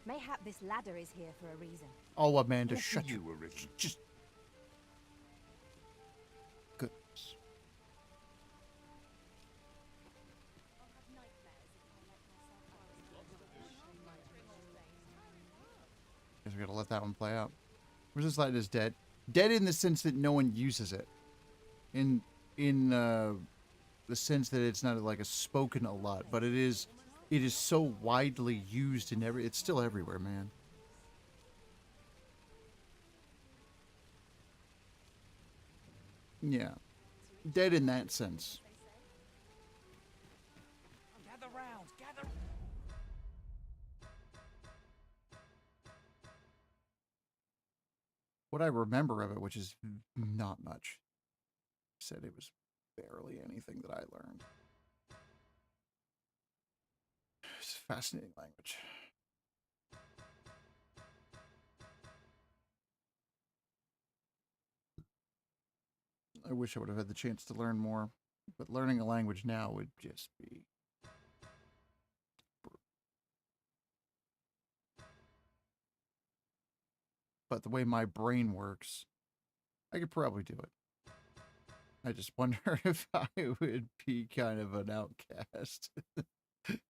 Mayhap this ladder is here for a reason. Oh, Amanda, What shut do you. you, Arisen? Just. guess we gotta let that one play out. Resistance is dead. Dead in the sense that no one uses it. In the sense that it's not like a spoken a lot, but it is so widely used in it's still everywhere, man. Yeah. Dead in that sense. Gather round, gather. What I remember of it, which is not much, said it was barely anything that I learned. It's a fascinating language. I wish I would have had the chance to learn more, but learning a language now would just be... But the way my brain works, I could probably do it. I just wonder if I would be kind of an outcast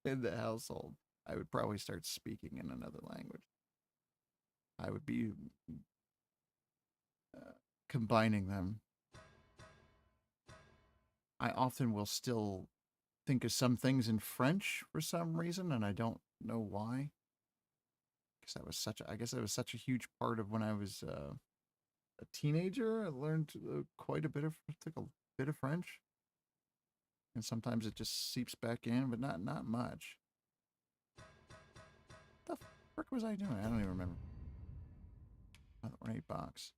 in the household. I would probably start speaking in another language. I would be combining them. I often will still think of some things in French for some reason, and I don't know why. Because that was I guess that was such a huge part of when I was a teenager. I learned quite a bit of French, and sometimes it just seeps back in, but not much. What the frick was I doing? I don't even remember. Another ornate box.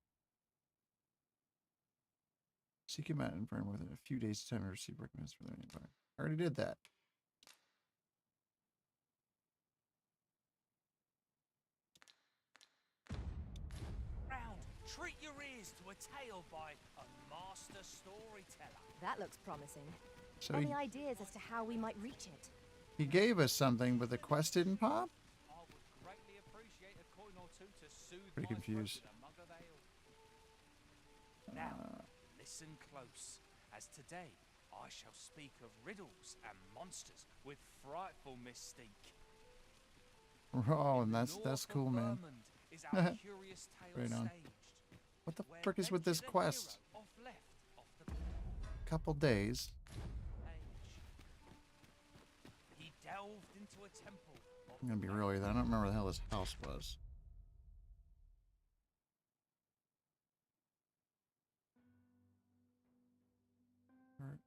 Seek him out in front within a few days' time to receive recommendations for the empire. I already did that. Round, treat your ears to a tale by a master storyteller. That looks promising. So Any ideas as to how we might reach it? he gave us something, but the quest didn't pop? I would greatly appreciate a coin or two to soothe Pretty my throat confused. with a mug of ale. Now, listen close, as today I shall speak of riddles and monsters with frightful mystique. Oh, and that's cool, man. Is our curious tale Right on. staged, What the where frick is with this ventured a quest? hero off the Couple days. He delved into a temple. I'm gonna be real with you. I don't remember the hell this house was. Alright.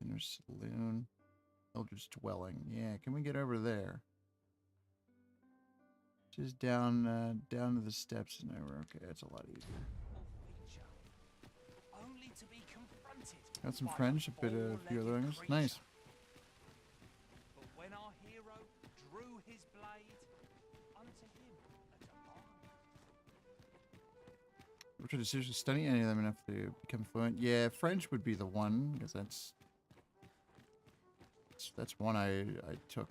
Inner saloon. Eldritch dwelling. Yeah, can we get over there? Just down to the steps and over. Okay, that's a lot easier. Only to be confronted Got some by French, a bit of a few other things. creature. Nice. But when our hero drew his blade, unto him a demand. Which would seriously study any of them enough to become fluent? Yeah, French would be the one, because that's one I took.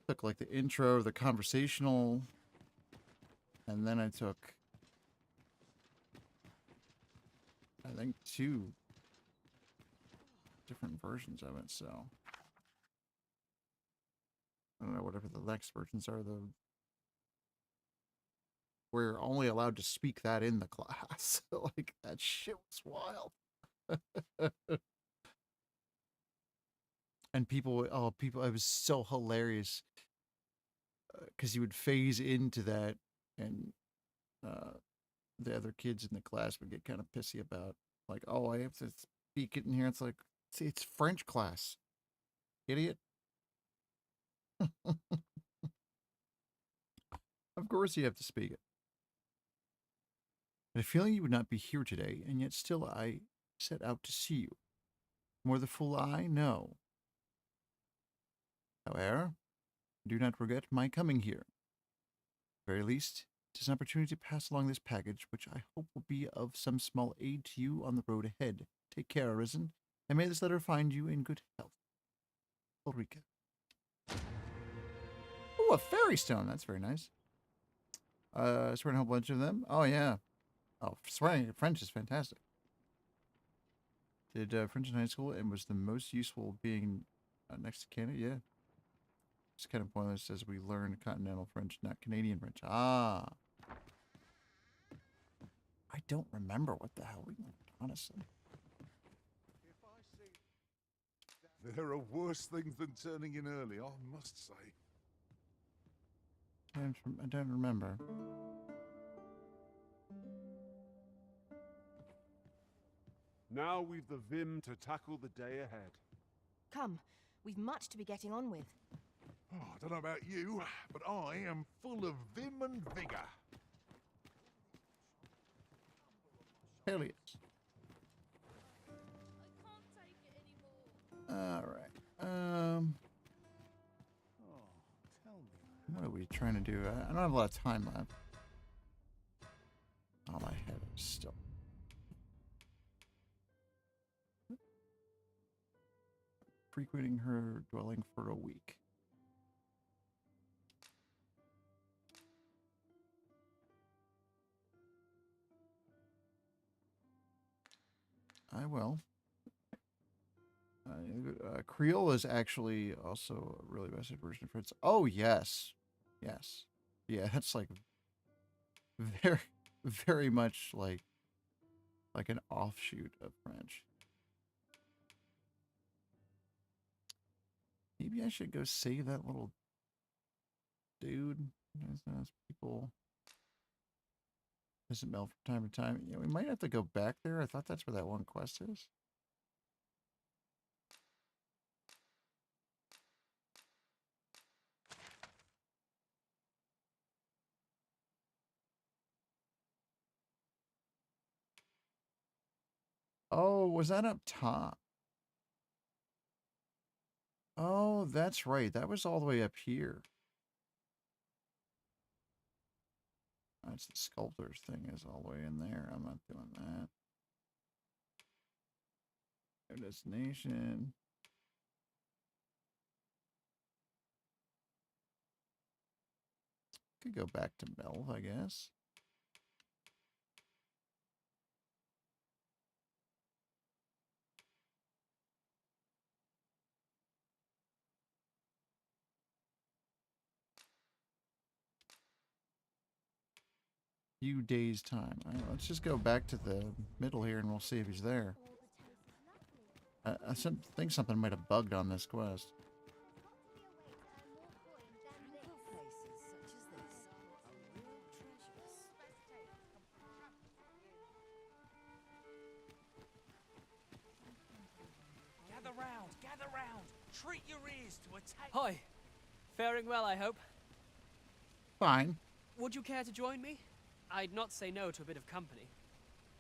Took like the intro, the conversational, and then I took, I think, 2 different versions of it, so I don't know, whatever the next versions are, we're only allowed to speak that in the class. Like, that shit was wild. And people, it was so hilarious. Because you would phase into that, and the other kids in the class would get kind of pissy about, like, oh, I have to speak it in here. It's like, it's French class, idiot. Of course you have to speak it. I had a feeling you would not be here today, and yet still I set out to see you. More the fool I? No. However, do not regret my coming here. At the very least, it is an opportunity to pass along this package, which I hope will be of some small aid to you on the road ahead. Take care, Arisen, and may this letter find you in good health. Ulrika. Oh, a fairy stone. That's very nice. Swearing a whole bunch of them. Oh, yeah. Oh, swearing French is fantastic. Did French in high school and was the most useful being next to Canada. Yeah. It's kind of pointless as we learn continental French, not Canadian French. Ah. I don't remember what the hell we learned, honestly. There are worse things than turning in early, I must say. I don't remember. Now we've the vim to tackle the day ahead. Come, we've much to be getting on with. Oh, I don't know about you, but I am full of vim and vigour. Hell yes. Alright. What are we trying to do? I don't have a lot of time left. Oh, my head is still. Frequenting her dwelling for a week. I will. Creole is actually also a really basic version of French. Oh, yes. Yes. Yeah, that's like very, very much like an offshoot of French. Maybe I should go save that little dude. Those people visit Mel from time to time. Yeah, we might have to go back there. I thought that's where that one quest is. Oh, was that up top? Oh, that's right. That was all the way up here. That's the sculptor's thing is all the way in there. I'm not doing that. Go destination. Could go back to Melv, I guess. Few days time. All right, let's just go back to the middle here and we'll see if he's there. I think something might have bugged on this quest. Gather round. Treat your ears to a tape. Hi. Faring well, I hope. Fine. Would you care to join me? I'd not say no to a bit of company.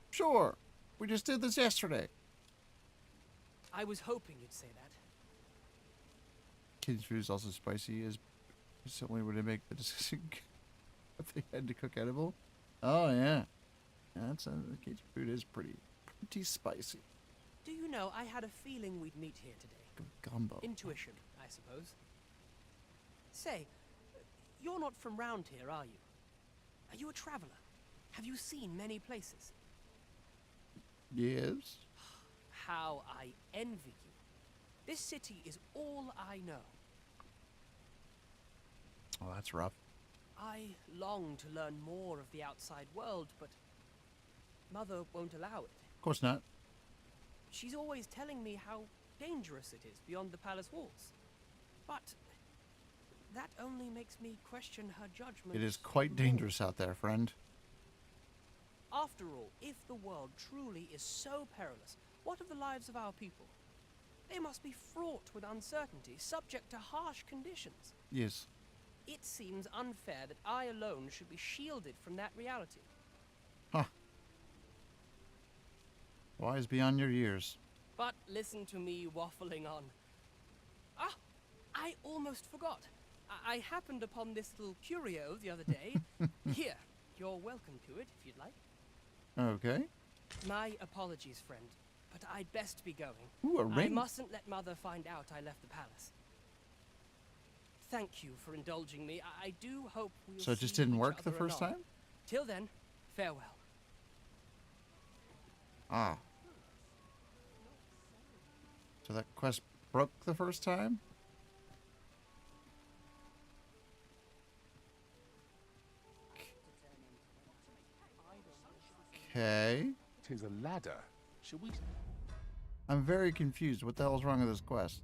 Sure. We just did this yesterday. I was hoping you'd say that. Kids' food is also spicy. Is simply would it make the decision if they had to cook edible? Oh yeah, that's kids' food is pretty spicy. Do you know, I had a feeling we'd meet here today. Gumbo. Intuition, I suppose. Say, you're not from round here, are you? Are you a traveler? Have you seen many places? Yes. How I envy you. This city is all I know. Oh, that's rough. I long to learn more of the outside world, but Mother won't allow it. Of course not. She's always telling me how dangerous it is beyond the palace walls. But that only makes me question her judgment. It is quite dangerous out there, friend. After all, if the world truly is so perilous, what of the lives of our people? They must be fraught with uncertainty, subject to harsh conditions. Yes. It seems unfair that I alone should be shielded from that reality. Huh. Wise beyond your years. But listen to me waffling on. Ah, I almost forgot. I happened upon this little curio the other day. Here, you're welcome to it if you'd like. Okay. My apologies, friend, but I'd best be going. Ooh, a ring. I mustn't let Mother find out I left the palace. Thank you for indulging me. I do hope we'll So it just see didn't each work the other first anon. time? Till then, farewell. Ah. So that quest broke the first time? Okay. 'Tis a ladder. Shall we... I'm very confused. What the hell's wrong with this quest?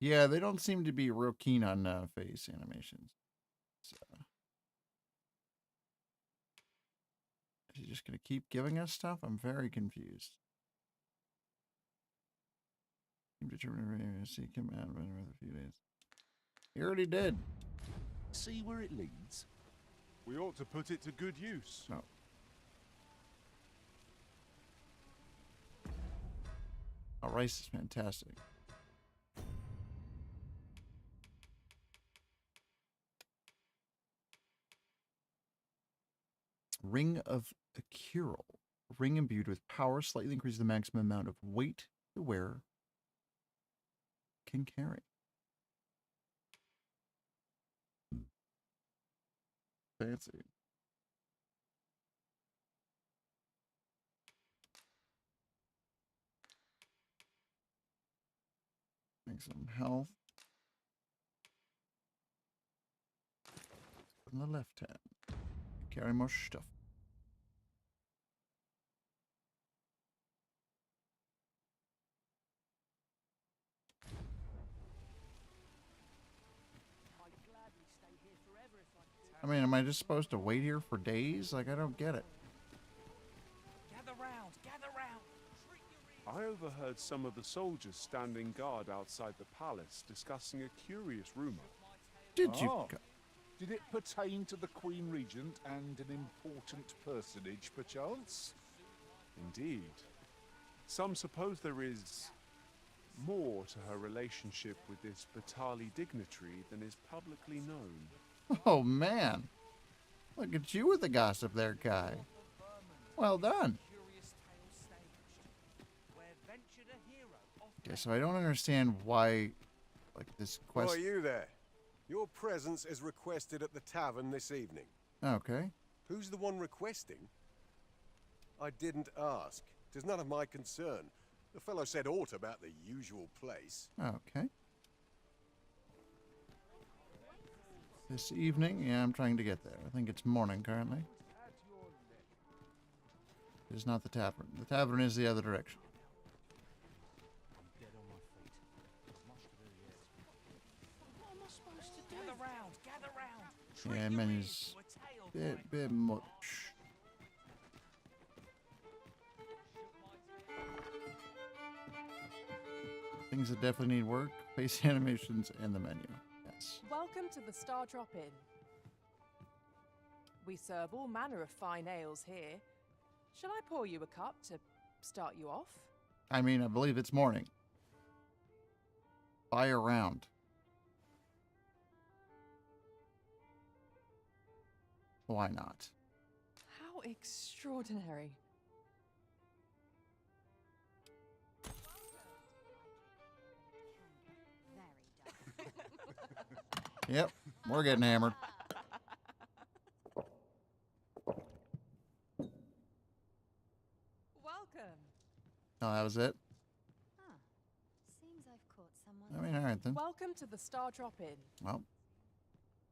Yeah, they don't seem to be real keen on face animations. So. Is he just going to keep giving us stuff? I'm very confused. Determined to see command in a few days. He already did. See where it leads? We ought to put it to good use. No. Oh, rice is fantastic. Ring of Akiril. Ring imbued with power slightly increases the maximum amount of weight the wearer can carry. Fancy. Make some health. On the left hand. Carry more stuff. I mean, am I just supposed to wait here for days? Like, I don't get it. Gather round, gather round. I overheard some of the soldiers standing guard outside the palace discussing a curious rumor. Did you? Did it pertain to the Queen Regent and an important personage, perchance? Indeed. Some suppose there is more to her relationship with this Batali dignitary than is publicly known. Oh, man. Look at you with the gossip there, Kai. Well done. Okay, so I don't understand why, like, this quest... Who are you there? Your presence is requested at the tavern this evening. Okay. Who's the one requesting? I didn't ask. 'Tis none of my concern. The fellow said aught about the usual place. Okay. This evening? Yeah, I'm trying to get there. I think it's morning currently. It is not the tavern. The tavern is the other direction. Gather round, gather round. Yeah, menus bit much. Things that definitely need work: face animations and the menu. Yes. Welcome to the Star Drop Inn. We serve all manner of fine ales here. Shall I pour you a cup to start you off? I mean, I believe it's morning. Buy a round. Why not? How extraordinary. Yep, we're getting hammered. Welcome. Oh, that was it? Seems I've caught someone. I mean, all right then. Welcome to the Star Drop Inn. Well,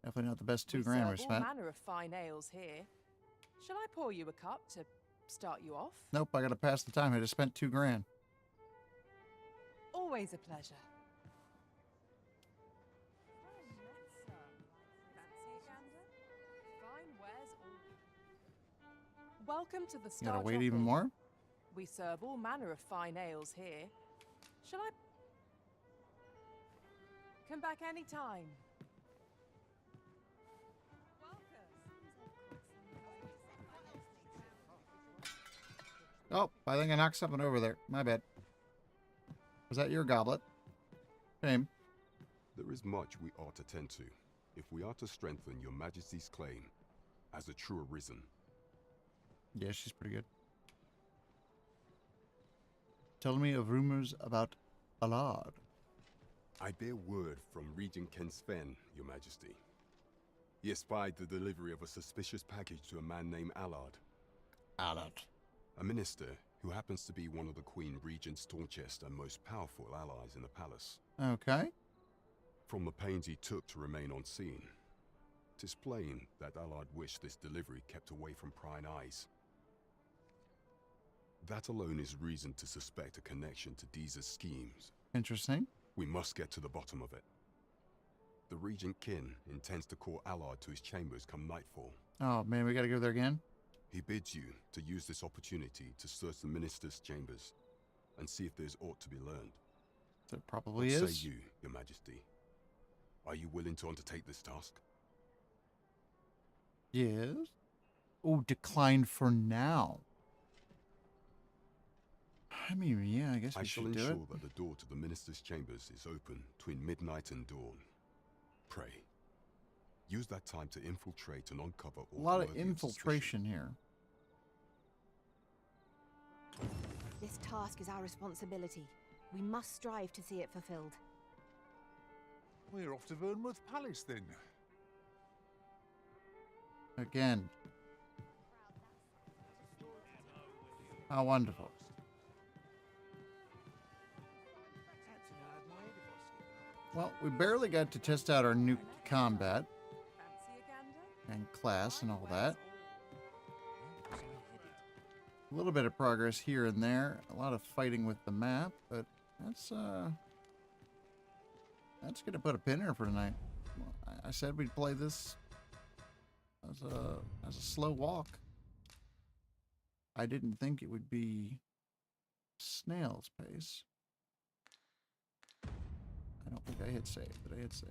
definitely not the best We $2,000 we serve all spent. manner of fine ales here. Shall I pour you a cup to start you off? Nope, I gotta pass the time. I just spent $2,000. Always a pleasure. Welcome to the You Star gotta wait Drop even Inn. more? We serve all manner of fine ales here. Shall I come back anytime? Oh, I think I knocked something over there. My bad. Was that your goblet? Shame. There is much we ought to tend to, if we are to strengthen your Majesty's claim as a true arisen. Yeah, she's pretty good. Tell me of rumors about Allard. I bear word from Regent Ken Sven, your Majesty. He espied the delivery of a suspicious package to a man named Allard. Allard. A minister who happens to be one of the Queen Regent's staunchest and most powerful allies in the palace. Okay. From the pains he took to remain on scene, 'tis plain that Allard wished this delivery kept away from prying eyes. That alone is reason to suspect a connection to Deeza's schemes. Interesting. We must get to the bottom of it. The Regent Kin intends to call Allard to his chambers come nightfall. Oh man, we gotta go there again? He bids you to use this opportunity to search the minister's chambers and see if there's aught to be learned. There probably What is. say you, Your Majesty? Are you willing to undertake this task? Yes. Oh, decline for now. I mean, yeah, I guess we I shall should do it. ensure that the door to the minister's chambers is open between midnight and dawn. Pray, use that time to infiltrate and uncover all A lot of worthy infiltration here. This task is our responsibility. We must strive to see it fulfilled. We're off to Vernworth Palace then. Again. How wonderful. Well, we barely got to test out our new combat and class and all that. A little bit of progress here and there. A lot of fighting with the map, but that's gonna put a pin in it for tonight. I said we'd play this as a slow walk. I didn't think it would be snail's pace. I don't think I hit save. Did I hit save?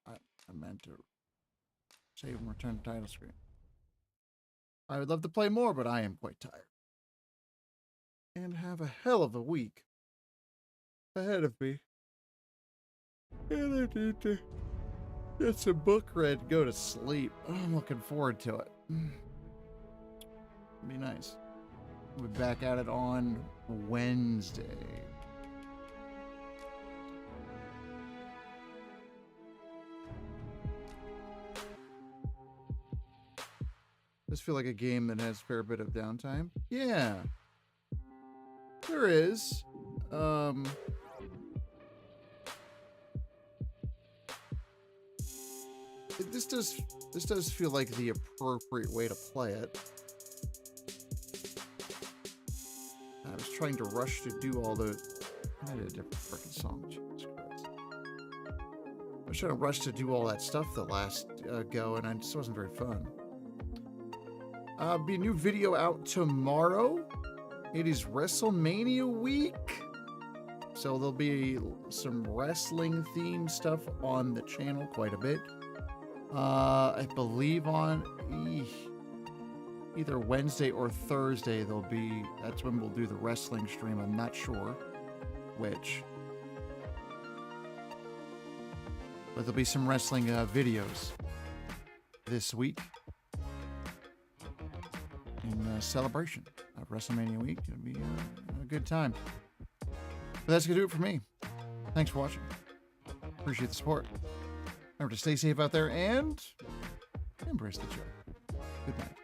I meant to save and return to title screen. I would love to play more, but I am quite tired. And have a hell of a week ahead of me. And I need to get some book read and go to sleep. I'm looking forward to it. It'll be nice. We'll be back at it on Wednesday. Does feel like a game that has a fair bit of downtime? Yeah. There is. This does feel like the appropriate way to play it. I was trying to rush to do all the... I did a different freaking song. Jesus Christ. I was trying to rush to do all that stuff the last go, and it just wasn't very fun. Be a new video out tomorrow. It is WrestleMania week. So there'll be some wrestling themed stuff on the channel quite a bit. I believe on either Wednesday or Thursday that's when we'll do the wrestling stream. I'm not sure which. But there'll be some wrestling videos this week in celebration of WrestleMania week. It'll be a good time. But that's going to do it for me. Thanks for watching. Appreciate the support. Remember to stay safe out there and embrace the joy. Good night.